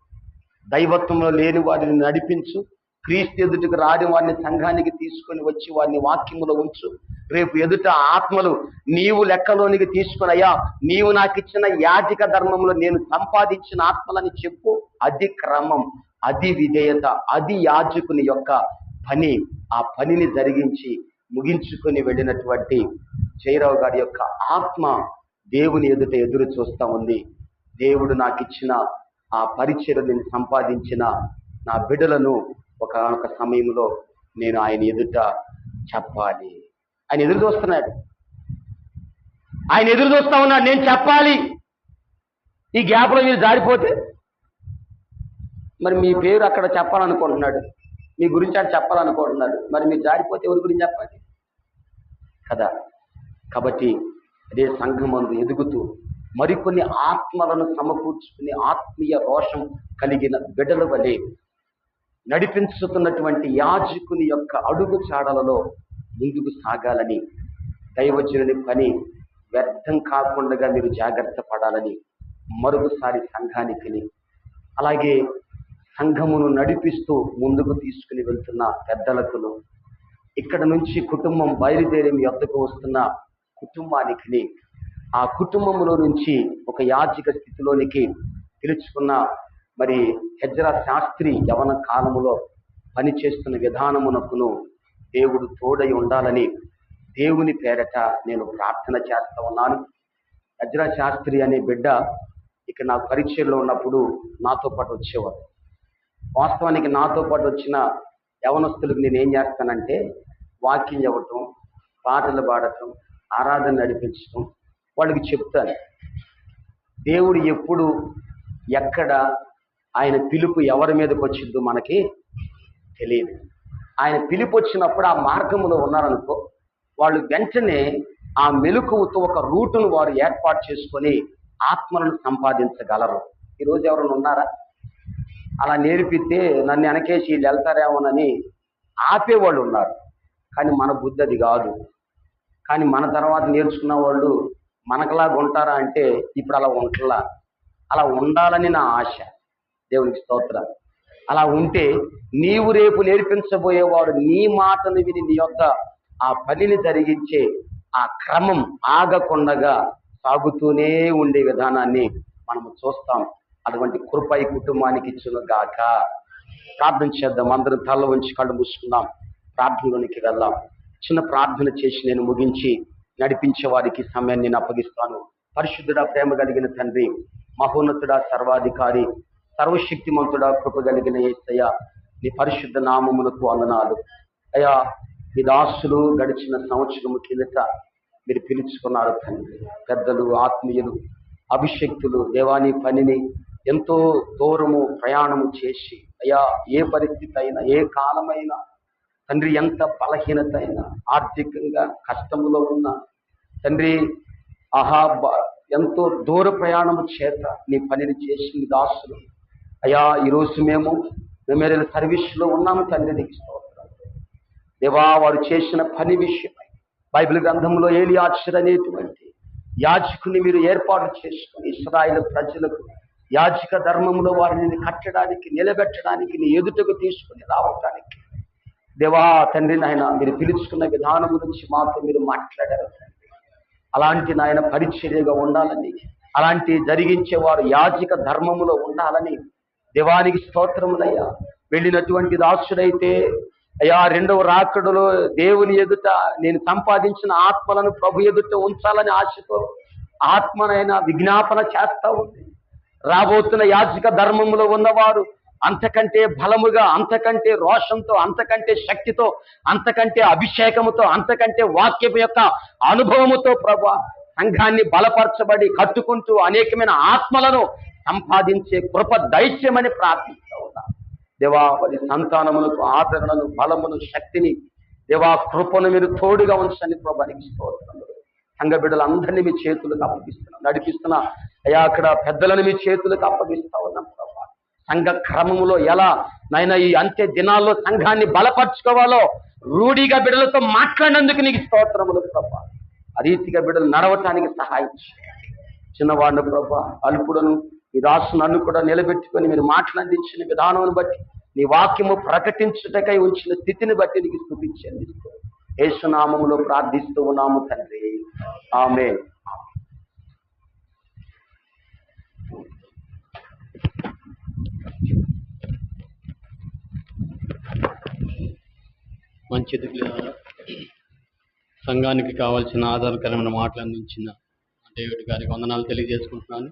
దైవత్వంలో లేని వారిని నడిపించు, క్రీస్తు ఎదుటకు రాని వారిని సంఘానికి తీసుకొని వచ్చి వారిని వాక్యములో ఉంచు. రేపు ఎదుట ఆత్మలు నీవు లెక్కలోనికి తీసుకునయ్యా, నీవు నాకు ఇచ్చిన యాజక ధర్మంలో నేను సంపాదించిన ఆత్మలని చెప్పు. అది క్రమం, అది విధేయత, అది యాజకుని యొక్క పని. ఆ పనిని జరిగించి ముగించుకొని వెళ్ళినటువంటి జయరావు గారి యొక్క ఆత్మ దేవుని ఎదుట ఎదురు చూస్తూ ఉంది. దేవుడు నాకు ఇచ్చిన ఆ పరిచయం నేను సంపాదించిన నా బిడ్డలను ఒక సమయంలో నేను ఆయన ఎదుట చెప్పాలి. ఆయన ఎదురు చూస్తున్నాడు. ఆయన ఎదురు చూస్తా ఉన్నాడు, నేను చెప్పాలి. ఈ గ్యాప్లో మీరు జారిపోతే మరి మీ పేరు అక్కడ చెప్పాలనుకుంటున్నాడు, మీ గురించి అక్కడ చెప్పాలనుకుంటున్నాడు, మరి మీరు జారిపోతే ఎవరి గురించి చెప్పాలి కదా. కాబట్టి అదే సంఘమందు ఎదుగుతూ మరికొన్ని ఆత్మలను సమకూర్చుకుని ఆత్మీయ రోషం కలిగిన బిడ్డల వలె నడిపించుతున్నటువంటి యాజకుని యొక్క అడుగు చాడలలో ముందుకు సాగాలని, దైవజనుని పని వ్యర్థం కాకుండా మీరు జాగ్రత్త పడాలని మరొకసారి సంఘానికి, అలాగే సంఘమును నడిపిస్తూ ముందుకు తీసుకుని వెళ్తున్న పెద్దలకును, ఇక్కడ నుంచి కుటుంబం బయలుదేరి మీ వద్దకు వస్తున్న కుటుంబానికి, ఆ కుటుంబంలో నుంచి ఒక యాజక స్థితిలోనికి పిలుచుకున్న మరి హెజ్రా శాస్త్రి యవన కాలములో పనిచేస్తున్న విధానమునకును దేవుడు తోడై ఉండాలని దేవుని పేరట నేను ప్రార్థన చేస్తా ఉన్నాను. హెజ్రా శాస్త్రి అనే బిడ్డ ఇక నా పరీక్షల్లో ఉన్నప్పుడు నాతో పాటు వచ్చేవాడు. వాస్తవానికి నాతో పాటు వచ్చిన యవనస్తులకు నేను ఏం చేస్తానంటే వాక్యం చెప్పటం, పాటలు పాడటం, ఆరాధన నడిపించటం వాళ్ళకి చెప్తాను. దేవుడు ఎప్పుడు ఎక్కడ ఆయన పిలుపు ఎవరి మీదకి వచ్చిందో మనకి తెలియదు. ఆయన పిలుపు వచ్చినప్పుడు ఆ మార్గంలో ఉన్నారనుకో, వాళ్ళు వెంటనే ఆ మెలకువతో ఒక రూటును వారు ఏర్పాటు చేసుకొని ఆత్మలను సంపాదించగలరు. ఈరోజు ఎవరైనా ఉన్నారా? అలా నేర్పితే నన్ను వెనకేసి వీళ్ళు వెళ్తారేమోనని ఆపేవాళ్ళు ఉన్నారు. కానీ మన బుద్ధి అది కాదు. కానీ మన తర్వాత నేర్చుకున్న వాళ్ళు మనకులాగా ఉంటారా అంటే ఇప్పుడు అలా ఉంటలా. అలా ఉండాలని నా ఆశ. దేవునికి స్తోత్రం. అలా ఉంటే నీవు రేపు నేర్పించబోయేవాడు నీ మాటను విని నీ యొక్క ఆ పనిని జరిగించే ఆ క్రమం ఆగకుండగా సాగుతూనే ఉండే విధానాన్ని మనము చూస్తాం. అటువంటి కృప ఈ కుటుంబానికి ఇచ్చును గాక. ప్రార్థన చేద్దాం. అందరం తల ఉంచి కళ్ళు మూసుకుందాం. ప్రార్థనలోనికి వెళ్దాం. చిన్న ప్రార్థన చేసి నేను ముగించి నడిపించే వారికి సమయాన్ని నేను అప్పగిస్తాను. పరిశుద్ధుడా, ప్రేమ కలిగిన తండ్రి, మహోన్నతుడా, సర్వాధికారి, సర్వశక్తిమంతుడా, కృప కలిగిన యేసయ్య, నీ పరిశుద్ధ నామమునకు వందనాలు. అయ్యా, మీ దాసులు గడిచిన సంవత్సరము కిందట మీరు పిలుచుకున్నారు తండ్రి. పెద్దలు, ఆత్మీయులు, అభిషక్తులు దేవాని పనిని ఎంతో దూరము ప్రయాణము చేసి అయ్యా, ఏ పరిస్థితి అయినా, ఏ కాలమైనా తండ్రి, ఎంత బలహీనత అయినా, ఆర్థికంగా కష్టములో ఉన్న తండ్రి, ఎంతో దూర ప్రయాణము చేత నీ పనిని చేసి మీ దాసులు అయ్యా, ఈరోజు మేము మెమోరియల్ సర్వీస్లో ఉన్నాము తండ్రి. నీకు స్తోత్రం దేవా. వారు చేసిన పని విషయమై బైబిల్ గ్రంథంలో ఏలియాజరు అనేటువంటి యాజకుని మీరు ఏర్పాటు చేసుకుని ఇశ్రాయేలు ప్రజలకు యాజక ధర్మంలో వారిని కట్టడానికి, నిలబెట్టడానికి, నీ ఎదుటకు తీసుకుని రావటానికి దేవా తండ్రి నాయన మీరు పిలుచుకున్న విధానం గురించి మాతో మీరు మాట్లాడారు తండ్రి. అలాంటి నాయన పరిచర్యగా ఉండాలని, అలాంటి జరిగించేవారు యాజక ధర్మములో ఉండాలని దేవానికి స్తోత్రములయ్యా. వెళ్ళినటువంటి దాసుడైతే అయ్యా, రెండవ రాకడలో దేవుని ఎదుట నేను సంపాదించిన ఆత్మలను ప్రభు ఎదుట ఉంచాలని ఆశతో ఆత్మనైనా విజ్ఞాపన చేస్తా ఉంది. రాబోతున్న యాజక ధర్మంలో ఉన్నవారు అంతకంటే బలముగా, అంతకంటే రోషంతో, అంతకంటే శక్తితో, అంతకంటే అభిషేకముతో, అంతకంటే వాక్యం యొక్క అనుభవముతో ప్రభు సంఘాన్ని బలపరచబడి కట్టుకుంటూ అనేకమైన ఆత్మలను సంపాదించే కృప దైత్యమని ప్రార్థిస్తూ ఉన్నా దేవా. వారి సంతానములకు ఆదరణను, బలమును, శక్తిని దేవా కృపను మీరు తోడుగా ఉంచని ప్రభానికి స్తోత్రములు. సంఘ బిడ్డలందరినీ మీ చేతులకు అప్పగిస్తున్నాం, నడిపిస్తున్నా అయ్యా. అక్కడ పెద్దలను మీ చేతులకు అప్పగిస్తా ఉన్నాం ప్రభా. సంఘ క్రమములో ఎలా నైనా ఈ అంత్య దినాల్లో సంఘాన్ని బలపరచుకోవాలో రూఢిగా బిడ్డలతో మాట్లాడినందుకు నీకు స్తోత్రములు ప్రభా. ఆ రీతిగా బిడ్డలు నడవటానికి సహాయం చేయండి. చిన్నవాడిని ప్రభా, అల్పుడను ఈ దాసు నన్ను కూడా నిలబెట్టుకొని మీరు మాట్లాడించిన విధానం బట్టి, నీ వాక్యము ప్రకటించుటకై ఉంచిన స్థితిని బట్టి నీకు స్తుతించండి. యేసు నామములో ప్రార్థిస్తూ ఉన్నాము తండ్రి, ఆమేన్. మంచిది. సంఘానికి కావాల్సిన ఆధారకరమైన మాటలు అందించిన డేవిడ్ గారికి వందనాలు తెలియజేసుకుంటున్నాను.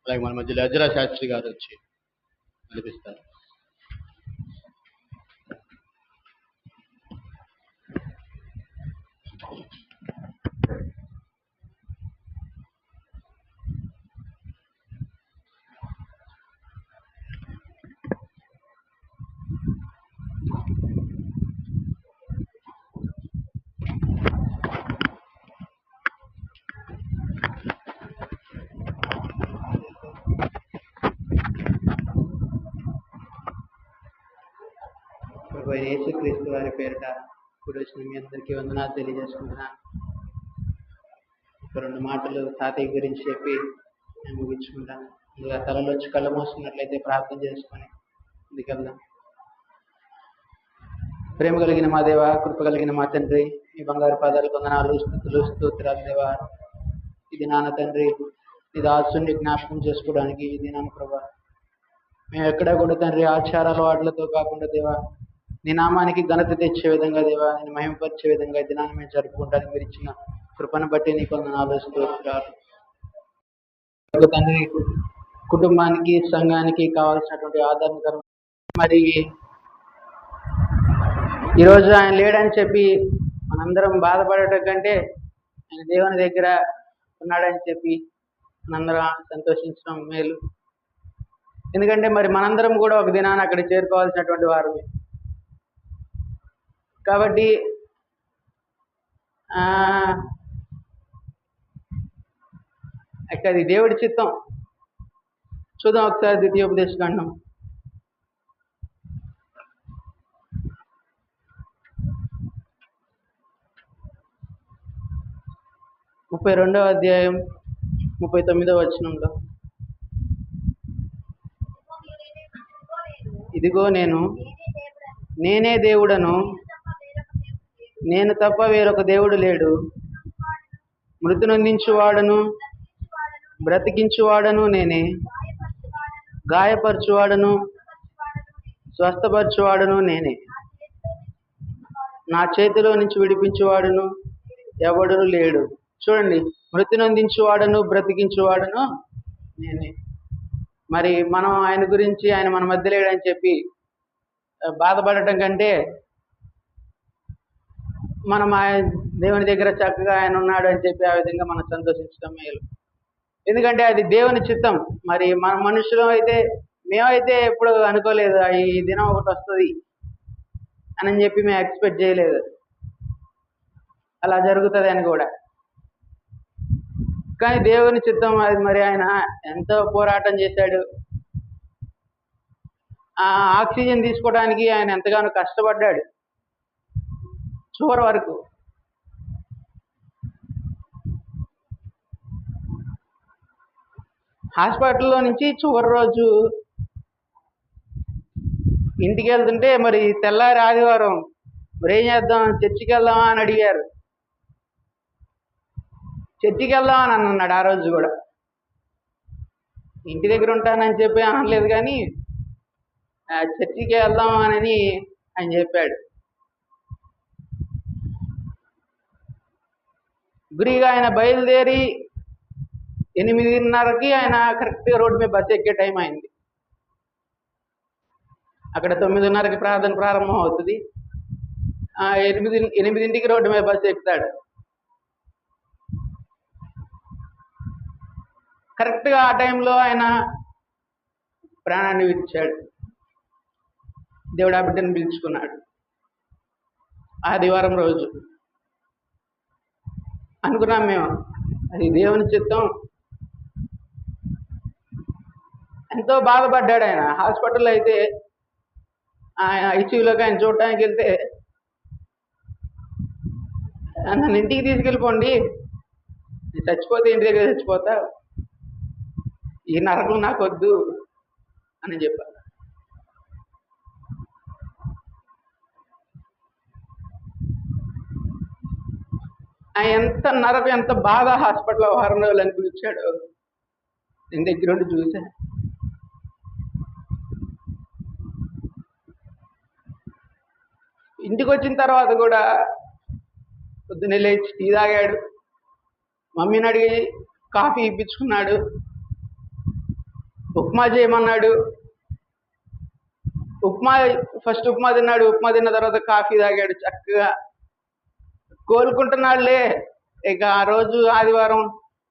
అలాగే మన మధ్యలో హెజ్రా శాస్త్రి గారు వచ్చి నడిపిస్తారు. ప్రభు యేసుక్రీస్తు వారి పేరిట ఇప్పుడు వచ్చిన మీ అందరికీ వందనాలు తెలియజేసుకుంటున్నాను. ఒక 2 మాటలు తాతయ్య గురించి చెప్పి నేను ముగించుకుంటాను. ముందుగా తలలో వచ్చి కళ్ళు మూసుకున్నట్లయితే ప్రార్థన చేసుకొని ముందుకెళ్దాం. ప్రేమ కలిగిన మా దేవ, కృప కలిగిన మా తండ్రి, మీ బంగారు పాదాలకు వందనాలు, స్తుతులు, స్తోత్రాలు దేవా. ఇది నాన్న తండ్రి, నీ దాసుని జ్ఞాపకం చేసుకోవడానికి ఇది నాన్న ప్రభా. మేము ఎక్కడా కూడా తండ్రి ఆచారాల వాటిలతో కాకుండా దేవా, నీ నామానికి ఘనత తెచ్చే విధంగా దేవా, నేను మహిమపరిచే విధంగా దినాన్ని మేము జరుపుకుంటానికి మీరు ఇచ్చిన కృపను బట్టి నీకు వందనాలు, స్తోత్రాలు తండ్రి. కుటుంబానికి సంఘానికి కావాల్సినటువంటి ఆదరణకరం. మరి ఈరోజు ఆయన లేడని చెప్పి మనందరం బాధపడటం కంటే ఆయన దేవుని దగ్గర ఉన్నాడని చెప్పి మనందరం సంతోషించడం మేలు. ఎందుకంటే మరి మనందరం కూడా ఒక దినాన్ని అక్కడ చేరుకోవాల్సినటువంటి వారు. కాబట్టి అది దేవుడి చిత్తం. చూద్దాం ఒకసారి ద్వితీయోపదేశకాండం 32వ అధ్యాయం 39వ వచనంలో, ఇదిగో నేనే దేవుడను, నేను తప్ప వేరొక దేవుడు లేడు. మృతి నొందించువాడను బ్రతికించువాడను నేనే, గాయపరచువాడను స్వస్థపరచువాడను నేనే, నా చేతిలో నుంచి విడిపించువాడును ఎవడును లేడు. చూడండి, మృతి నొందించువాడను బ్రతికించువాడను నేనే. మరి మనం ఆయన గురించి, ఆయన మన మధ్య లేడని చెప్పి బాధపడటం కంటే మనం ఆయన దేవుని దగ్గర చక్కగా ఆయన ఉన్నాడు అని చెప్పి ఆ విధంగా మనం సంతోషించడం మేలు. ఎందుకంటే అది దేవుని చిత్తం. మరి మన మనుషులు అయితే, మేమైతే ఎప్పుడు అనుకోలేదు ఈ దినం ఒకటి వస్తుంది అని చెప్పి మేము ఎక్స్పెక్ట్ చేయలేదు అలా జరుగుతుంది అని కూడా. కానీ దేవుని చిత్తం అది. మరి ఆయన ఎంతో పోరాటం చేశాడు. ఆ ఆక్సిజన్ తీసుకోవడానికి ఆయన ఎంతగానో కష్టపడ్డాడు చివరి వరకు. హాస్పిటల్లో నుంచి చివరి రోజు ఇంటికి వెళ్తుంటే మరి తెల్లారి ఆదివారం మరి ఏం చేద్దాం, చర్చికి వెళ్దామా అని అడిగారు. చర్చికి వెళ్దామని అన్నాడు. ఆ రోజు కూడా ఇంటి దగ్గర ఉంటానని చెప్పి అనలేదు, కానీ చర్చికి వెళ్దామని ఆయన చెప్పాడు. గురిగా ఆయన బయలుదేరి 8:30కి ఆయన కరెక్ట్గా రోడ్డు మీద బస్సు ఎక్కే టైం అయింది. అక్కడ 9:30కి ప్రార్థన ప్రారంభం అవుతుంది. 8కి రోడ్డు మీద బస్సు ఎక్కుతాడు. కరెక్ట్గా ఆ టైంలో ఆయన ప్రాణాన్ని విడిచాడు. దేవుడు ఆ బిడ్డను పిలుచుకున్నాడు. ఆదివారం రోజు అనుకున్నాం మేము, అది దేవుని చిత్తం. ఎంతో బాధపడ్డాడు ఆయన. హాస్పిటల్లో అయితే ఆయన ఐసీయూలోకి ఆయన చూడటానికి వెళ్తే, నన్ను ఇంటికి తీసుకెళ్ళిపోండి, నేను చచ్చిపోతే ఇంటి దగ్గర చచ్చిపోతా, ఈ నరకం నాకు వద్దు అని చెప్పారు. ఎంత నరకం, ఎంత బాధ హాస్పిటల్లో వారం రోజులు అనిపించాడు. నేను దగ్గర ఉండి చూసా. ఇంటికి వచ్చిన తర్వాత కూడా పొద్దున్నే లేచి టీ తాగాడు. మమ్మీని అడిగి కాఫీ ఇప్పించుకున్నాడు. ఉప్మా చేయమన్నాడు. ఫస్ట్ ఉప్మా తిన్నాడు. ఉప్మా తిన్న తర్వాత కాఫీ తాగాడు. చక్కగా కోలుకుంటున్నాడులే. ఇక ఆ రోజు ఆదివారం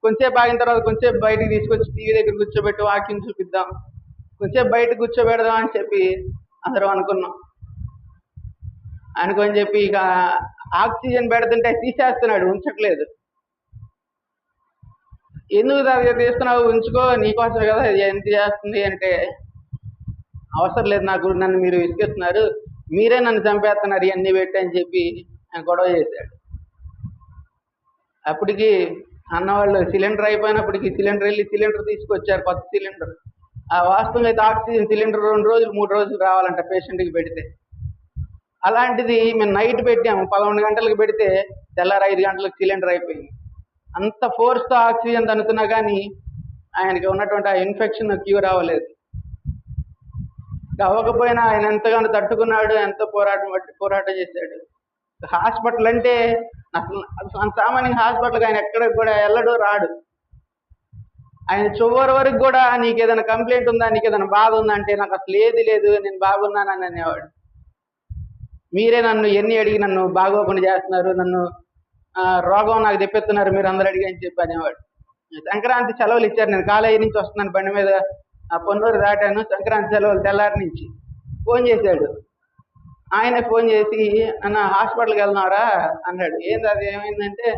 కొంచెంసేపు ఆగిన తర్వాత కొంచెంసేపు బయటికి తీసుకొచ్చి టీవీ దగ్గర కూర్చోబెట్టి వాకింగ్ చూపిద్దాం, కొంచెంసేపు బయట కూర్చోబెడదాం అని చెప్పి అందరం అనుకున్నాం. అనుకొని చెప్పి ఇక ఆక్సిజన్ పెడుతుంటే తీసేస్తున్నాడు, ఉంచట్లేదు. ఎందుకు తీస్తున్నావు, ఉంచుకో, నీకోసం కదా ఎంత చేస్తుంది అంటే, అవసరం లేదు నాకు, నన్ను మీరు విసిగిస్తున్నారు, మీరే నన్ను చంపేస్తున్నారు ఇవన్నీ పెట్టి అని చెప్పి ఆయన గొడవ చేశాడు. అప్పటికి అన్నవాళ్ళు సిలిండర్ అయిపోయినప్పటికి సిలిండర్ వెళ్ళి సిలిండర్ తీసుకొచ్చారు, కొత్త సిలిండర్. ఆ వాస్తవంగా అయితే ఆక్సిజన్ సిలిండర్ 2 రోజులు 3 రోజులు రావాలంట పేషెంట్కి పెడితే. అలాంటిది మేము నైట్ పెట్టాము, 11 గంటలకు పెడితే తెల్లారి 5 గంటలకు సిలిండర్ అయిపోయింది. అంత ఫోర్స్తో ఆక్సిజన్ తనుతున్నా కానీ ఆయనకి ఉన్నటువంటి ఆ ఇన్ఫెక్షన్ క్యూర్ అవ్వలేదు. అవ్వకపోయినా ఆయన ఎంతగానో తట్టుకున్నాడు, ఎంతో పోరాటం చేశాడు. హాస్పిటల్ అంటే అసలు సామాన్యంగా హాస్పిటల్కి ఆయన ఎక్కడికి కూడా వెళ్ళడు, రాడు. ఆయన చివరి వరకు కూడా నీకు ఏదైనా కంప్లైంట్ ఉందా, నీకు ఏదైనా బాధ ఉందా అంటే నాకు అసలు ఏది లేదు, నేను బాగున్నానని అనేవాడు. మీరే నన్ను ఎన్ని అడిగి నన్ను బాగోకుండా చేస్తున్నారు, నన్ను రోగం నాకు తెప్పిస్తున్నారు మీరు అందరు అడిగి అని చెప్పి అనేవాడు. సంక్రాంతి సెలవులు ఇచ్చారు, నేను కాలేజీ నుంచి వస్తున్నాను, బండి మీద పొన్నూరు దాటాను, సంక్రాంతి సెలవులు తెల్లారి నుంచి ఫోన్ చేశాడు. ఆయనే ఫోన్ చేసి అన్న హాస్పిటల్కి వెళ్తున్నారా అన్నాడు. ఏంది అది ఏమైందంటే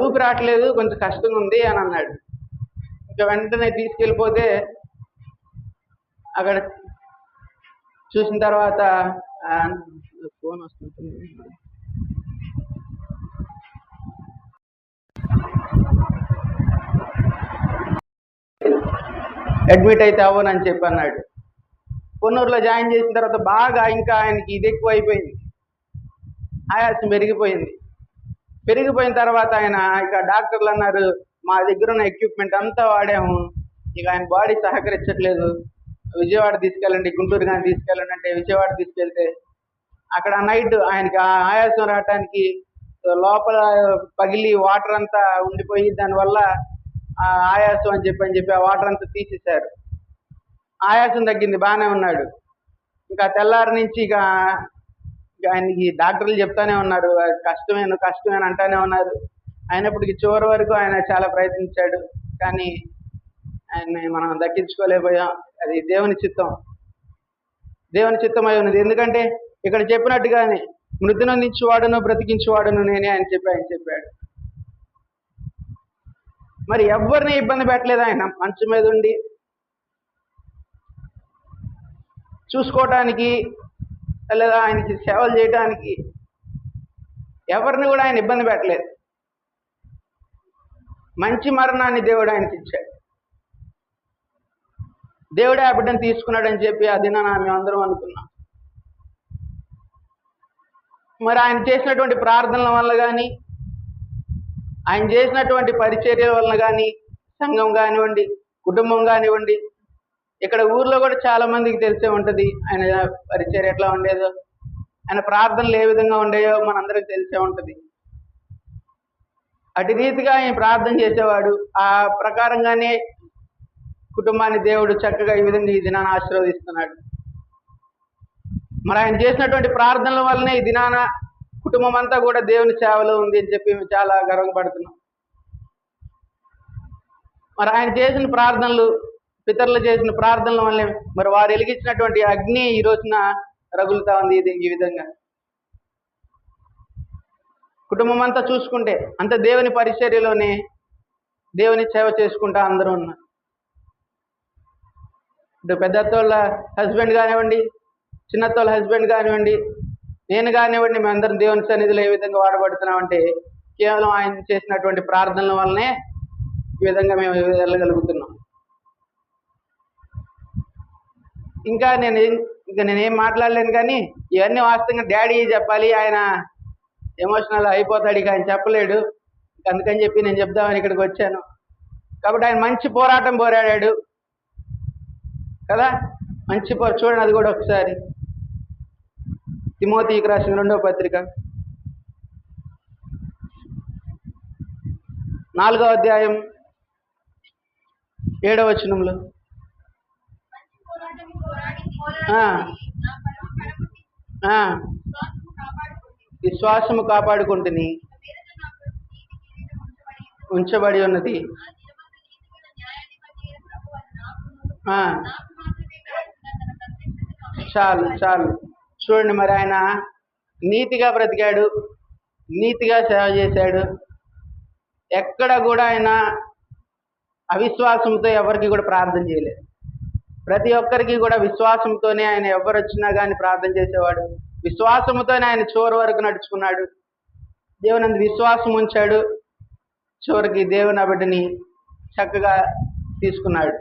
ఊపి రావట్లేదు, కొంచెం కష్టంగా ఉంది అని అన్నాడు. ఇంకా వెంటనే తీసుకెళ్ళిపోతే అక్కడ చూసిన తర్వాత ఫోన్ వస్తుంది, అడ్మిట్ అయితే అవ్వనని చెప్పి అన్నాడు. పొన్నూరులో జాయిన్ చేసిన తర్వాత బాగా ఇంకా ఆయనకి ఇది ఎక్కువ అయిపోయింది, ఆయాసం పెరిగిపోయిన తర్వాత ఆయన ఇక డాక్టర్లు అన్నారు మా దగ్గర ఉన్న ఎక్విప్మెంట్ అంతా వాడాము, ఇక ఆయన బాడీ సహకరించట్లేదు, విజయవాడ తీసుకెళ్ళండి, గుంటూరు కానీ తీసుకెళ్ళండి అంటే విజయవాడ తీసుకెళ్తే అక్కడ నైట్ ఆయనకి ఆయాసం రావటానికి లోపల పగిలి వాటర్ అంతా ఉండిపోయి దానివల్ల ఆయాసం అని చెప్పి ఆ వాటర్ అంతా తీసేశారు. ఆయాసం తగ్గింది, బాగానే ఉన్నాడు. ఇంకా తెల్లారి నుంచి ఇక ఆయనకి డాక్టర్లు చెప్తానే ఉన్నారు కష్టమేను అంటానే ఉన్నారు. అయినప్పటికీ చివరి వరకు ఆయన చాలా ప్రయత్నించాడు, కానీ ఆయన్ని మనం దక్కించుకోలేకపోయాం. అది దేవుని చిత్తమై ఉన్నది. ఎందుకంటే ఇక్కడ చెప్పినట్టుగానే మృతి నొందించువాడును బ్రతికించువాడును నేనే అని చెప్పాడు. మరి ఎవరిని ఇబ్బంది పెట్టలేదు. ఆయన మంచం మీద ఉండి చూసుకోవటానికి లేదా ఆయనకి సేవలు చేయడానికి ఎవరిని కూడా ఆయన ఇబ్బంది పెట్టలేదు. మంచి మరణాన్ని దేవుడు ఆయనకి ఇచ్చాడు. దేవుడే ఆ బిడ్డను తీసుకున్నాడని చెప్పి ఆ దినాన మేమందరం అనుకున్నాం. మరి ఆయన చేసినటువంటి ప్రార్థనల వల్ల కానీ ఆయన చేసినటువంటి పరిచర్యల వలన కానీ సంఘం కానివ్వండి, కుటుంబం కానివ్వండి, ఇక్కడ ఊర్లో కూడా చాలా మందికి తెలిసే ఉంటుంది ఆయన పరిచర్య ఎట్లా ఉండేదో, ఆయన ప్రార్థనలు ఏ విధంగా ఉండేవో మనందరికి తెలిసే ఉంటుంది. అటు రీతిగా ఆయన ప్రార్థన చేసేవాడు. ఆ ప్రకారంగానే కుటుంబాన్ని దేవుడు చక్కగా ఈ విధంగా ఈ దినాన్ని ఆశీర్వదిస్తున్నాడు. మరి ఆయన చేసినటువంటి ప్రార్థనల వల్లనే ఈ దినాన కుటుంబం అంతా కూడా దేవుని సేవలో ఉంది అని చెప్పి మేము చాలా గర్వపడుతున్నాం. మరి ఆయన చేసిన ప్రార్థనలు, పితరులు చేసిన ప్రార్థనల వల్లే మరి వారు వెలిగించినటువంటి అగ్ని ఈ రోజున రగులుతా ఉంది ఈ విధంగా. కుటుంబం అంతా చూసుకుంటే అంత దేవుని పరిచర్యలోనే దేవుని సేవ చేసుకుంటా అందరూ ఉన్నారు. ఇటు పెద్దత్తోళ్ళ హస్బెండ్ కానివ్వండి, చిన్నత్తోళ్ళ హస్బెండ్ కానివ్వండి, నేను కానివ్వండి, మేమందరం దేవుని సన్నిధిలో ఏ విధంగా వాడబడుతున్నామంటే కేవలం ఆయన చేసినటువంటి ప్రార్థనల వల్లనే ఈ విధంగా మేము వెళ్ళగలుగుతున్నాం. ఇంకా నేనేం మాట్లాడలేను, కానీ ఇవన్నీ వాస్తవంగా డాడీ చెప్పాలి, ఆయన ఎమోషనల్ అయిపోతాడు, ఇక ఆయన చెప్పలేడు. అందుకని చెప్పి నేను చెప్దామని ఇక్కడికి వచ్చాను. కాబట్టి ఆయన మంచి పోరాటం పోరాడాడు కదా, మంచి చూడండి అది కూడా ఒకసారి తిమోతికి రాసిన 2వ పత్రిక 4వ అధ్యాయం 7వ వచనంలో విశ్వాసము కాపాడుకుంటుని ఉంచబడి ఉన్నది. చాలు చూడండి, మరి ఆయన నీతిగా బ్రతికాడు, నీతిగా సేవ చేశాడు. ఎక్కడ కూడా ఆయన అవిశ్వాసంతో ఎవరికి కూడా ప్రార్థన చేయలేదు. ప్రతి ఒక్కరికి కూడా విశ్వాసంతోనే ఆయన ఎవరు వచ్చినా కానీ ప్రార్థన చేసేవాడు. విశ్వాసంతోనే ఆయన చివరి వరకు నడుచుకున్నాడు. దేవుని అందు విశ్వాసం ఉంచాడు. చివరికి దేవుని ఆ బిడ్డని చక్కగా తీసుకున్నాడు.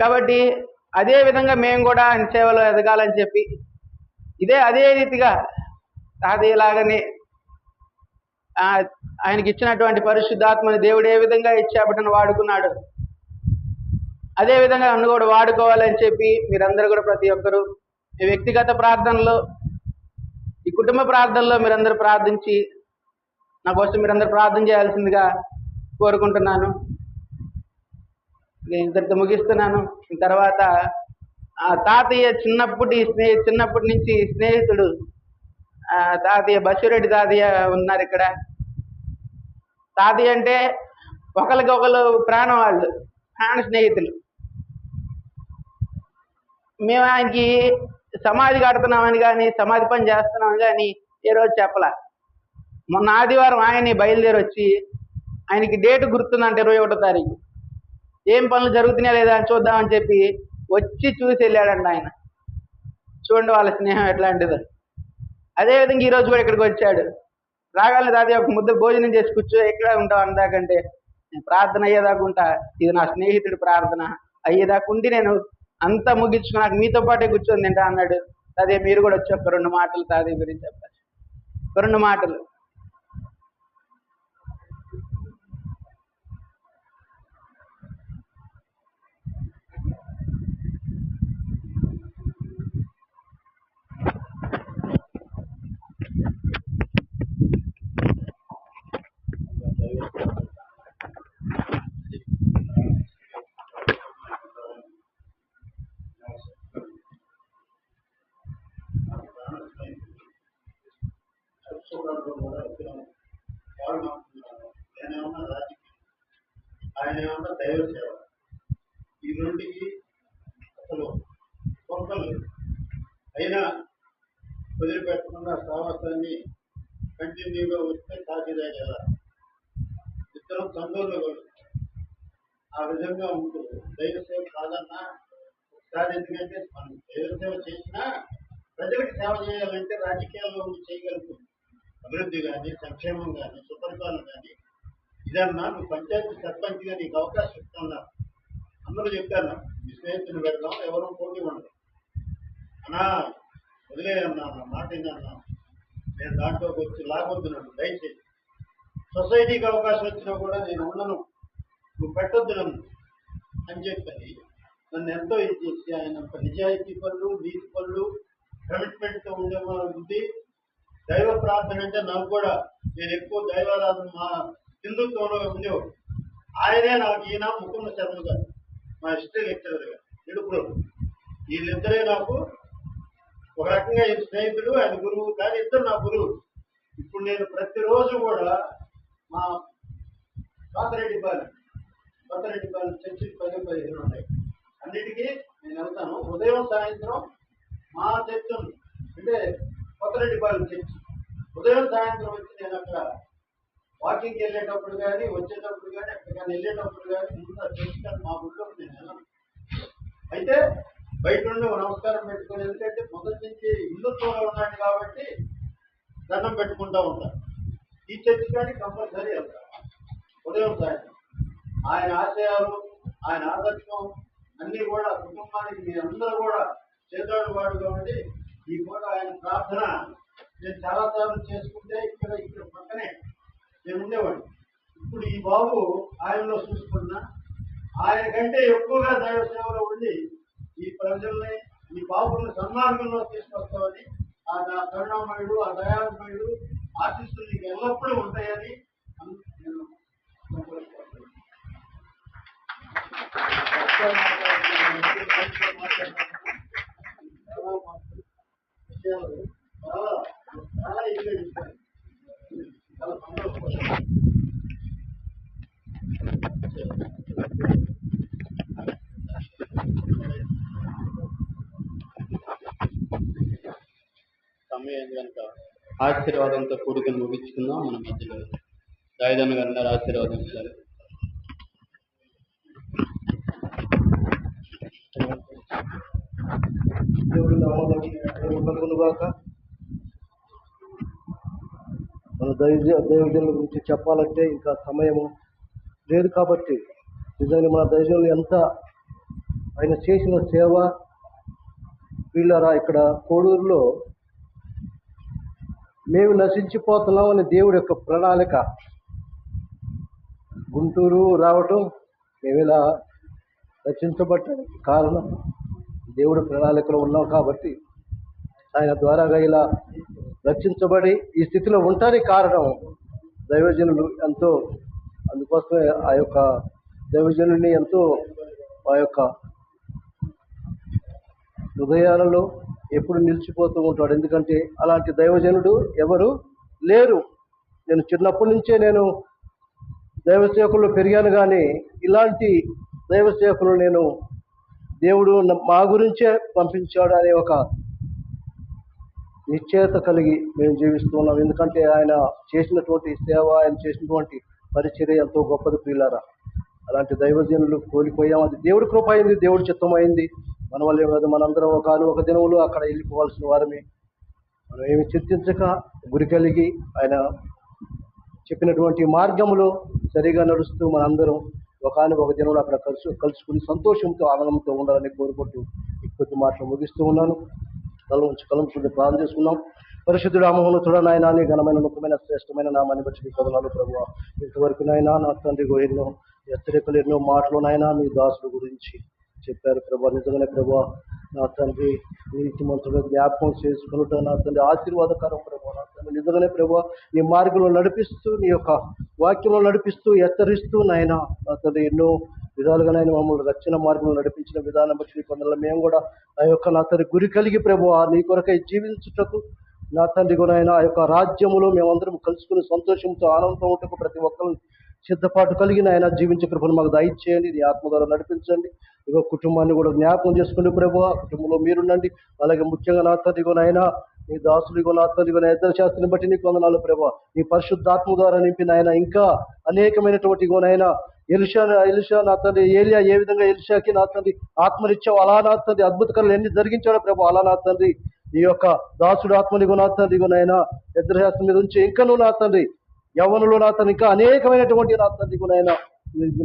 కాబట్టి అదే విధంగా మేము కూడా ఆయన సేవలో ఎదగాలని చెప్పి అదే రీతిగా తాతయ్యలాగానే ఆయనకి ఇచ్చినటువంటి పరిశుద్ధాత్మని దేవుడు ఏ విధంగా ఇచ్చి ఆ బిడ్డను వాడుకున్నాడు, అదే విధంగా నన్ను కూడా వాడుకోవాలని చెప్పి మీరందరూ కూడా ప్రతి ఒక్కరూ మీ వ్యక్తిగత ప్రార్థనలో, ఈ కుటుంబ ప్రార్థనలో మీరందరూ ప్రార్థించి నా కోసం మీరందరూ ప్రార్థన చేయాల్సిందిగా కోరుకుంటున్నాను. నేను ఇంతటితో ముగిస్తున్నాను. తర్వాత తాతయ్య చిన్నప్పటి నుంచి స్నేహితుడు తాతయ్య బసిరెడ్డి తాతయ్య ఉన్నారు ఇక్కడ. తాతయ్య అంటే ఒకరికొకరు ప్రాణం, వాళ్ళు ప్రాణ స్నేహితులు. మేము ఆయనకి సమాధి కడుతున్నామని కానీ సమాధి పని చేస్తున్నామని కానీ ఏ రోజు చెప్పలా. మొన్న ఆదివారం ఆయన్ని బయలుదేరి వచ్చి ఆయనకి డేట్ గుర్తుందంటే 21వ తారీఖు, ఏం పనులు జరుగుతున్నాయా లేదా అని చూద్దామని చెప్పి వచ్చి చూసి వెళ్ళాడంట ఆయన. చూడండి వాళ్ళ స్నేహం ఎట్లాంటిదో. అదేవిధంగా ఈరోజు కూడా ఇక్కడికి వచ్చాడు. రాగానే తాతయ్య ఒక ముద్ద భోజనం చేసి కూర్చో, ఎక్కడ ఉంటావు అందాకంటే నేను ప్రార్థన అయ్యేదాకా ఉంటా, ఇది నా స్నేహితుడి ప్రార్థన అయ్యేదాకా ఉండి నేను అంతా ముగించుకున్నాక మీతో పాటే కూర్చొని తింటా అన్నాడు. తాతయ్య మీరు కూడా వచ్చి ఒక 2 మాటలు తాతయ్య గురించి చెప్పాలి. 2 మాటలు. నేనేమన్నా రాజకీయం, ఆయన ఏమన్నా దైవ సేవ. ఈ రెండుకి అసలు కొంతలు అయినా వదిలిపెట్టకుండా సహవాసాన్ని కంటిన్యూగా వస్తే సాధ్యదయ్యేలా ఇద్దరం సందోళ్ళు కలుగుతాం. ఆ విధంగా ఉంటూ దైవ సేవ కాదన్నా ఒకసారి, ఎందుకంటే మనం దైవ సేవ చేసినా ప్రజలకు సేవ చేయాలంటే రాజకీయాల్లో ఉండి చేయగలుగుతుంది. అభివృద్ధి కానీ, సంక్షేమం కానీ, సుపరిపాలన కానీ. ఇదన్నా నువ్వు పంచాయతీ సర్పంచ్గా నీకు అవకాశం ఇస్తున్నారు. అందరూ చెప్పారు నాకు, మీ స్నేహితులు పెడదాం, ఎవరో పోటీ ఉండదు అన్నా, వదిలేయన్నా, నా మాట ఏంటన్నా, నేను దాంట్లోకి వచ్చి లాగొద్దున్నాను. దయచేసి సొసైటీకి అవకాశం వచ్చినా కూడా నేను ఉండను, నువ్వు పెట్టొద్దు నన్ను అని చెప్పని నన్ను ఎంతో ఇది చేసి, ఆయన నిజాయితీ పనులు, నీతి పనులు, కమిట్మెంట్తో ఉండే ఉంది. దైవ ప్రార్థన అంటే నాకు కూడా, నేను ఎక్కువ దైవారాధన మా హిందుత్వంలో ఉండేవాడు. ఆయనే నాకు ఈయన ముకుంద శర్మ గారు, మా హిస్టరీ లెక్చరర్ గారు, ఇడుపుడు. వీళ్ళిద్దరే నాకు ఒక రకంగా ఈ స్నేహితుడు, ఆయన గురువు. కానీ ఇద్దరు నా గురువు. ఇప్పుడు నేను ప్రతిరోజు కూడా మా పాతరెడ్డి పాలెం చర్చికి 10-15 ఉన్నాయి. అన్నిటికీ నేను వెళ్తాను. ఉదయం సాయంత్రం మా చర్చ్ అంటే కొత్తరెడ్డి పాలెం చర్చ్, ఉదయం సాయంత్రం వచ్చి నేను అక్కడ వాకింగ్కి వెళ్ళేటప్పుడు కానీ, వచ్చేటప్పుడు కానీ, అక్కడ కానీ వెళ్ళేటప్పుడు కానీ ముందు ఆ చర్చ్ కానీ మా గుడిలోకి నేను వెళ్ళను. అయితే బయట నుండి నమస్కారం పెట్టుకుని, ఎందుకంటే మొదటి నుంచి హిందుత్వంలో ఉన్నాడు కాబట్టి దండం పెట్టుకుంటూ ఉంటాను. ఈ చర్చ్ కానీ కంపల్సరీ వెళ్తాను ఉదయం సాయంత్రం. ఆయన ఆశయాలు, ఆయన ఆదర్శం అన్నీ కూడా కుటుంబానికి మీ అందరూ కూడా చేతాడు వాడు కాబట్టి ఈ పూట ఆయన ప్రార్థన నేను చాలాసార్లు చేసుకుంటే ఇక్కడ పక్కనే నేను ఉండేవాడిని. ఇప్పుడు ఈ బాబు ఆయనలో చూసుకున్నా, ఆయన కంటే ఎక్కువగా దైవ సేవలో ఉండి ఈ ప్రజల్ని, ఈ బాబుల్ని సన్మార్గంలో తీసుకొస్తామని ఆ కరుణామయుడు, ఆ దయామయుడు ఆశీస్సులు నీకు ఎల్లప్పుడూ ఉంటాయని నేను చాలా ఇదిగా చెప్పాను. చాలా సంతోషపడ్డాను. సమయం కనుక ఆశీర్వాదంతో కూడుకుని ముగించుకుందాం. మన మధ్యలో దాయిదన్న గారు ఆశీర్వాదం ఇస్తారు. నామమునకు మహిమ కలుగును గాక. మన దైవజనుల గురించి చెప్పాలంటే ఇంకా సమయము లేదు కాబట్టి నిజంగా మన దైవజనులు ఎంత ఆయన చేసిన సేవ వీళ్ళరా ఇక్కడ కోడూరులో మేము నశించిపోతున్నాం అని దేవుడి యొక్క ప్రణాళిక గుంటూరు రావటం మేము ఇలా రచించబట్టడానికి కారణం దేవుడి ప్రణాళికలో ఉన్నాం కాబట్టి ఆయన ద్వారాగా ఇలా రక్షించబడి ఈ స్థితిలో ఉండడానికి కారణం దైవజనులు ఎంతో. అందుకోసమే ఆ యొక్క దైవజనుల్ని ఎంతో ఆ యొక్క హృదయాలలో ఎప్పుడు నిలిచిపోతూ ఉంటాడు. ఎందుకంటే అలాంటి దైవజనుడు ఎవరు లేరు. నేను చిన్నప్పటి నుంచే నేను దైవసేవకుల్లో పెరిగాను, కానీ ఇలాంటి దైవసేవకులు నేను దేవుడు మా గురించే పంపించాడు అనే ఒక నిశ్చయత కలిగి మేము జీవిస్తున్నాం. ఎందుకంటే ఆయన చేసినటువంటి సేవ, ఆయన చేసినటువంటి పరిచర్య ఎంతో గొప్పది ప్రియులారా. అలాంటి దైవజనులు కోల్పోయాం. అది దేవుడి కృప అయింది, దేవుడి చిత్తం అయింది. మన వల్లే కాదు, మనందరం ఒక దినములు అక్కడ వెళ్ళిపోవాల్సిన వారమే. మనం ఏమి చింతించక గురి కలిగి ఆయన చెప్పినటువంటి మార్గంలో సరిగా నడుస్తూ మనందరం ఒక దినంలో అక్కడ కలుసుకుని సంతోషంతో ఆనందంతో ఉండాలని కోరుకుంటూ ఈ కొద్ది మాటలు ముగిస్తూ ఉన్నాను. కలంచుకుని ప్రార్థన చేసుకున్నాం. పరిశుద్ధుడు అమోహనుతుడ నాయన, నీ ఘనమైన ముఖ్యమైన శ్రేష్టమైన నామాన్ని బట్టి కొదనాలు ప్రభువా. ఇంతవరకు నాయన నా తండ్రి ఎన్నో హెచ్చరికలు, ఎన్నో మాటలు నాయన మీ దాసుడు గురించి చెప్పారు ప్రభా. నిజంగానే ప్రభా నా తండ్రి నీతిమంతుడు జ్ఞాపకం చేసుకున్నట్టు నా తండ్రి ఆశీర్వాదకరం ప్రభా. నా తండ్రి నిజంగానే ప్రభా నీ మార్గంలో నడిపిస్తూ, నీ యొక్క వాక్యంలో నడిపిస్తూ, హెచ్చరిస్తూ నాయన నా తండ్రి ఎన్నో విధాలుగా నాయన మమ్మల్ని రక్షణ మార్గంలో నడిపించిన విధానం బట్టి కొందరు మేము కూడా ఆ యొక్క నా తండ్రి గురి కలిగి ప్రభా నీ కొరకై జీవించుటకు నా తండ్రి కూడా ఆయన ఆ యొక్క రాజ్యములో మేమందరం కలుసుకుని సంతోషంతో ఆనందంతో ఉంటకు ప్రతి ఒక్కరిని సిద్ధపాటు కలిగిన ఆయన జీవించే కృపను మాకు దయచేయండి. నీ ఆత్మ ద్వారా నడిపించండి. ఇగో కుటుంబాన్ని కూడా జ్ఞాపకం చేసుకుని ప్రభు ఆ కుటుంబంలో మీరుండండి. అలాగే ముఖ్యంగా నా తండ్రి కూడా ఆయన నీ దాసులు ఇగో నా తండ్రి కూడా ఇద్దరు శాస్త్రిని బట్టి నీకు వందనాలు ప్రభు. నీ పరిశుద్ధాత్మ ద్వారా నింపిన ఆయన ఇంకా అనేకమైనటువంటి గోనైనా ఎలిషా నా తండ్రి ఏలియా ఏ విధంగా ఎలిషాకి నా తండ్రి ఆత్మనిచ్చావు, అలా నా తండ్రి అద్భుత కార్యాలు ఎన్ని జరిగించాడో ప్రభు. అలా నా తండ్రి ఈ యొక్క దాసుడు ఆత్మనిగో నా తండ్రి నాయన ఇద్దరు శాస్త్రం మీద ఉంచి ఇంకా నువ్వు నా తండ్రి యవ్వనులు నా తండ్రి ఇంకా అనేకమైనటువంటి నా తండ్రి నాయన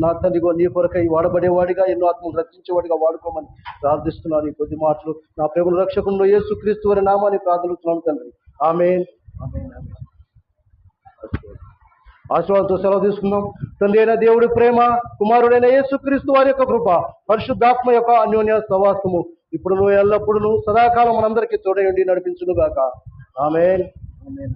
నా తండ్రి నీ కొరకై వాడబడేవాడిగా ఎన్నో ఆత్మలు రక్షించేవాడిగా వాడుకోమని ప్రార్థిస్తున్నాను. ఈ కొద్ది మాటలు నా ప్రభువు రక్షకుడు యేసుక్రీస్తు వారి నామాన్ని ప్రార్థిస్తున్నాను తండ్రి. ఆమేన్. ఆశీర్వాదంతో సెలవు తీసుకుందాం. తండ్రి అయిన దేవుడి ప్రేమ, కుమారుడైన యేసుక్రీస్తు వారి యొక్క కృప, పరిశుద్ధాత్మ యొక్క అన్యోన్య సవాసము ఇప్పుడు ఎల్లప్పుడూ సదాకాలం మనందరికీ తోడయండి నడిపించును గాక. ఆమేన్. ఆమేన్.